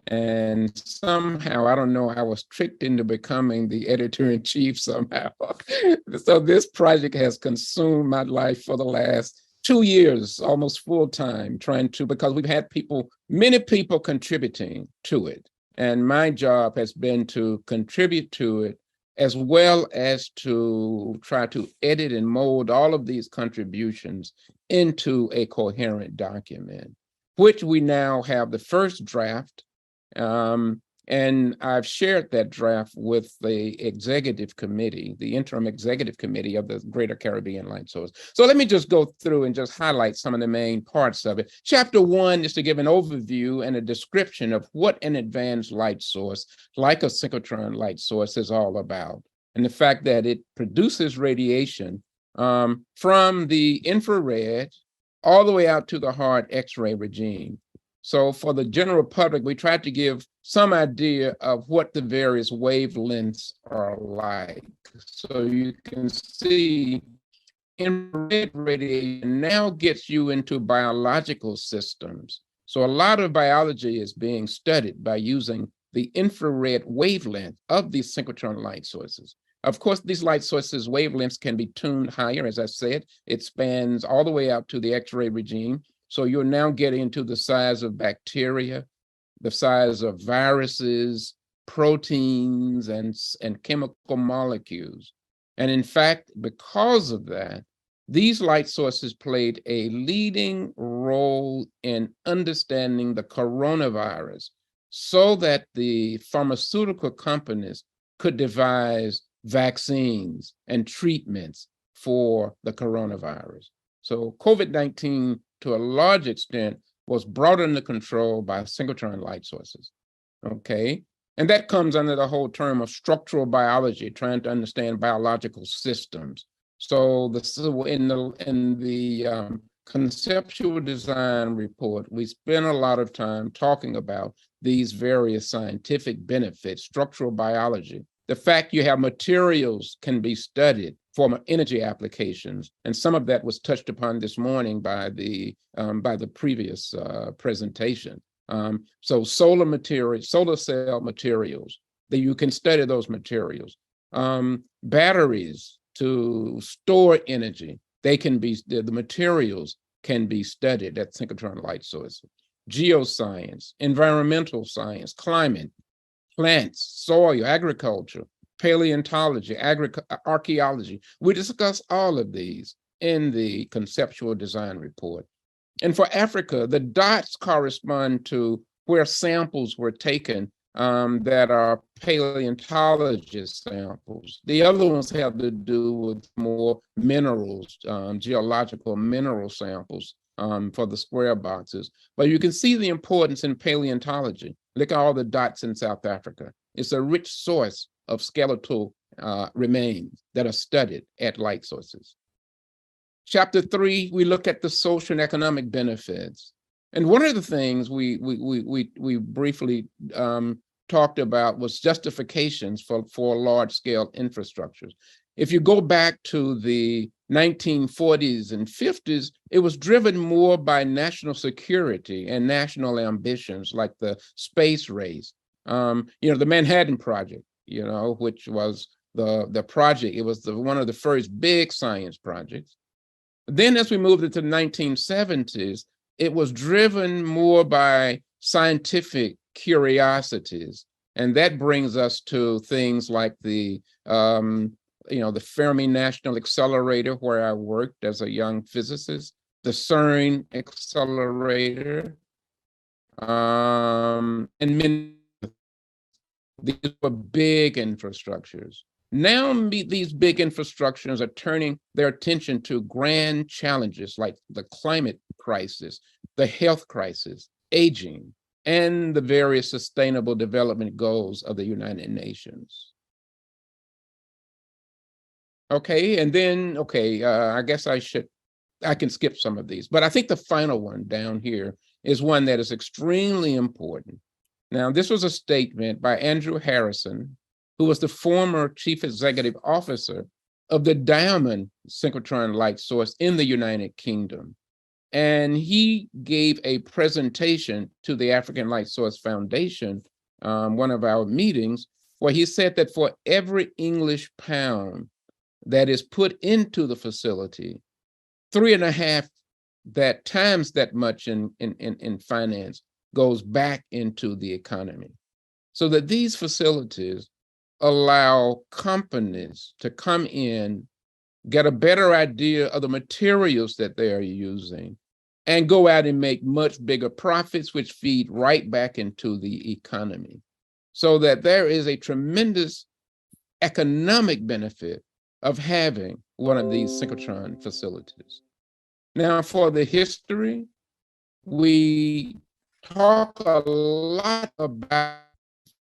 J: And somehow, I don't know, I was tricked into becoming the editor-in-chief somehow. So this project has consumed my life for the last 2 years, almost full-time, because we've had many people contributing to it. And my job has been to contribute to it, as well as to try to edit and mold all of these contributions into a coherent document, which we now have the first draft. And I've shared that draft with the executive committee, the interim executive committee of the Greater Caribbean Light Source. So let me just go through and just highlight some of the main parts of it. Chapter 1 is to give an overview and a description of what an advanced light source, like a synchrotron light source, is all about, and the fact that it produces radiation from the infrared all the way out to the hard X-ray regime. So for the general public, we tried to give some idea of what the various wavelengths are like. So you can see infrared radiation now gets you into biological systems. So a lot of biology is being studied by using the infrared wavelength of these synchrotron light sources. Of course, these light sources wavelengths can be tuned higher. As I said, it spans all the way out to the X-ray regime. So you're now getting into the size of bacteria. the size of viruses, proteins, and chemical molecules. And in fact, because of that, these light sources played a leading role in understanding the coronavirus so that the pharmaceutical companies could devise vaccines and treatments for the coronavirus. So COVID-19, to a large extent, was brought under control by synchrotron light sources, okay? And that comes under the whole term of structural biology, trying to understand biological systems. So in the conceptual design report, we spent a lot of time talking about these various scientific benefits, structural biology, the fact you have materials can be studied for energy applications, and some of that was touched upon this morning by the previous presentation. So solar cell materials, that you can study those materials. Batteries to store energy, the materials can be studied at synchrotron light sources. Geoscience, environmental science, climate, plants, soil, agriculture, paleontology, archaeology. We discuss all of these in the conceptual design report. And for Africa, the dots correspond to where samples were taken that are paleontologist samples. The other ones have to do with more minerals, geological mineral samples for the square boxes. But you can see the importance in paleontology. Look at all the dots in South Africa. It's a rich source of skeletal remains that are studied at light sources. Chapter 3, we look at the social and economic benefits. And one of the things we briefly talked about was justifications for large-scale infrastructures. If you go back to the 1940s and 50s, it was driven more by national security and national ambitions like the space race. The Manhattan Project, which was the project. It was one of the first big science projects. Then as we moved into the 1970s, it was driven more by scientific curiosities. And that brings us to things like the Fermi National Accelerator, where I worked as a young physicist, the CERN Accelerator, and many. These were big infrastructures. Now these big infrastructures are turning their attention to grand challenges like the climate crisis, the health crisis, aging, and the various sustainable development goals of the United Nations. Okay, and then, I guess I can skip some of these, but I think the final one down here is one that is extremely important. Now, this was a statement by Andrew Harrison, who was the former chief executive officer of the Diamond synchrotron light source in the United Kingdom. And he gave a presentation to the African Light Source Foundation, one of our meetings, where he said that for every English pound that is put into the facility, 3.5 times that much in finance goes back into the economy. So that these facilities allow companies to come in, get a better idea of the materials that they are using, and go out and make much bigger profits, which feed right back into the economy. So that there is a tremendous economic benefit of having one of these synchrotron facilities. Now, for the history, we talk a lot about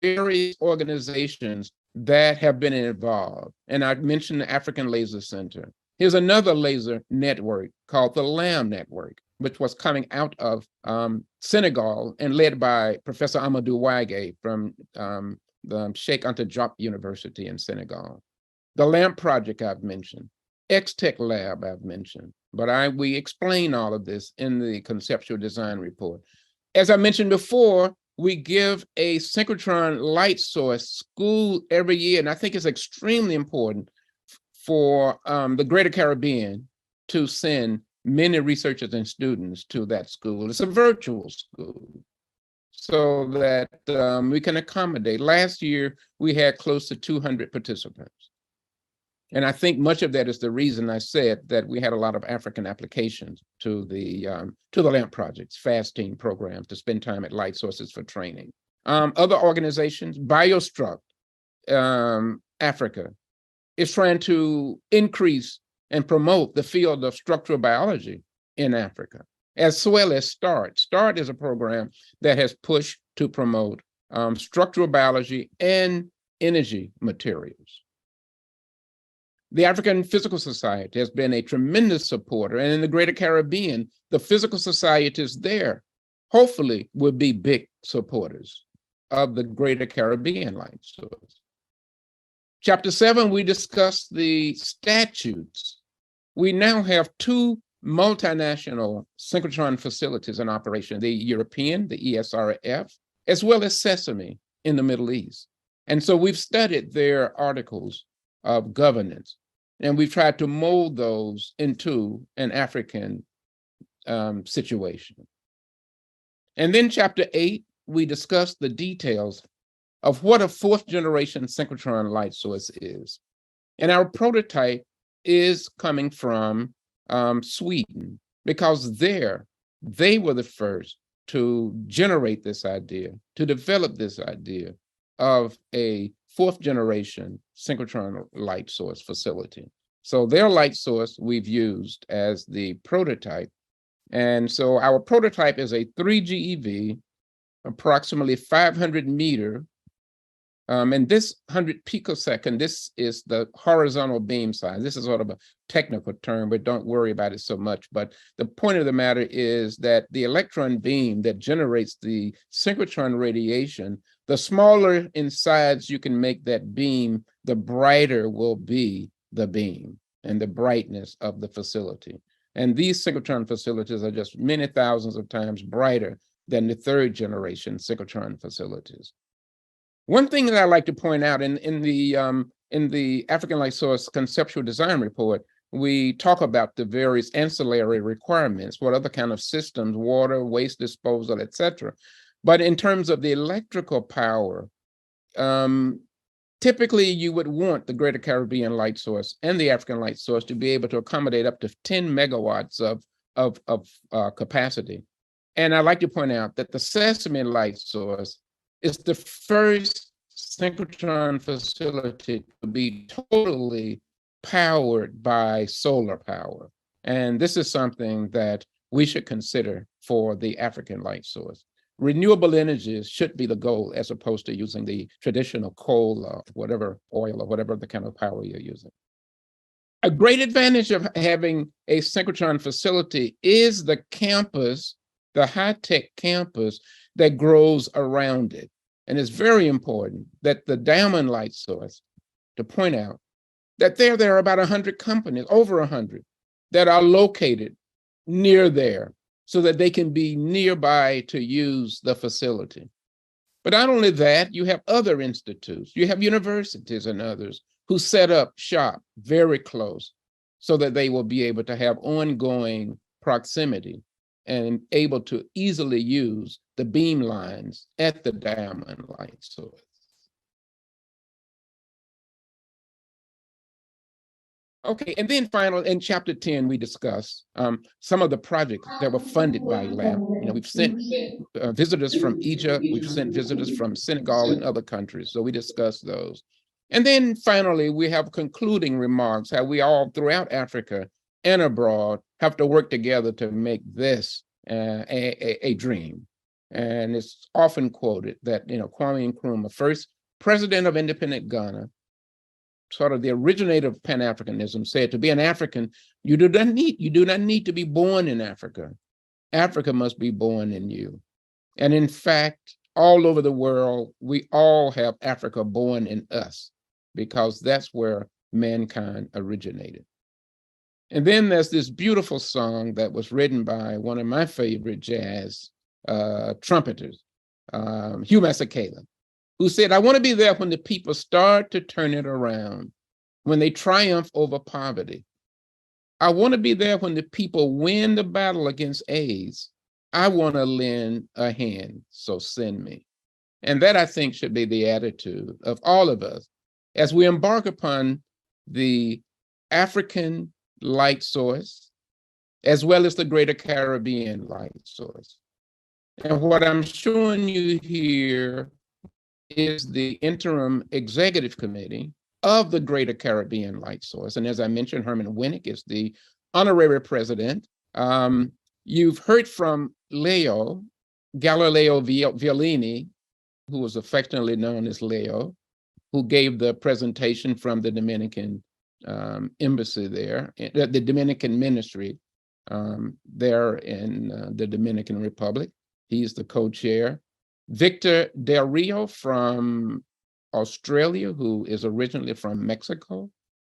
J: various organizations that have been involved. And I mentioned the African Laser Center. Here's another laser network called the LAM network, which was coming out of Senegal and led by Professor Amadou Wage from the Cheikh Anta Diop University in Senegal. The LAMP project I've mentioned, X-Tech Lab I've mentioned, but we explain all of this in the conceptual design report. As I mentioned before, we give a synchrotron light source school every year, and I think it's extremely important for the Greater Caribbean to send many researchers and students to that school. It's a virtual school. so that we can accommodate. Last year, we had close to 200 participants. And I think much of that is the reason I said that we had a lot of African applications to the LAMP projects, fasting programs, to spend time at light sources for training. Other organizations, BioStruct, Africa, is trying to increase and promote the field of structural biology in Africa, as well as START. START is a program that has pushed to promote structural biology and energy materials. The African Physical Society has been a tremendous supporter, and in the Greater Caribbean, the physical societies there hopefully will be big supporters of the Greater Caribbean light source. Chapter 7, we discussed the statutes. We now have 2 multinational synchrotron facilities in operation, the European, the ESRF, as well as Sesame in the Middle East. And so we've studied their articles of governance, and we've tried to mold those into an African situation. And then chapter 8, we discussed the details of what a 4th generation synchrotron light source is. And our prototype is coming from Sweden, because they were the first to generate this idea, to develop this idea of a 4th generation synchrotron light source facility. So their light source we've used as the prototype. And so our prototype is a 3 GeV, approximately 500 meter. And this 100 picosecond, this is the horizontal beam size. This is sort of a technical term, but don't worry about it so much. But the point of the matter is that the electron beam that generates the synchrotron radiation, the smaller in size you can make that beam, the brighter will be the beam and the brightness of the facility. And these synchrotron facilities are just many thousands of times brighter than the 3rd generation synchrotron facilities. One thing that I like to point out in the African Light Source Conceptual Design Report, we talk about the various ancillary requirements, what other kind of systems, water, waste disposal, etc. But in terms of the electrical power, typically you would want the Greater Caribbean Light Source and the African Light Source to be able to accommodate up to 10 megawatts of capacity. And I'd like to point out that the Sesame Light Source is the first synchrotron facility to be totally powered by solar power. And this is something that we should consider for the African light source. Renewable energies should be the goal, as opposed to using the traditional coal or whatever, oil or whatever the kind of power you're using. A great advantage of having a synchrotron facility is the campus, the high-tech campus that grows around it. And it's very important that the Diamond Light Source, to point out that there are about 100 companies, over 100, that are located near there so that they can be nearby to use the facility. But not only that, you have other institutes, you have universities and others who set up shop very close so that they will be able to have ongoing proximity and able to easily use the beam lines at the Diamond Light Source. Okay, and then finally, in chapter 10, we discuss some of the projects that were funded by LAMP. You know, we've sent visitors from Egypt, we've sent visitors from Senegal and other countries, so we discussed those. And then finally, we have concluding remarks, how we all throughout Africa and abroad have to work together to make this a dream. And it's often quoted that, you know, Kwame Nkrumah, first president of independent Ghana, sort of the originator of Pan-Africanism, said to be an African, you do not need to be born in Africa. Africa must be born in you. And in fact, all over the world, we all have Africa born in us, because that's where mankind originated. And then there's this beautiful song that was written by one of my favorite jazz trumpeters, Hugh Masekela, who said, I want to be there when the people start to turn it around, when they triumph over poverty. I want to be there when the people win the battle against AIDS I want to lend a hand, so send me. And that, I think, should be the attitude of all of us as we embark upon the African light source, as well as the Greater Caribbean light source. And what I'm showing you here is the interim executive committee of the Greater Caribbean light source. And as I mentioned, Herman Winnick is the honorary president. You've heard from Galileo Violini, who was affectionately known as Leo, who gave the presentation from the Dominican embassy there, the Dominican ministry there in the Dominican Republic. He's the co-chair. Victor Del Rio from Australia, who is originally from Mexico,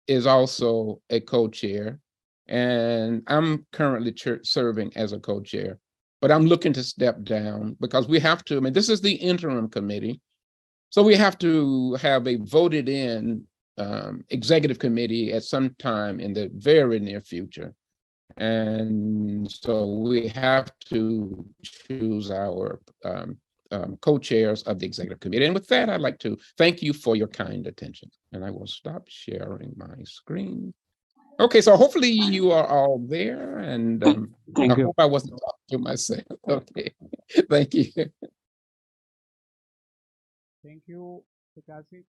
J: is also a co-chair. And I'm currently serving as a co-chair, but I'm looking to step down because we have to, I mean, this is the interim committee. So we have to have a voted in executive committee at some time in the very near future. And so we have to choose our co-chairs of the executive committee. And with that, I'd like to thank you for your kind attention. And I will stop sharing my screen. Okay, so hopefully you are all there, and I hope I wasn't talking to myself. Okay, thank you.
A: Thank you, Sekasi.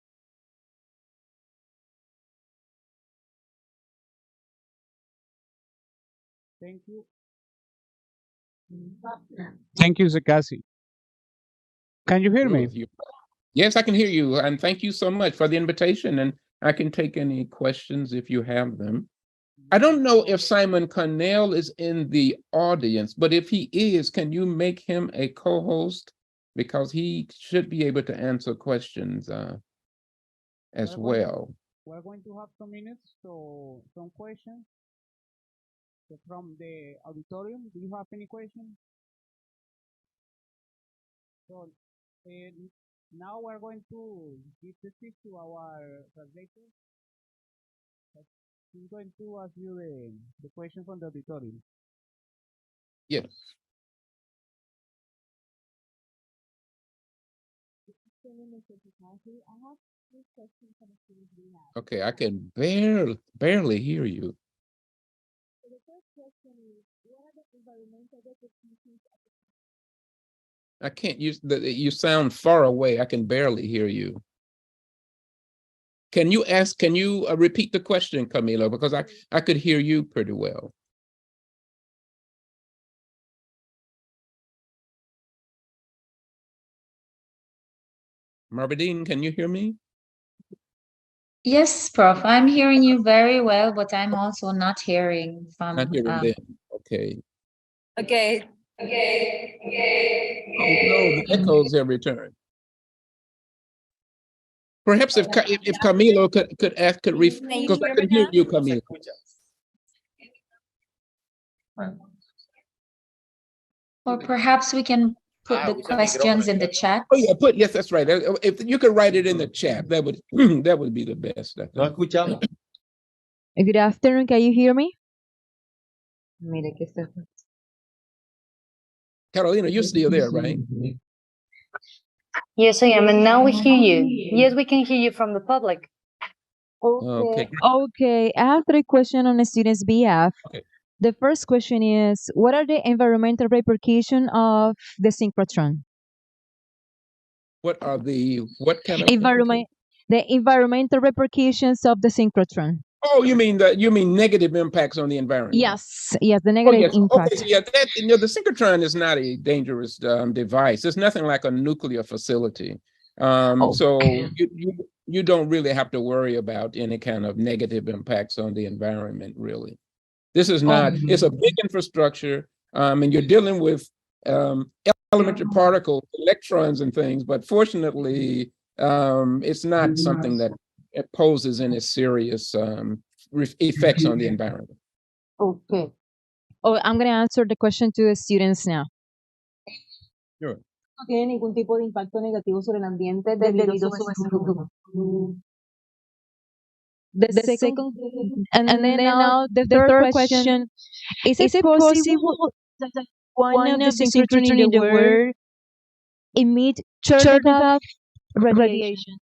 A: Thank you. Thank you, Sekasi. Can you hear me?
J: Yes, I can hear you, and thank you so much for the invitation, and I can take any questions if you have them. I don't know if Simon Cornell is in the audience, but if he is, can you make him a co-host? Because he should be able to answer questions as well.
A: We're going to have some minutes, so some questions from the auditorium. Do you have any questions? So now we're going to give the speech to our translator. He's going to ask you the question from the auditorium.
J: Yes. Okay, I can barely hear you.
N: So the first question is, what are the environmental repercussions of the
J: I can't use you sound far away. I can barely hear you. Can you repeat the question, Camilo? Because I could hear you pretty well. Marbadine, can you hear me?
O: Yes, Prof. I'm hearing you very well, but I'm also not hearing from.
J: Not hearing them. Okay.
O: Okay.
J: Oh no, the echoes have returned. Perhaps if Camilo could because I can hear you, Camilo.
O: Or perhaps we can put the questions in the chat.
J: Oh yeah, yes, that's right. If you could write it in the chat, that would be the best.
P: Good afternoon. Can you hear me?
J: Carolina, you're still there, right?
K: Yes, I am, and now we hear you. Yes, we can hear you from the public.
P: Okay. Okay. I have 3 questions on the students' behalf.
J: Okay.
P: The first question is, what are the environmental repercussions of the synchrotron?
J: What are the kind of
P: the environmental repercussions of the synchrotron?
J: Oh, you mean negative impacts on the environment?
P: Yes, the negative impact.
J: Okay, so yeah, the synchrotron is not a dangerous device. It's nothing like a nuclear facility. So you don't really have to worry about any kind of negative impacts on the environment, really. This is not, it's a big infrastructure, and you're dealing with elementary particles, electrons and things, but fortunately, it's not something that it poses any serious effects on the environment.
P: Okay. Oh, I'm going to answer the question to the students now.
J: Sure.
P: No tiene ningún tipo de impacto negativo sobre el ambiente debido a su The second, and then now the third question, is it possible one of the synchrotron in the world emit Chernobyl radiation?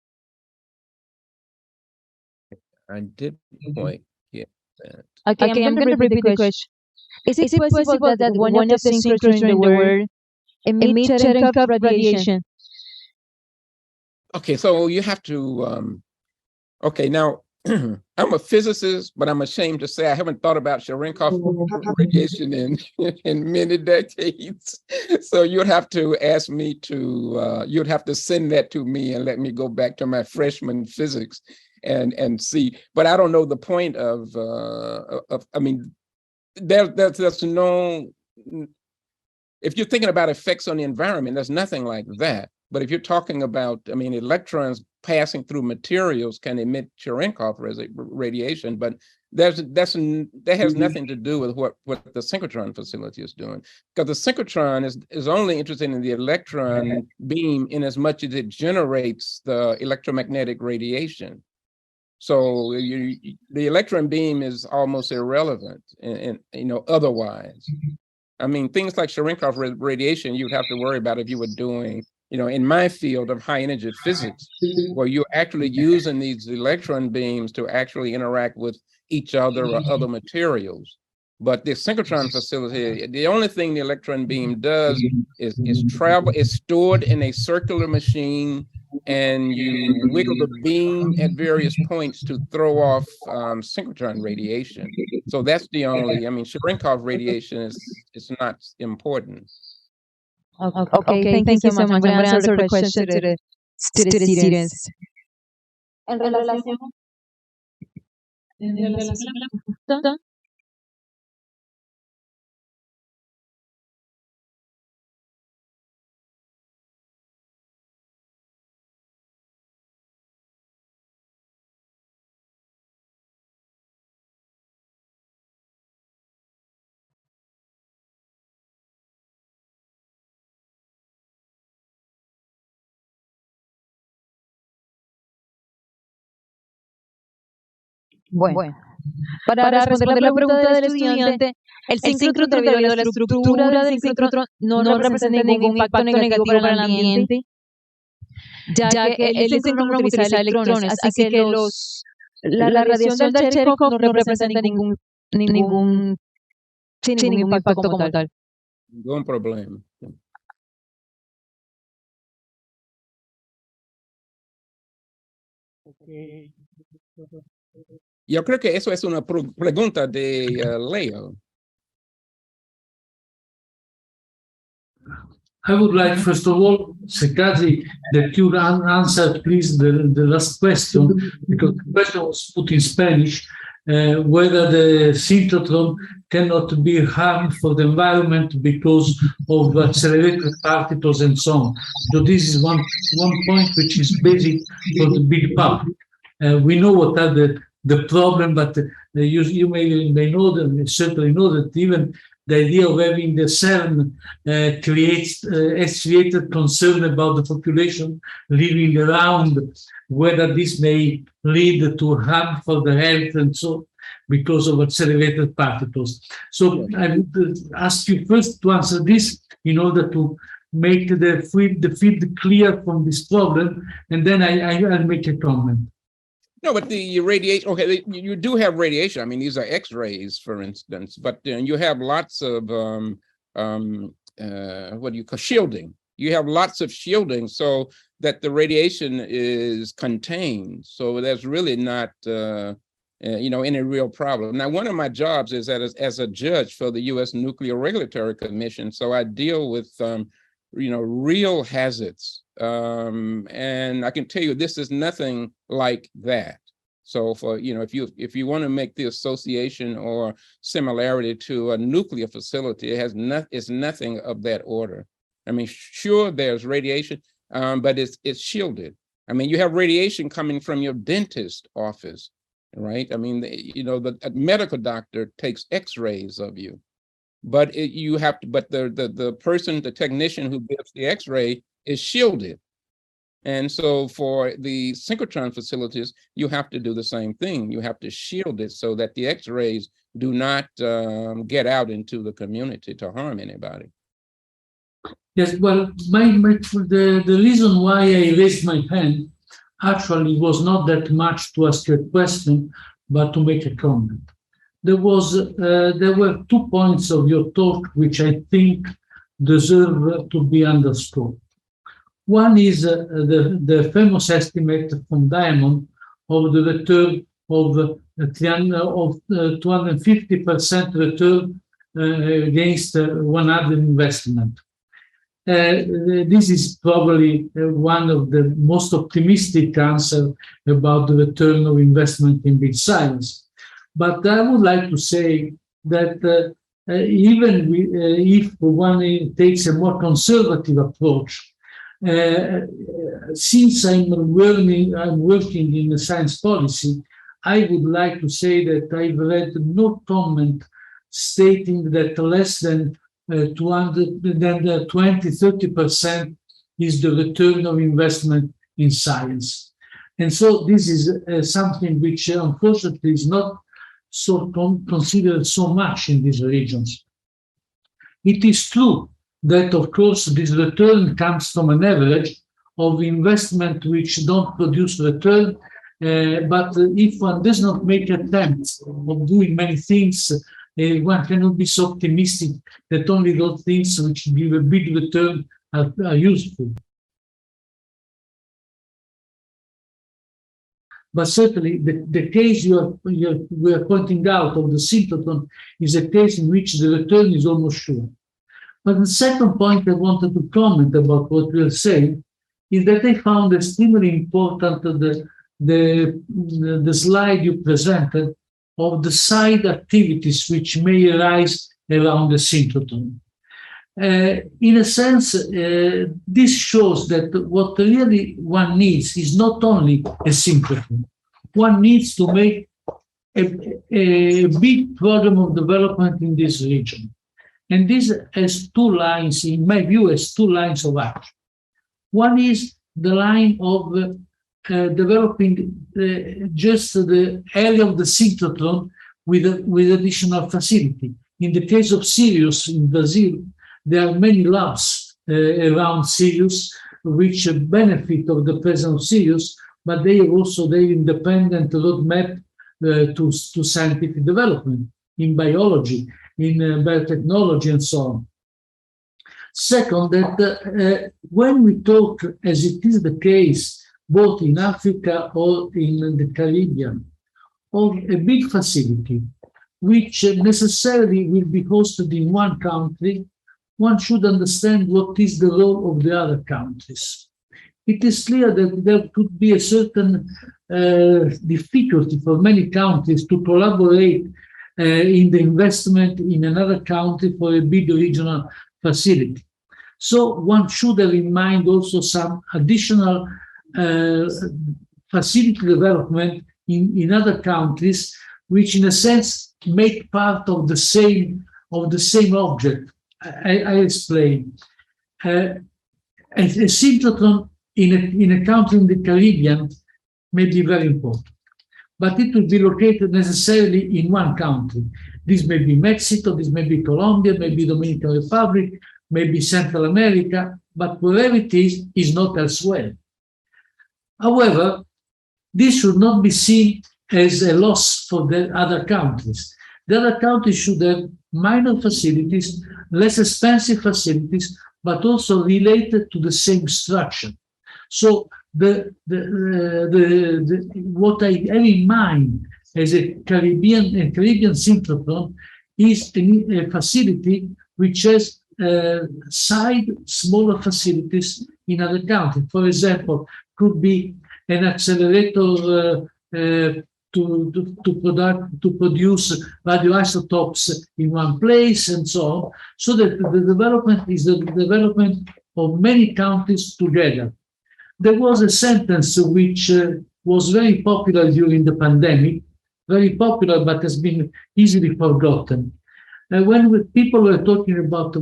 J: I did point get that.
P: Okay, I'm going to repeat the question. Is it possible that one of the synchrotrons in the world emit Chernobyl radiation?
J: Okay, so you have to, okay, now I'm a physicist, but I'm ashamed to say I haven't thought about Cherenkov radiation in many decades. So you'd have to ask me to, you'd have to send that to me and let me go back to my freshman physics and see. But I don't know the point of I mean, there's no, if you're thinking about effects on the environment, there's nothing like that. But if you're talking about, I mean, electrons passing through materials can emit Cherenkov radiation, but that has nothing to do with what the synchrotron facility is doing. Because the synchrotron is only interested in the electron beam in as much as it generates the electromagnetic radiation. So the electron beam is almost irrelevant, and otherwise. I mean, things like Cherenkov radiation, you'd have to worry about if you were doing, in my field of high energy physics, where you're actually using these electron beams to actually interact with each other or other materials. But the synchrotron facility, the only thing the electron beam does is travel, is stored in a circular machine, and you wiggle the beam at various points to throw off synchrotron radiation. So that's the only, I mean, Cherenkov radiation is not important.
P: Okay, thank you so much. I'm going to answer the question to the students. En relación a la Bueno, para responder la pregunta del estudiante, el síncrotrón, debido a la estructura del síncrotrón, no representa ningún impacto negativo para el ambiente, ya que el síncrotrón utiliza electrones, así que la radiación del Cherenkov no representa ningún impacto como tal.
J: Ningún problema.
A: Okay.
J: Yo creo que eso es una pregunta de Leo.
E: I would like, first of all, Secretary, that you answer, please, the last question, because the question was put in Spanish, whether the synchrotron cannot be harmed for the environment because of accelerated particles and so on. So this is one point which is basic for the big public. We know what are the problem, but you may know that, certainly know that even the idea of having the CERN has created concern about the population living around, whether this may lead to harm for the health and so because of accelerated particles. So I would ask you first to answer this in order to make the field clear from this problem, and then I'll make a comment.
J: No, but the radiation, okay, you do have radiation. I mean, these are X-rays, for instance, but you have lots of, what do you call shielding? You have lots of shielding so that the radiation is contained. So there's really not, any real problem. Now, one of my jobs is as a judge for the U.S. Nuclear Regulatory Commission. So I deal with, real hazards. And I can tell you, this is nothing like that. So for, if you want to make the association or similarity to a nuclear facility, it's nothing of that order. I mean, sure, there's radiation, but it's shielded. I mean, you have radiation coming from your dentist office, right? I mean, the medical doctor takes X-rays of you, but the person, the technician who gives the X-ray is shielded. And so for the synchrotron facilities, you have to do the same thing. You have to shield it so that the X-rays do not get out into the community to harm anybody.
Q: Yes, well, the reason why I raised my hand actually was not that much to ask a question, but to make a comment. There were 2 points of your talk which I think deserve to be underscored. One is the famous estimate from Diamond of the return of 250% return against 100 investment. This is probably one of the most optimistic answers about the return of investment in big science. But I would like to say that even if one takes a more conservative approach, since I'm working in science policy, I would like to say that I've read no comment stating that less than 20-30% is the return of investment in science. And so this is something which unfortunately is not so considered so much in these regions. It is true that, of course, this return comes from an average of investment which don't produce return, but if one does not make attempts of doing many things, one cannot be so optimistic that only those things which give a big return are useful. But certainly the case we are pointing out of the synchrotron is a case in which the return is almost sure. But the second point I wanted to comment about what we are saying is that I found extremely important the slide you presented of the side activities which may arise around the synchrotron. In a sense, this shows that what really one needs is not only a synchrotron. One needs to make a big program of development in this region. And this has 2 lines, in my view, has 2 lines of action. One is the line of developing just the area of the synchrotron with additional facility. In the case of Sirius in Brazil, there are many labs around Sirius which benefit of the presence of Sirius, but they have also their independent roadmap to scientific development in biology, in biotechnology, and so on. Second, that when we talk, as it is the case both in Africa or in the Caribbean, of a big facility which necessarily will be hosted in one country, one should understand what is the role of the other countries. It is clear that there could be a certain difficulty for many countries to collaborate in the investment in another country for a big regional facility. So one should have in mind also some additional facility development in other countries, which in a sense make part of the same object. I explain. A synchrotron in a country in the Caribbean may be very important, but it will be located necessarily in one country. This may be Mexico, this may be Colombia, maybe Dominican Republic, maybe Central America, but wherever it is not elsewhere. However, this should not be seen as a loss for the other countries. The other countries should have minor facilities, less expensive facilities, but also related to the same structure. So what I have in mind as a Caribbean synchrotron is a facility which has smaller facilities in other countries. For example, could be an accelerator to produce radioisotopes in one place, and so on, so that the development is the development of many countries together. There was a sentence which was very popular during the pandemic, very popular, but has been easily forgotten. When people were talking about the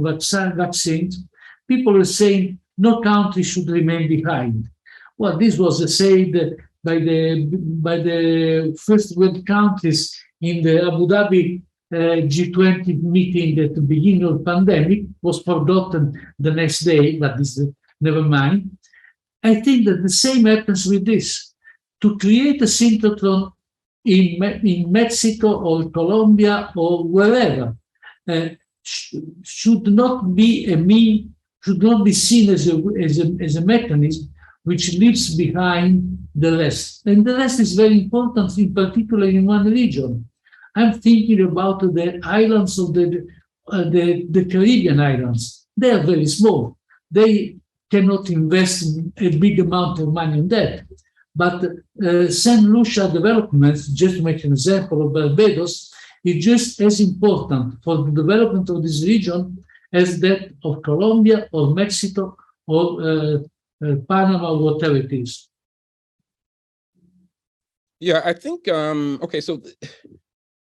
Q: vaccines, people were saying no country should remain behind. Well, this was said by the first world countries in the Abu Dhabi G20 meeting at the beginning of the pandemic, was forgotten the next day, but this never mind. I think that the same happens with this. To create a synchrotron in Mexico or Colombia or wherever should not be should not be seen as a mechanism which leaves behind the rest. And the rest is very important, in particular in one region. I'm thinking about the islands of the Caribbean islands. They are very small. They cannot invest a big amount of money in that. But St. Lucia development, just to make an example of Barbados, is just as important for the development of this region as that of Colombia or Mexico or Panama, whatever it is.
J: Yeah, I think, okay, so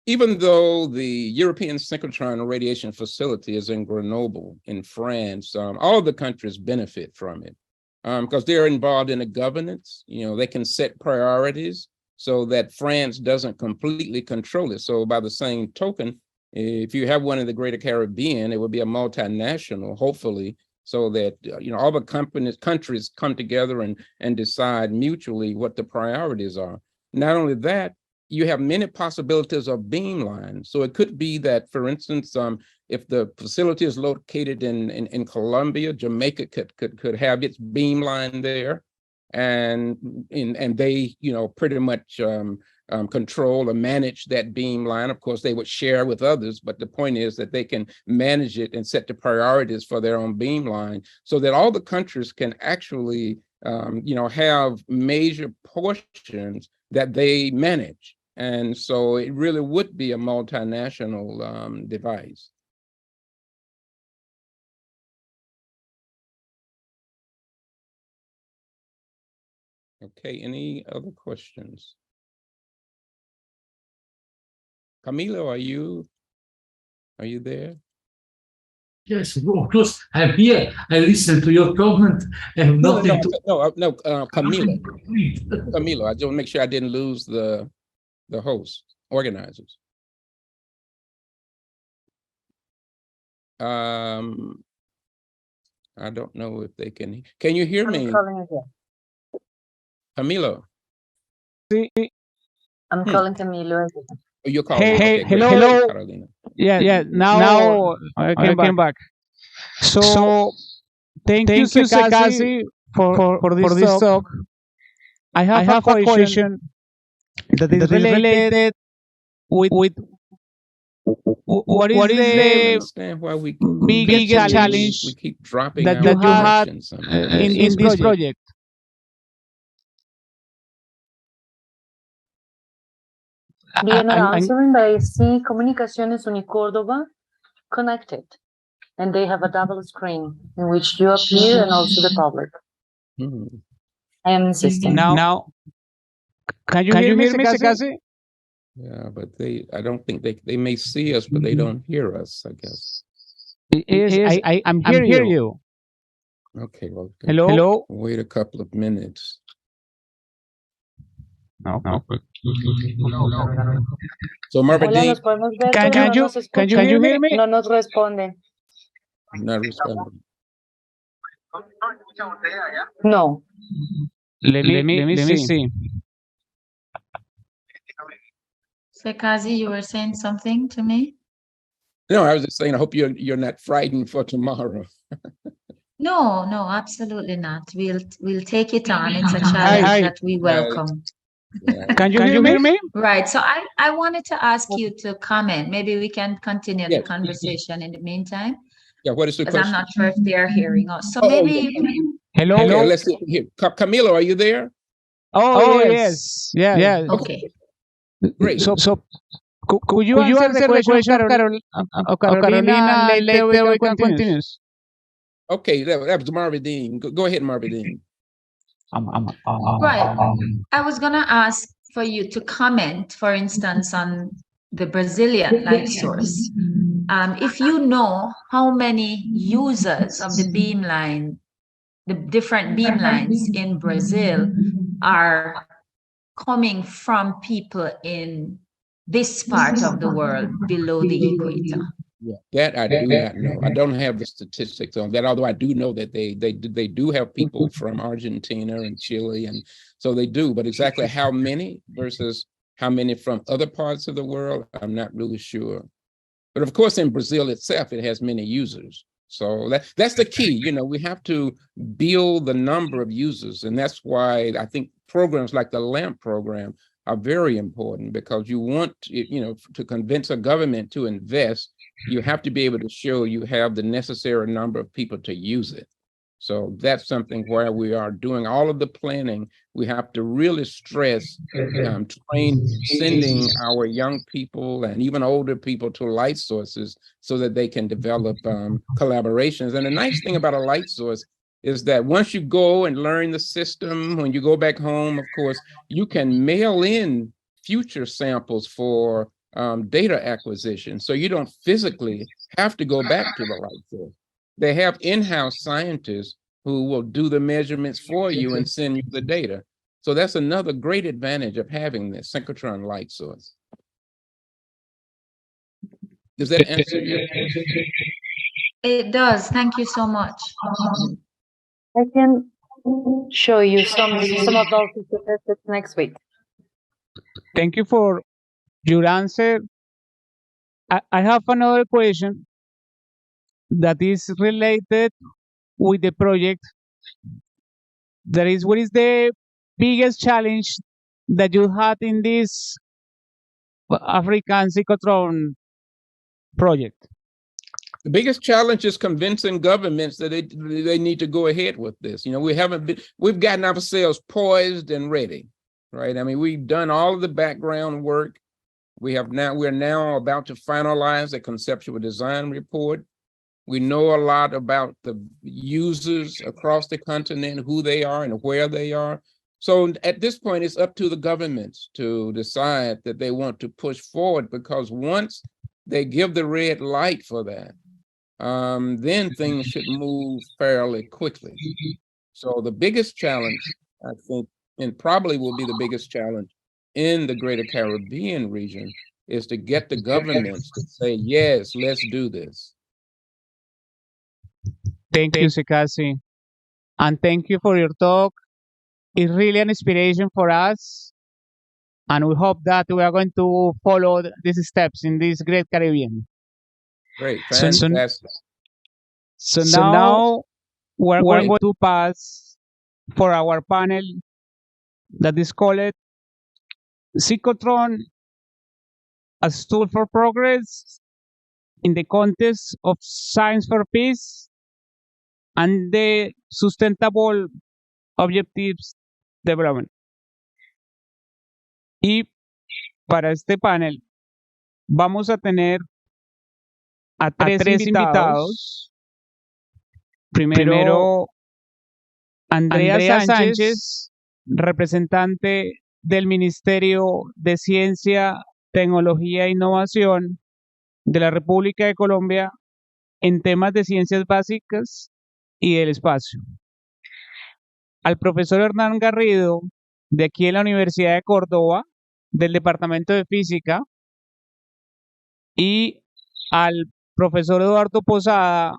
J: even though the European Synchrotron Radiation Facility is in Grenoble in France, all of the countries benefit from it because they're involved in the governance. You know, they can set priorities so that France doesn't completely control it. So by the same token, if you have one in the Greater Caribbean, it would be a multinational, hopefully, so that you know, all the countries come together and decide mutually what the priorities are. Not only that, you have many possibilities of beamline. So it could be that, for instance, if the facility is located in Colombia, Jamaica could have its beamline there, and they, you know, pretty much control or manage that beamline. Of course, they would share with others, but the point is that they can manage it and set the priorities for their own beamline, so that all the countries can actually, you know, have major portions that they manage. And so it really would be a multinational device. Okay, any other questions? Camilo, are you there?
Q: Yes, of course, I'm here. I listen to your comment. And
J: No, Camilo. Camilo, I just want to make sure I didn't lose the host, organizers. I don't know if they can you hear me?
K: I'm calling again.
J: Camilo.
K: I'm calling Camilo again.
J: Oh, you're calling.
A: Hey,
J: okay,
A: hello.
J: Carolina.
A: Yeah. Now I came back. So thank you, Sekasi, for this talk. I have a question that is related with what is the biggest challenge
J: we keep dropping
A: that you had in this project?
K: You're not answering, but I see Comunicaciones UNICÓRDOBA connected, and they have a double screen in which you appear and also the public. I am insisting.
A: Now, can you hear me, Sekasi?
J: Yeah, but I don't think they may see us, but they don't hear us, I guess.
A: I'm hearing you.
J: Okay, well,
A: hello.
J: Wait a couple of minutes.
A: No.
J: So Marvin,
A: can you hear me?
K: No nos responden.
J: Not responding.
K: No.
A: Let me see.
O: Sekasi, you were saying something to me?
J: No, I was just saying, I hope you're not frightened for tomorrow.
O: No, absolutely not. We'll take it on. It's a challenge that we welcome.
J: Yeah.
A: Can you hear me?
O: Right. So I wanted to ask you to comment. Maybe we can continue the conversation in the meantime.
J: Yeah, what is the question?
O: I'm not sure if they're hearing us. So maybe.
A: Hello.
J: Okay, let's see here. Camilo, are you there?
A: Oh yes. Yeah.
O: Okay.
J: Great.
A: So could you answer the question, Carolina, and later we can continue?
J: Okay, that was Marvin Dean. Go ahead, Marvin Dean.
O: Right. I was going to ask for you to comment, for instance, on the Brazilian light source. If you know how many users of the beamline, the different beamlines in Brazil are coming from people in this part of the world below the equator?
J: Yeah, that I do not know. I don't have the statistics on that, although I do know that they do have people from Argentina and Chile, and so they do. But exactly how many versus how many from other parts of the world, I'm not really sure. But of course, in Brazil itself, it has many users. So that's the key. You know, we have to build the number of users, and that's why I think programs like the LAMP program are very important, because you want, you know, to convince a government to invest, you have to be able to show you have the necessary number of people to use it. So that's something where we are doing all of the planning. We have to really stress sending our young people and even older people to light sources so that they can develop collaborations. And the nice thing about a light source is that once you go and learn the system, when you go back home, of course, you can mail in future samples for data acquisition. So you don't physically have to go back to the light source. They have in-house scientists who will do the measurements for you and send you the data. So that's another great advantage of having this synchrotron light source. Does that answer your question?
O: It does. Thank you so much.
K: I can show you some of those statistics next week.
A: Thank you for your answer. I have another question that is related with the project. That is, what is the biggest challenge that you had in this African Synchrotron project?
J: The biggest challenge is convincing governments that they need to go ahead with this. You know, we've gotten ourselves poised and ready, right? I mean, we've done all of the background work. We're now about to finalize a conceptual design report. We know a lot about the users across the continent, who they are and where they are. So at this point, it's up to the governments to decide that they want to push forward, because once they give the red light for that, then things should move fairly quickly. So the biggest challenge, I think, and probably will be the biggest challenge in the Greater Caribbean region, is to get the governments to say, yes, let's do this.
A: Thank you, Sekasi. And thank you for your talk. It's really an inspiration for us. And we hope that we are going to follow these steps in this great Caribbean.
J: Great, fantastic.
A: So now we're going to pass for our panel that is called Synchrotron as Tool for Progress in the Context of Science for Peace and the Sustainable Objectives Development. Y para este panel vamos a tener a tres invitados. Primero, Andrea Sánchez, representante del Ministerio de Ciencia, Tecnología e Innovación de la República de Colombia en temas de ciencias básicas y del espacio. Al profesor Hernán Garrido, de aquí en la Universidad de Córdoba, del Departamento de Física, y al profesor Eduardo Posada,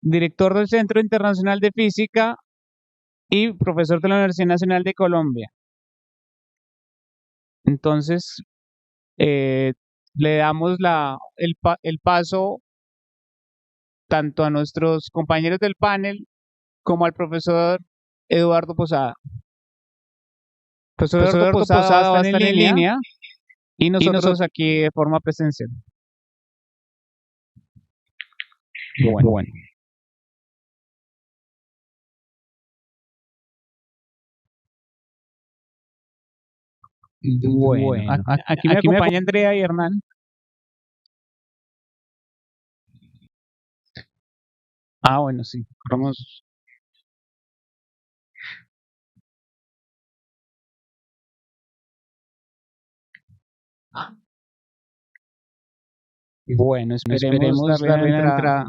A: director del Centro Internacional de Física y profesor de la Universidad Nacional de Colombia. Entonces, le damos el paso tanto a nuestros compañeros del panel como al profesor Eduardo Posada. Profesor Eduardo Posada va a estar en línea y nosotros aquí de forma presencial. Bueno. Bueno, aquí me acompaña Andrea y Hernán. Ah, bueno, sí. Vamos. Bueno, esperemos darle la entrada.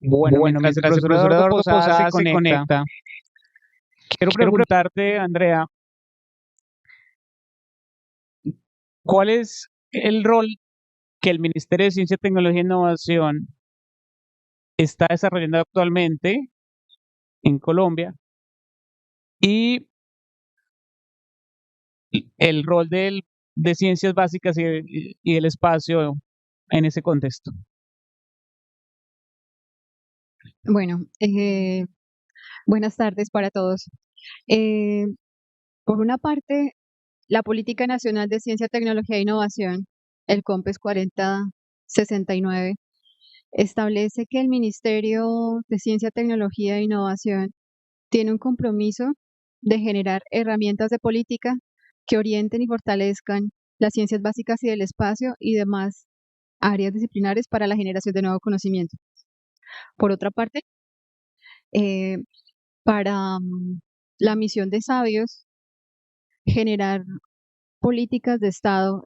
A: Bueno, mientras el profesor Eduardo Posada se conecta, quiero preguntarte, Andrea, ¿cuál es el rol que el Ministerio de Ciencia, Tecnología e Innovación está desarrollando actualmente en Colombia y el rol de ciencias básicas y del espacio en ese contexto?
D: Bueno, buenas tardes para todos. Por una parte, la Política Nacional de Ciencia, Tecnología e Innovación, el COMPES 4069, establece que el Ministerio de Ciencia, Tecnología e Innovación tiene un compromiso de generar herramientas de política que orienten y fortalezcan las ciencias básicas y del espacio y demás áreas disciplinares para la generación de nuevo conocimiento. Por otra parte, para la misión de sabios, generar políticas de Estado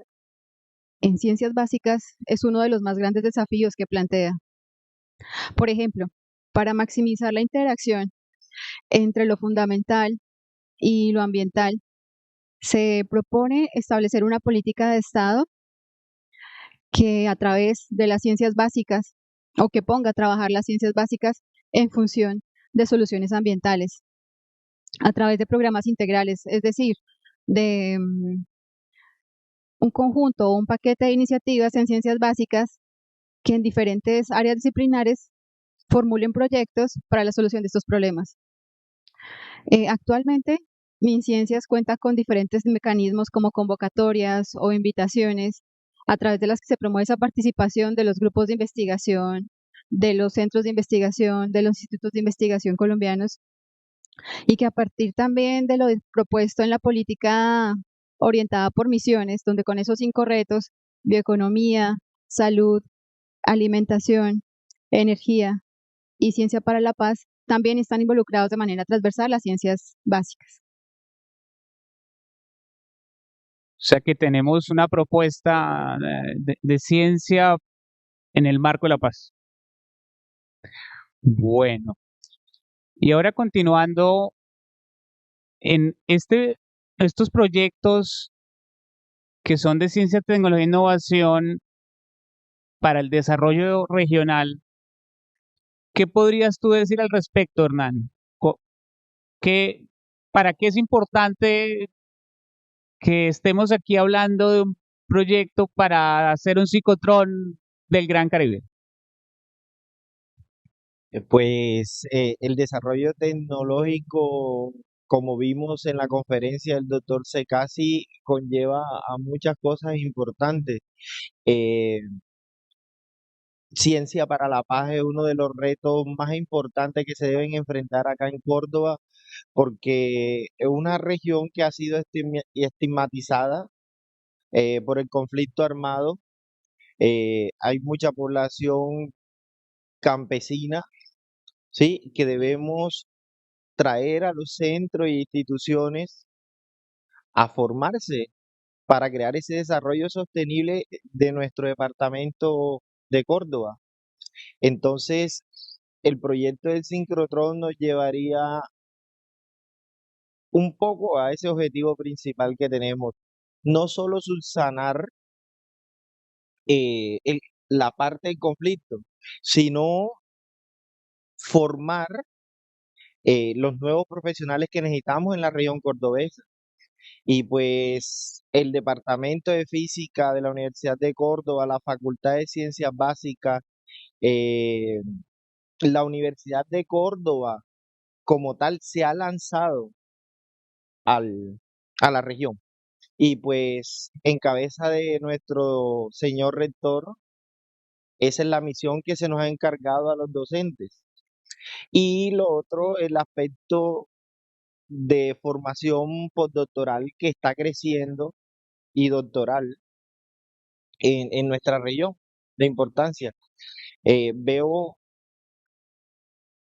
D: en ciencias básicas es uno de los más grandes desafíos que plantea. Por ejemplo, para maximizar la interacción entre lo fundamental y lo ambiental, se propone establecer una política de Estado que a través de las ciencias básicas o que ponga a trabajar las ciencias básicas en función de soluciones ambientales a través de programas integrales, es decir, de un conjunto o un paquete de iniciativas en ciencias básicas que en diferentes áreas disciplinares formulen proyectos para la solución de estos problemas. Actualmente, MinCiencias cuenta con diferentes mecanismos como convocatorias o invitaciones a través de las que se promueve esa participación de los grupos de investigación, de los centros de investigación, de los institutos de investigación colombianos, y que a partir también de lo propuesto en la política orientada por misiones, donde con esos 5 retos, bioeconomía, salud, alimentación, energía y ciencia para la paz, también están involucrados de manera transversal las ciencias básicas.
A: O sea que tenemos una propuesta de ciencia en el marco de la paz. Bueno, y ahora continuando en estos proyectos que son de ciencia, tecnología e innovación para el desarrollo regional, ¿qué podrías tú decir al respecto, Hernán? ¿Para qué es importante que estemos aquí hablando de un proyecto para hacer un ciclotrón del Gran Caribe?
R: Pues el desarrollo tecnológico, como vimos en la conferencia del doctor Secasi, conlleva a muchas cosas importantes. Ciencia para la paz es uno de los retos más importantes que se deben enfrentar acá en Córdoba, porque es una región que ha sido estigmatizada por el conflicto armado. Hay mucha población campesina, ¿sí?, que debemos traer a los centros e instituciones a formarse para crear ese desarrollo sostenible de nuestro departamento de Córdoba. Entonces, el proyecto del Sincrotrón nos llevaría un poco a ese objetivo principal que tenemos, no solo subsanar la parte del conflicto, sino formar los nuevos profesionales que necesitamos en la región cordobesa. Y pues el Departamento de Física de la Universidad de Córdoba, la Facultad de Ciencias Básicas, la Universidad de Córdoba como tal se ha lanzado a la región. Y pues en cabeza de nuestro señor rector, esa es la misión que se nos ha encargado a los docentes. Y lo otro, el aspecto de formación postdoctoral que está creciendo y doctoral en nuestra región de importancia. Veo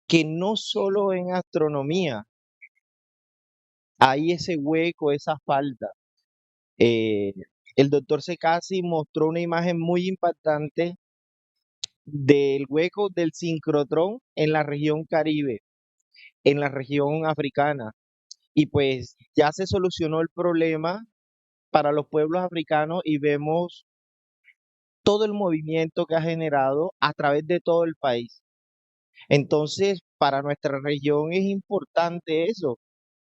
R: que no solo en astronomía hay ese hueco, esa falta. El doctor Secasi mostró una imagen muy impactante del hueco del sincrotrón en la región Caribe, en la región africana. y pues ya se solucionó el problema para los pueblos africanos y vemos todo el movimiento que ha generado a través de todo el país. Entonces, para nuestra región es importante eso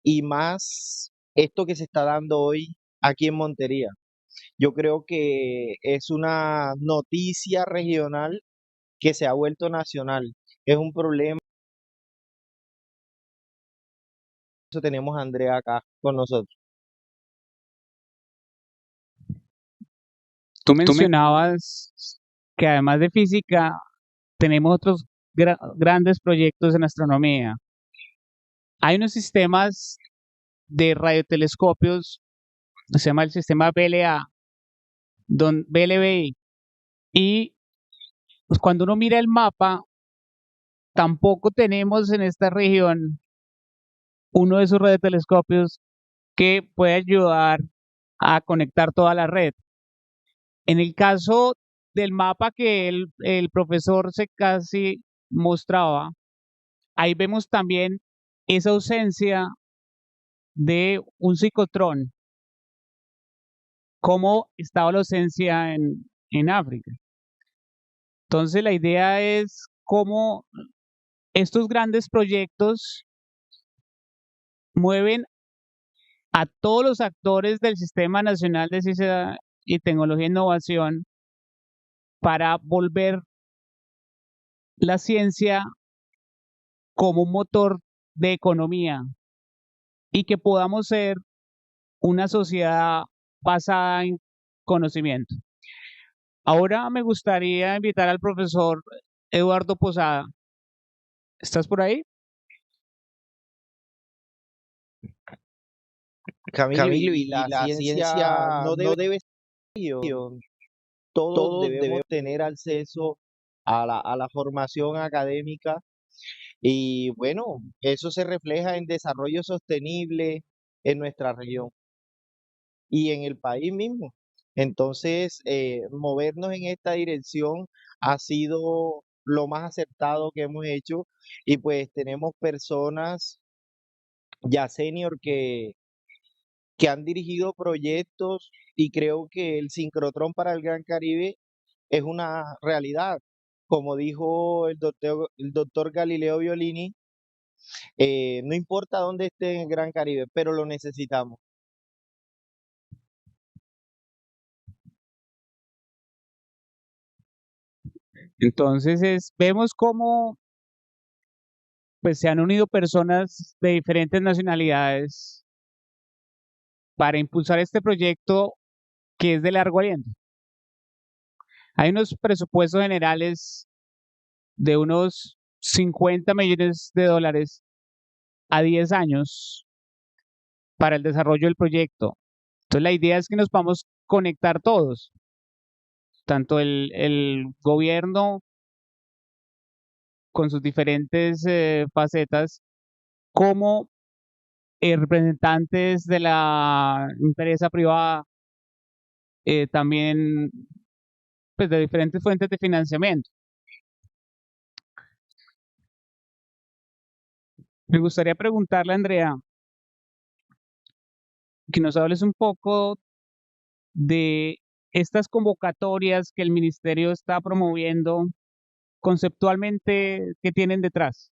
R: y más esto que se está dando hoy aquí en Montería. Yo creo que es una noticia regional que se ha vuelto nacional. Es un problema. Eso tenemos a Andrea acá con nosotros.
A: Tú mencionabas que además de física tenemos otros grandes proyectos en astronomía. Hay unos sistemas de radiotelescopios, se llama el sistema BLA, BLBI, y pues, cuando uno mira el mapa, tampoco tenemos en esta región uno de esos radiotelescopios que puede ayudar a conectar toda la red. En el caso del mapa que el profesor se casi mostraba, ahí vemos también esa ausencia de un ciclotrón, cómo estaba la ausencia en África. Entonces la idea es cómo estos grandes proyectos mueven a todos los actores del Sistema Nacional de Ciencia y Tecnología e Innovación para volver la ciencia como un motor de economía y que podamos ser una sociedad basada en conocimiento. Ahora me gustaría invitar al profesor Eduardo Posada. ¿Estás por ahí?
R: Camilo, y la ciencia no debe ser, todos debemos tener acceso a la formación académica y bueno, eso se refleja en desarrollo sostenible en nuestra región y en el país mismo. Entonces, movernos en esta dirección ha sido lo más acertado que hemos hecho y pues tenemos personas ya senior que han dirigido proyectos y creo que el sincrotrón para el Gran Caribe es una realidad. Como dijo el doctor Galileo Violini, no importa dónde esté en el Gran Caribe, pero lo necesitamos.
A: Entonces vemos cómo pues, se han unido personas de diferentes nacionalidades para impulsar este proyecto que es de largo aliento. Hay unos presupuestos generales de unos 50 millones de dólares a 10 años para el desarrollo del proyecto. Entonces la idea es que nos podamos conectar todos, tanto el gobierno con sus diferentes facetas, como representantes de la empresa privada, también pues, de diferentes fuentes de financiamiento. Me gustaría preguntarle a Andrea que nos hables un poco de estas convocatorias que el Ministerio está promoviendo conceptualmente, ¿qué tienen detrás?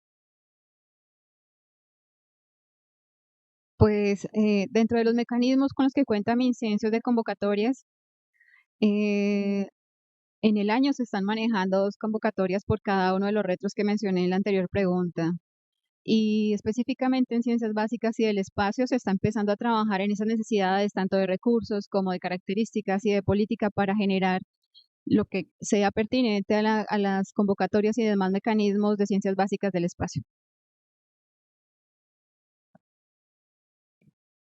D: Pues dentro de los mecanismos con los que cuenta Sincio's de convocatorias, en el año se están manejando 2 convocatorias por cada uno de los retos que mencioné en la anterior pregunta. Y específicamente en ciencias básicas y del espacio se está empezando a trabajar en esas necesidades tanto de recursos como de características y de política para generar lo que sea pertinente a las convocatorias y demás mecanismos de ciencias básicas del espacio.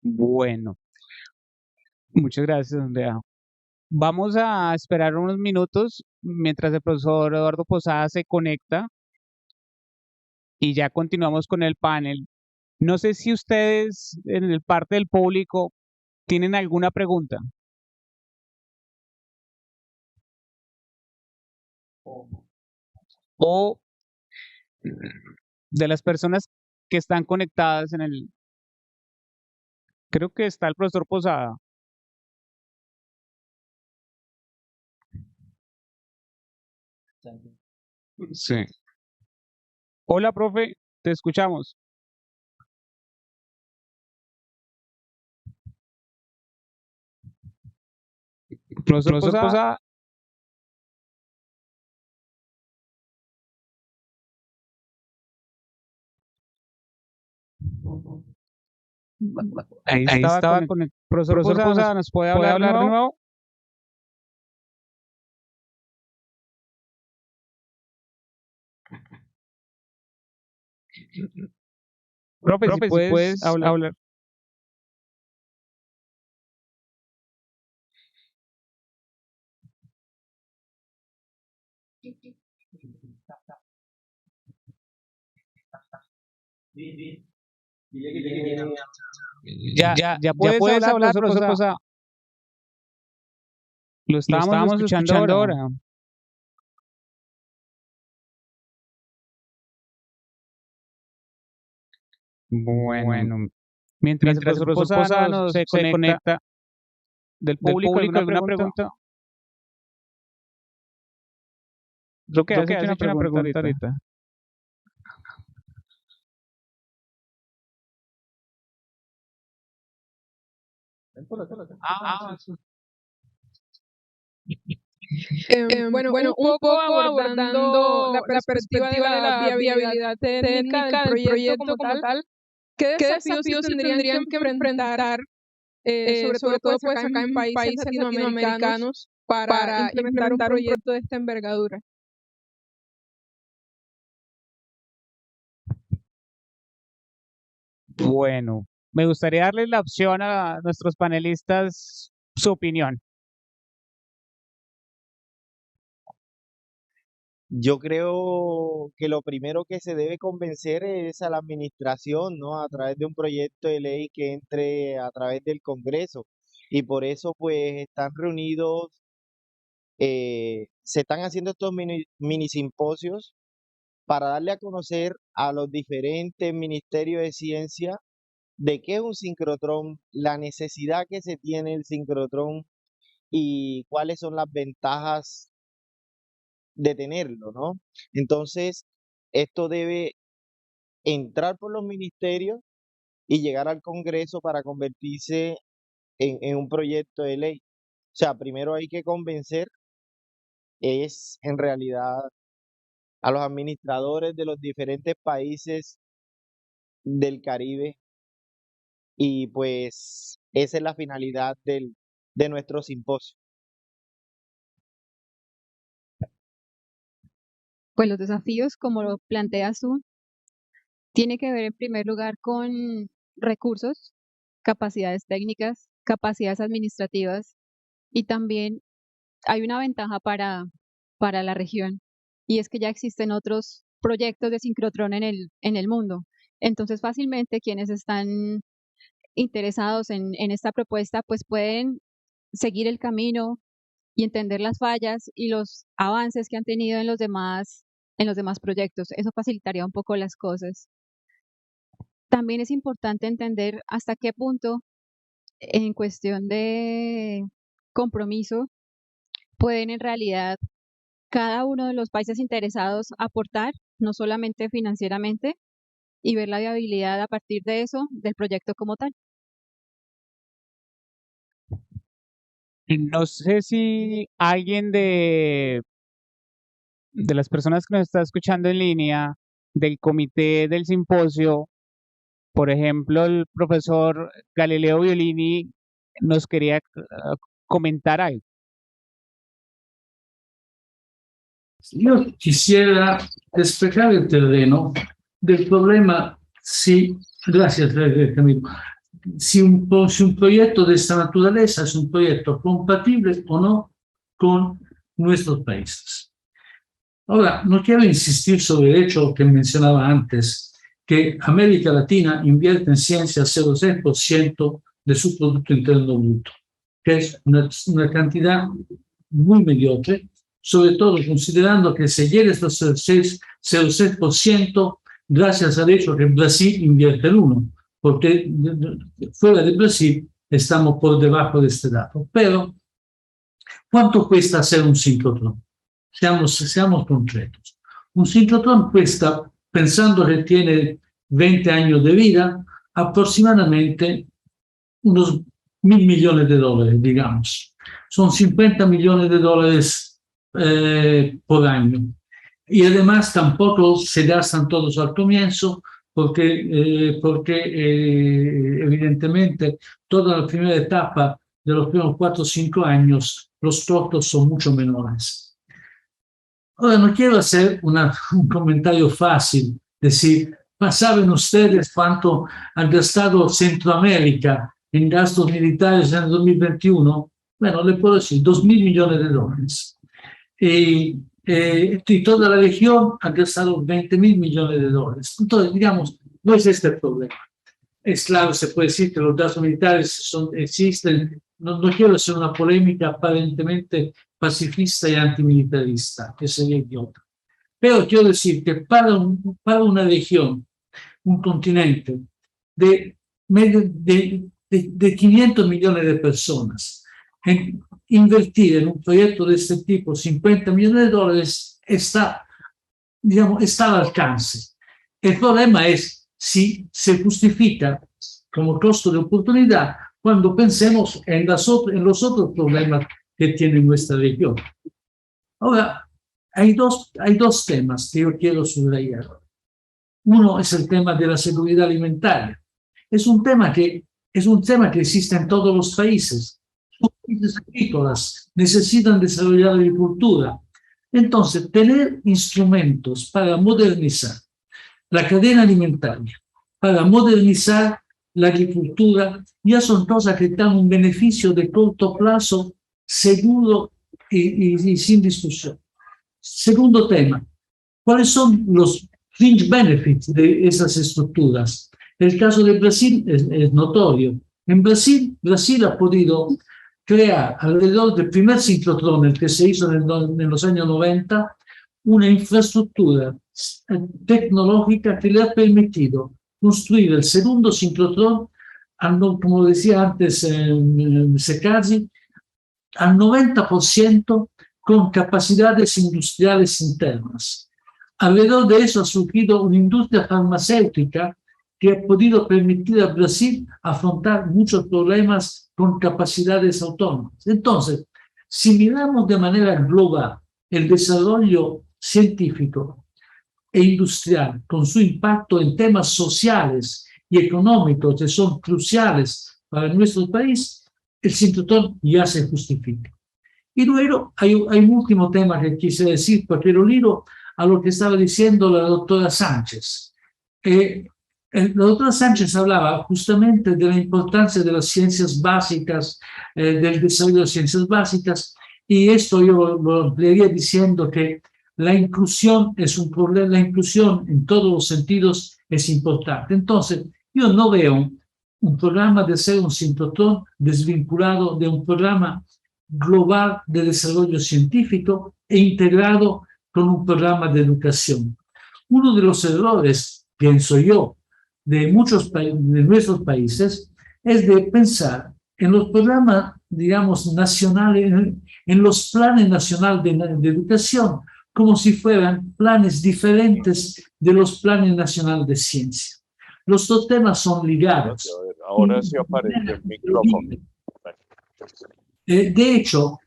A: Bueno, muchas gracias, Andrea. Vamos a esperar unos minutos mientras el profesor Eduardo Posada se conecta y ya continuamos con el panel. No sé si ustedes en el parte del público tienen alguna pregunta. O de las personas que están conectadas Creo que está el profesor Posada. Sí. Hola, profe, te escuchamos. Profesor Posada. Ahí estaba con el profesor Posada. ¿Nos puede hablar de nuevo? Profe, si puedes hablar. Ya puedes hablar, profesor Posada. Lo estábamos escuchando ahora. Bueno, mientras el profesor Posada se conecta del público, ¿alguna pregunta? Creo que has hecho una pregunta ahorita.
S: Bueno, un poco abordando la perspectiva de la viabilidad técnica del proyecto como tal, ¿qué desafíos tendrían que enfrentar, sobre todo pues acá en países latinoamericanos, para implementar un proyecto de esta envergadura?
A: Bueno, me gustaría darles la opción a nuestros panelistas, su opinión.
R: Yo creo que lo primero que se debe convencer es a la administración, ¿no? A través de un proyecto de ley que entre a través del Congreso. Y por eso, pues, están reunidos, se están haciendo estos mini simposios para darle a conocer a los diferentes ministerios de ciencia de qué es un sincrotrón, la necesidad que se tiene el sincrotrón y cuáles son las ventajas de tenerlo, ¿no? Entonces, esto debe entrar por los ministerios y llegar al Congreso para convertirse en un proyecto de ley. O sea, primero hay que convencer es en realidad a los administradores de los diferentes países del Caribe y pues esa es la finalidad de nuestro simposio.
D: Pues los desafíos, como lo planteas tú, tiene que ver en primer lugar con recursos, capacidades técnicas, capacidades administrativas y también hay una ventaja para la región y es que ya existen otros proyectos de sincrotrón en el mundo. Entonces fácilmente quienes están interesados en esta propuesta pues pueden seguir el camino y entender las fallas y los avances que han tenido en los demás proyectos. Eso facilitaría un poco las cosas. También es importante entender hasta qué punto, en cuestión de compromiso, pueden en realidad cada uno de los países interesados aportar, no solamente financieramente, y ver la viabilidad a partir de eso del proyecto como tal.
A: No sé si alguien de las personas que nos está escuchando en línea, del comité del simposio, por ejemplo, el profesor Galileo Violini, nos quería comentar algo.
Q: Yo quisiera despejar el terreno del problema si, gracias Camilo, si un proyecto de esta naturaleza es un proyecto compatible o no con nuestros países. Ahora, no quiero insistir sobre el hecho que mencionaba antes, que América Latina invierte en ciencia 0,6% de su Producto Interno Bruto, que es una cantidad muy mediocre, sobre todo considerando que se llega a estos 0,6% gracias al hecho que Brasil invierte el 1%. porque fuera de Brasil estamos por debajo de este dato. Pero, ¿cuánto cuesta hacer un sincrotrón? Seamos concretos. Un sincrotrón cuesta, pensando que tiene 20 años de vida, aproximadamente unos $1.000 millones, digamos. Son $50 millones por año. Y además tampoco se gastan todos al comienzo, porque evidentemente toda la primera etapa de los primeros 4 o 5 años, los costos son mucho menores. Ahora, no quiero hacer un comentario fácil, decir, ¿saben ustedes cuánto ha gastado Centroamérica en gastos militares en el 2021? Bueno, le puedo decir, $2.000 millones. Y toda la región ha gastado $20.000 millones. Entonces, digamos, no es este el problema. Es claro, se puede decir que los gastos militares existen. No quiero hacer una polémica aparentemente pacifista y antimilitarista, que sería idiota. Pero quiero decir que para una región, un continente de 500 millones de personas, invertir en un proyecto de este tipo $50 millones está al alcance. El problema es si se justifica como costo de oportunidad cuando pensemos en los otros problemas que tiene nuestra región. Ahora, hay dos temas que yo quiero subrayar. Uno es el tema de la seguridad alimentaria. Es un tema que existe en todos los países. Los países agrícolas necesitan desarrollar la agricultura. Entonces, tener instrumentos para modernizar la cadena alimentaria, para modernizar la agricultura, ya son cosas que dan un beneficio de corto plazo seguro y sin discusión. Segundo tema, ¿cuáles son los fringe benefits de esas estructuras? El caso de Brasil es notorio. En Brasil ha podido crear alrededor del primer sincrotrón, el que se hizo en los años 90, una infraestructura tecnológica que le ha permitido construir el segundo sincrotrón, como decía antes Secasi, al 90% con capacidades industriales internas. Alrededor de eso ha surgido una industria farmacéutica que ha podido permitir a Brasil afrontar muchos problemas con capacidades autónomas. Entonces, si miramos de manera global el desarrollo científico e industrial con su impacto en temas sociales y económicos que son cruciales para nuestro país, el sincrotrón ya se justifica. Y luego hay un último tema que quise decir, porque lo ligo a lo que estaba diciendo la doctora Sánchez. La doctora Sánchez hablaba justamente de la importancia de las ciencias básicas, del desarrollo de ciencias básicas, y esto yo lo ampliaría diciendo que la inclusión es un problema, la inclusión en todos los sentidos es importante. Entonces, yo no veo un programa de ser un sincrotrón desvinculado de un programa global de desarrollo científico e integrado con un programa de educación. Uno de los errores, pienso yo, de nuestros países es de pensar en los programas, digamos, nacionales, en los planes nacionales de educación, como si fueran planes diferentes de los planes nacionales de ciencia. Los dos temas son ligados.
T: Ahora sí aparece el micrófono.
Q: De hecho,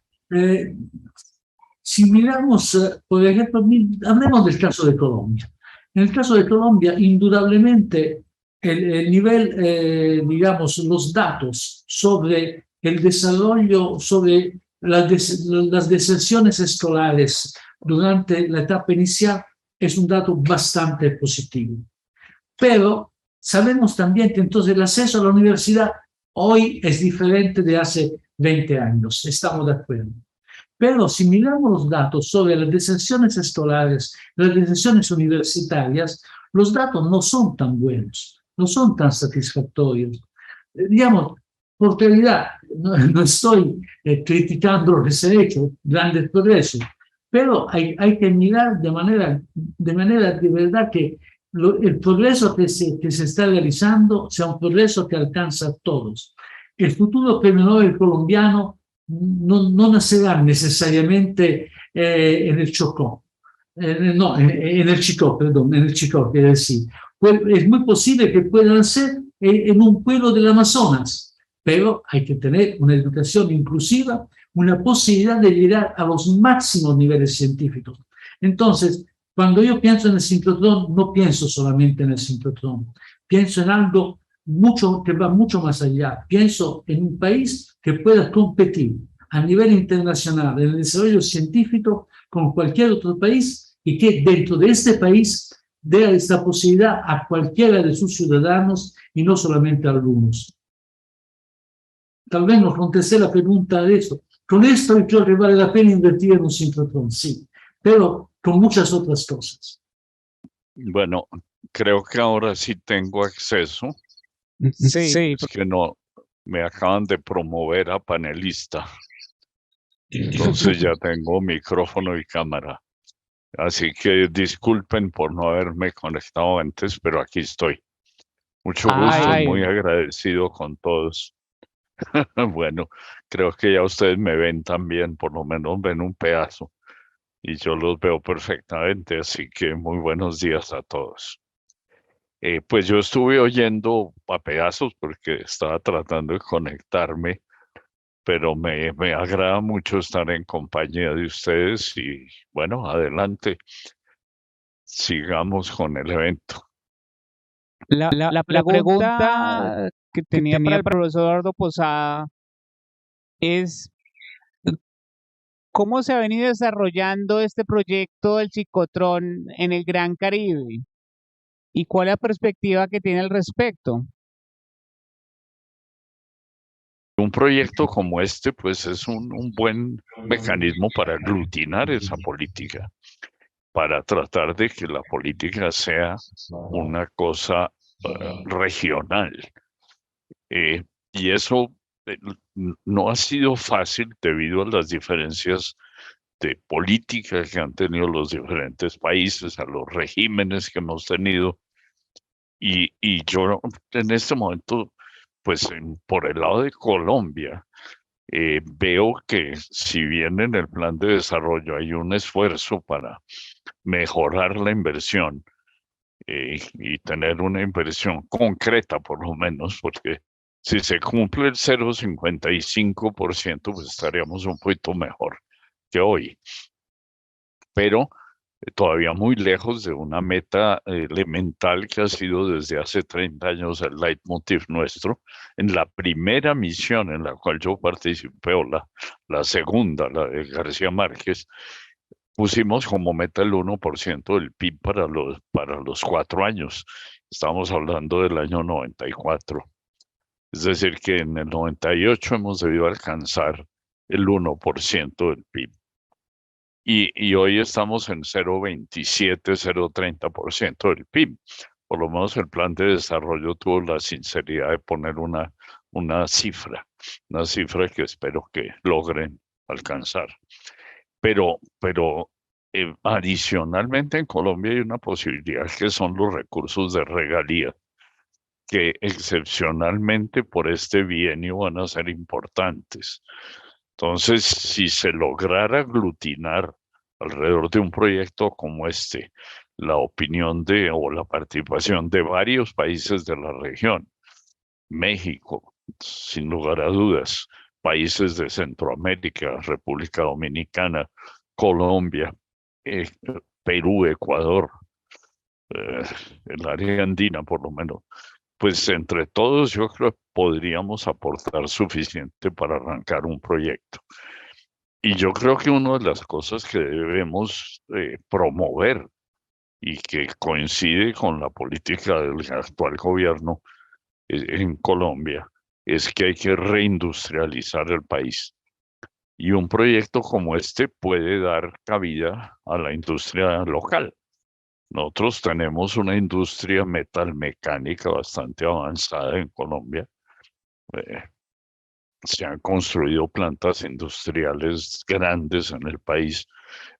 Q: si miramos, por ejemplo, hablemos del caso de Colombia. En el caso de Colombia, indudablemente, el nivel, digamos, los datos sobre el desarrollo, sobre las deserciones escolares durante la etapa inicial es un dato bastante positivo. Pero sabemos también que entonces el acceso a la universidad hoy es diferente de hace 20 años, estamos de acuerdo. Pero si miramos los datos sobre las deserciones escolares, las deserciones universitarias, los datos no son tan buenos, no son tan satisfactorios. Digamos, por realidad, no estoy criticando lo que se ha hecho, grandes progresos, pero hay que mirar de manera de verdad que el progreso que se está realizando sea un progreso que alcanza a todos. El futuro premio Nobel colombiano no nacerá necesariamente en el Chocó. No, en el Chicó, perdón, en el Chicó, quiero decir. Es muy posible que pueda nacer en un pueblo del Amazonas, pero hay que tener una educación inclusiva, una posibilidad de llegar a los máximos niveles científicos. Entonces, cuando yo pienso en el sincrotrón, no pienso solamente en el sincrotrón, pienso en algo que va mucho más allá. Pienso en un país que pueda competir a nivel internacional en el desarrollo científico con cualquier otro país y que dentro de este país dé esta posibilidad a cualquiera de sus ciudadanos y no solamente a algunos. Tal vez no contesté la pregunta de eso. Con esto yo creo que vale la pena invertir en un sincrotrón, sí, pero con muchas otras cosas.
T: Bueno, creo que ahora sí tengo acceso.
A: Sí.
T: Es que no, me acaban de promover a panelista. Entonces ya tengo micrófono y cámara. Así que disculpen por no haberme conectado antes, pero aquí estoy. Mucho gusto, muy agradecido con todos. Bueno, creo que ya ustedes me ven también, por lo menos ven un pedazo. Y yo los veo perfectamente, así que muy buenos días a todos. Pues yo estuve oyendo a pedazos porque estaba tratando de conectarme, pero me agrada mucho estar en compañía de ustedes y bueno, adelante, sigamos con el evento.
A: La pregunta que tenía para el profesor Eduardo Posada es ¿cómo se ha venido desarrollando este proyecto del ciclotrón en el Gran Caribe? ¿Y cuál es la perspectiva que tiene al respecto?
T: Un proyecto como este, pues es un buen mecanismo para aglutinar esa política, para tratar de que la política sea una cosa regional. Y eso no ha sido fácil debido a las diferencias de política que han tenido los diferentes países, a los regímenes que hemos tenido. Y yo en este momento, pues por el lado de Colombia, veo que si bien en el plan de desarrollo hay un esfuerzo para mejorar la inversión y tener una inversión concreta por lo menos, porque si se cumple el 0,55%, pues estaríamos un poquito mejor que hoy. Pero todavía muy lejos de una meta elemental que ha sido desde hace 30 años el leitmotiv nuestro. En la primera misión en la cual yo participé, o la segunda, la de García Márquez, pusimos como meta el 1% del PIB para los 4 años. Estamos hablando del año 94. Es decir, que en el 98 hemos debido alcanzar el 1% del PIB. Y hoy estamos en 0,27, 0,30% del PIB. Por lo menos el plan de desarrollo tuvo la sinceridad de poner una cifra que espero que logren alcanzar. Pero adicionalmente en Colombia hay una posibilidad que son los recursos de regalía, que excepcionalmente por este bienio van a ser importantes. Entonces, si se lograra aglutinar alrededor de un proyecto como este, la opinión o la participación de varios países de la región, México, sin lugar a dudas, países de Centroamérica, República Dominicana, Colombia, Perú, Ecuador, el área andina por lo menos, pues entre todos yo creo que podríamos aportar suficiente para arrancar un proyecto. Y yo creo que una de las cosas que debemos promover y que coincide con la política del actual gobierno en Colombia es que hay que reindustrializar el país. Y un proyecto como este puede dar cabida a la industria local. Nosotros tenemos una industria metalmecánica bastante avanzada en Colombia. Se han construido plantas industriales grandes en el país.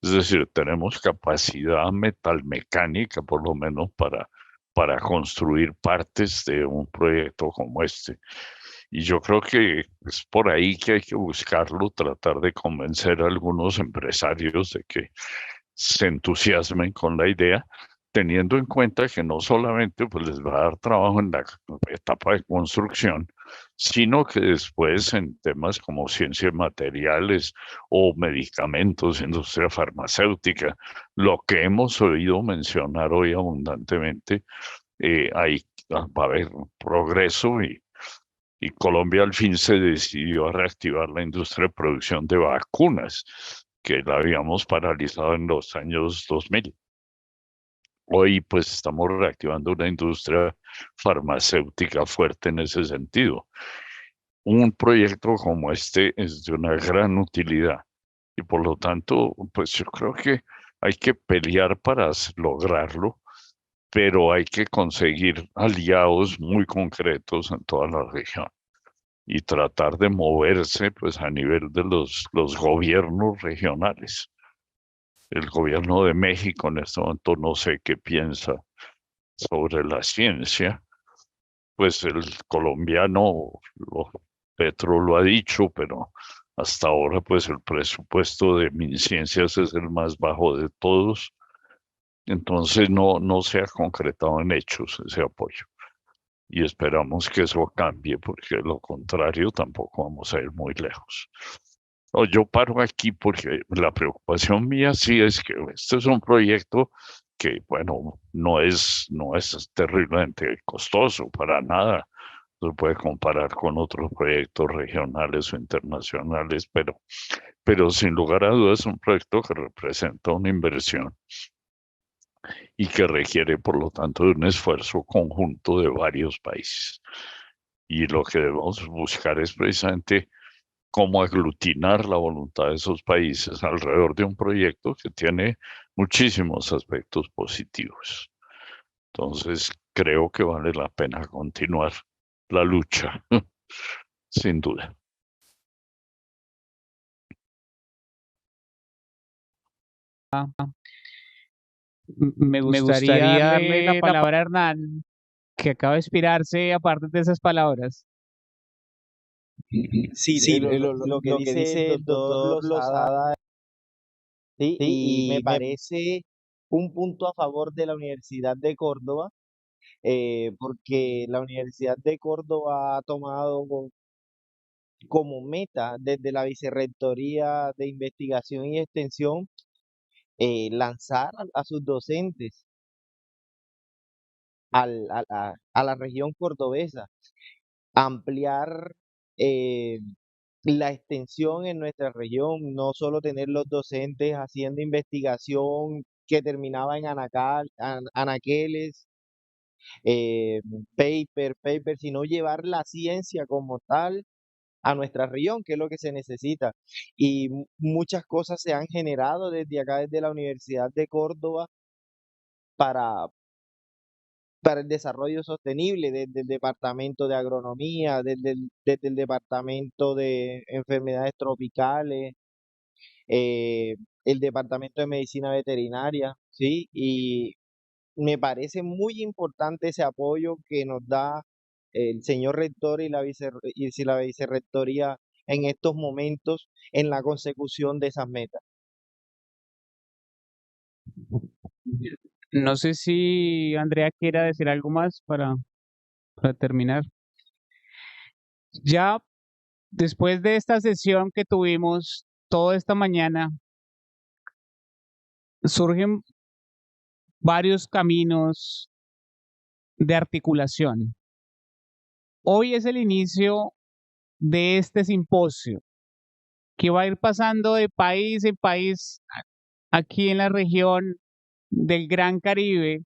T: Es decir, tenemos capacidad metalmecánica, por lo menos, para para construir partes de un proyecto como este. Y yo creo que es por ahí que hay que buscarlo, tratar de convencer a algunos empresarios de que se entusiasmen con la idea, teniendo en cuenta que no solamente pues, les va a dar trabajo en la etapa de construcción, sino que después en temas como ciencias materiales o medicamentos, industria farmacéutica, lo que hemos oído mencionar hoy abundantemente, va a haber progreso y Colombia al fin se decidió a reactivar la industria de producción de vacunas, que la habíamos paralizado en los años 2000. Hoy pues estamos reactivando una industria farmacéutica fuerte en ese sentido. Un proyecto como este es de una gran utilidad y por lo tanto pues yo creo que hay que pelear para lograrlo, pero hay que conseguir aliados muy concretos en toda la región y tratar de moverse pues a nivel de los gobiernos regionales. El gobierno de México en este momento no sé qué piensa sobre la ciencia, pues el colombiano, Petro lo ha dicho, pero hasta ahora pues el presupuesto de Ciencias es el más bajo de todos, entonces no se ha concretado en hechos ese apoyo. Y esperamos que eso cambie, porque de lo contrario tampoco vamos a ir muy lejos. Yo paro aquí porque la preocupación mía sí es que este es un proyecto que, bueno, no es terriblemente costoso para nada. Se puede comparar con otros proyectos regionales o internacionales, pero sin lugar a dudas es un proyecto que representa una inversión y que requiere, por lo tanto, de un esfuerzo conjunto de varios países. Y lo que debemos buscar es precisamente cómo aglutinar la voluntad de esos países alrededor de un proyecto que tiene muchísimos aspectos positivos. Entonces, creo que vale la pena continuar la lucha, sin duda.
A: Me gustaría darle la palabra a Hernán, que acaba de inspirarse aparte de esas palabras.
R: Sí, lo que dice el doctor Lozada, sí, y me parece un punto a favor de la Universidad de Córdoba, porque la Universidad de Córdoba ha tomado como meta desde la Vicerrectoría de Investigación y Extensión lanzar a sus docentes a la región cordobesa, ampliar la extensión en nuestra región, no solo tener los docentes haciendo investigación que terminaba en anaqueles, paper, sino llevar la ciencia como tal a nuestra región, que es lo que se necesita. Y muchas cosas se han generado desde acá, desde la Universidad de Córdoba, para, para el desarrollo sostenible, desde el Departamento de Agronomía, desde el Departamento de Enfermedades Tropicales, el Departamento de Medicina Veterinaria, ¿sí? Y me parece muy importante ese apoyo que nos da el señor rector y la vicerrectoría en estos momentos en la consecución de esas metas.
A: No sé si Andrea quiera decir algo más para terminar. Ya después de esta sesión que tuvimos toda esta mañana, surgen varios caminos de articulación. Hoy es el inicio de este simposio que va a ir pasando de país en país aquí en la región del Gran Caribe,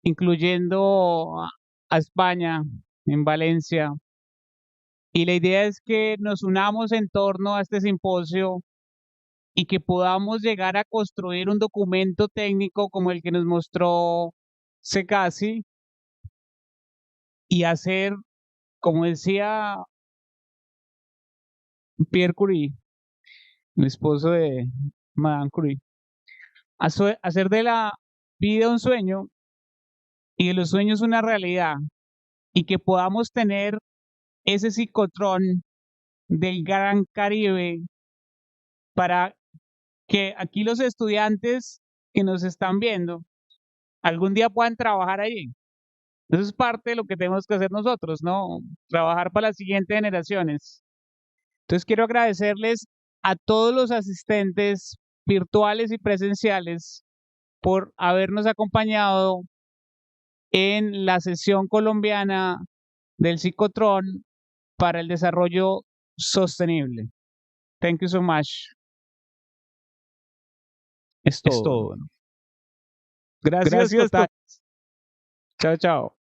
A: incluyendo a España, en Valencia. Y la idea es que nos unamos en torno a este simposio y que podamos llegar a construir un documento técnico como el que nos mostró Secasi y hacer, como decía Pierre Curie, el esposo de Madame Curie, hacer de la vida un sueño y que los sueños una realidad y que podamos tener ese ciclotrón del Gran Caribe para que aquí los estudiantes que nos están viendo algún día puedan trabajar allí. Eso es parte de lo que tenemos que hacer nosotros, ¿no? Trabajar para las siguientes generaciones. Entonces quiero agradecerles a todos los asistentes virtuales y presenciales por habernos acompañado en la sesión colombiana del Sincrotrón para el desarrollo sostenible. Thank you so much. Es todo. Gracias. Chao, chao.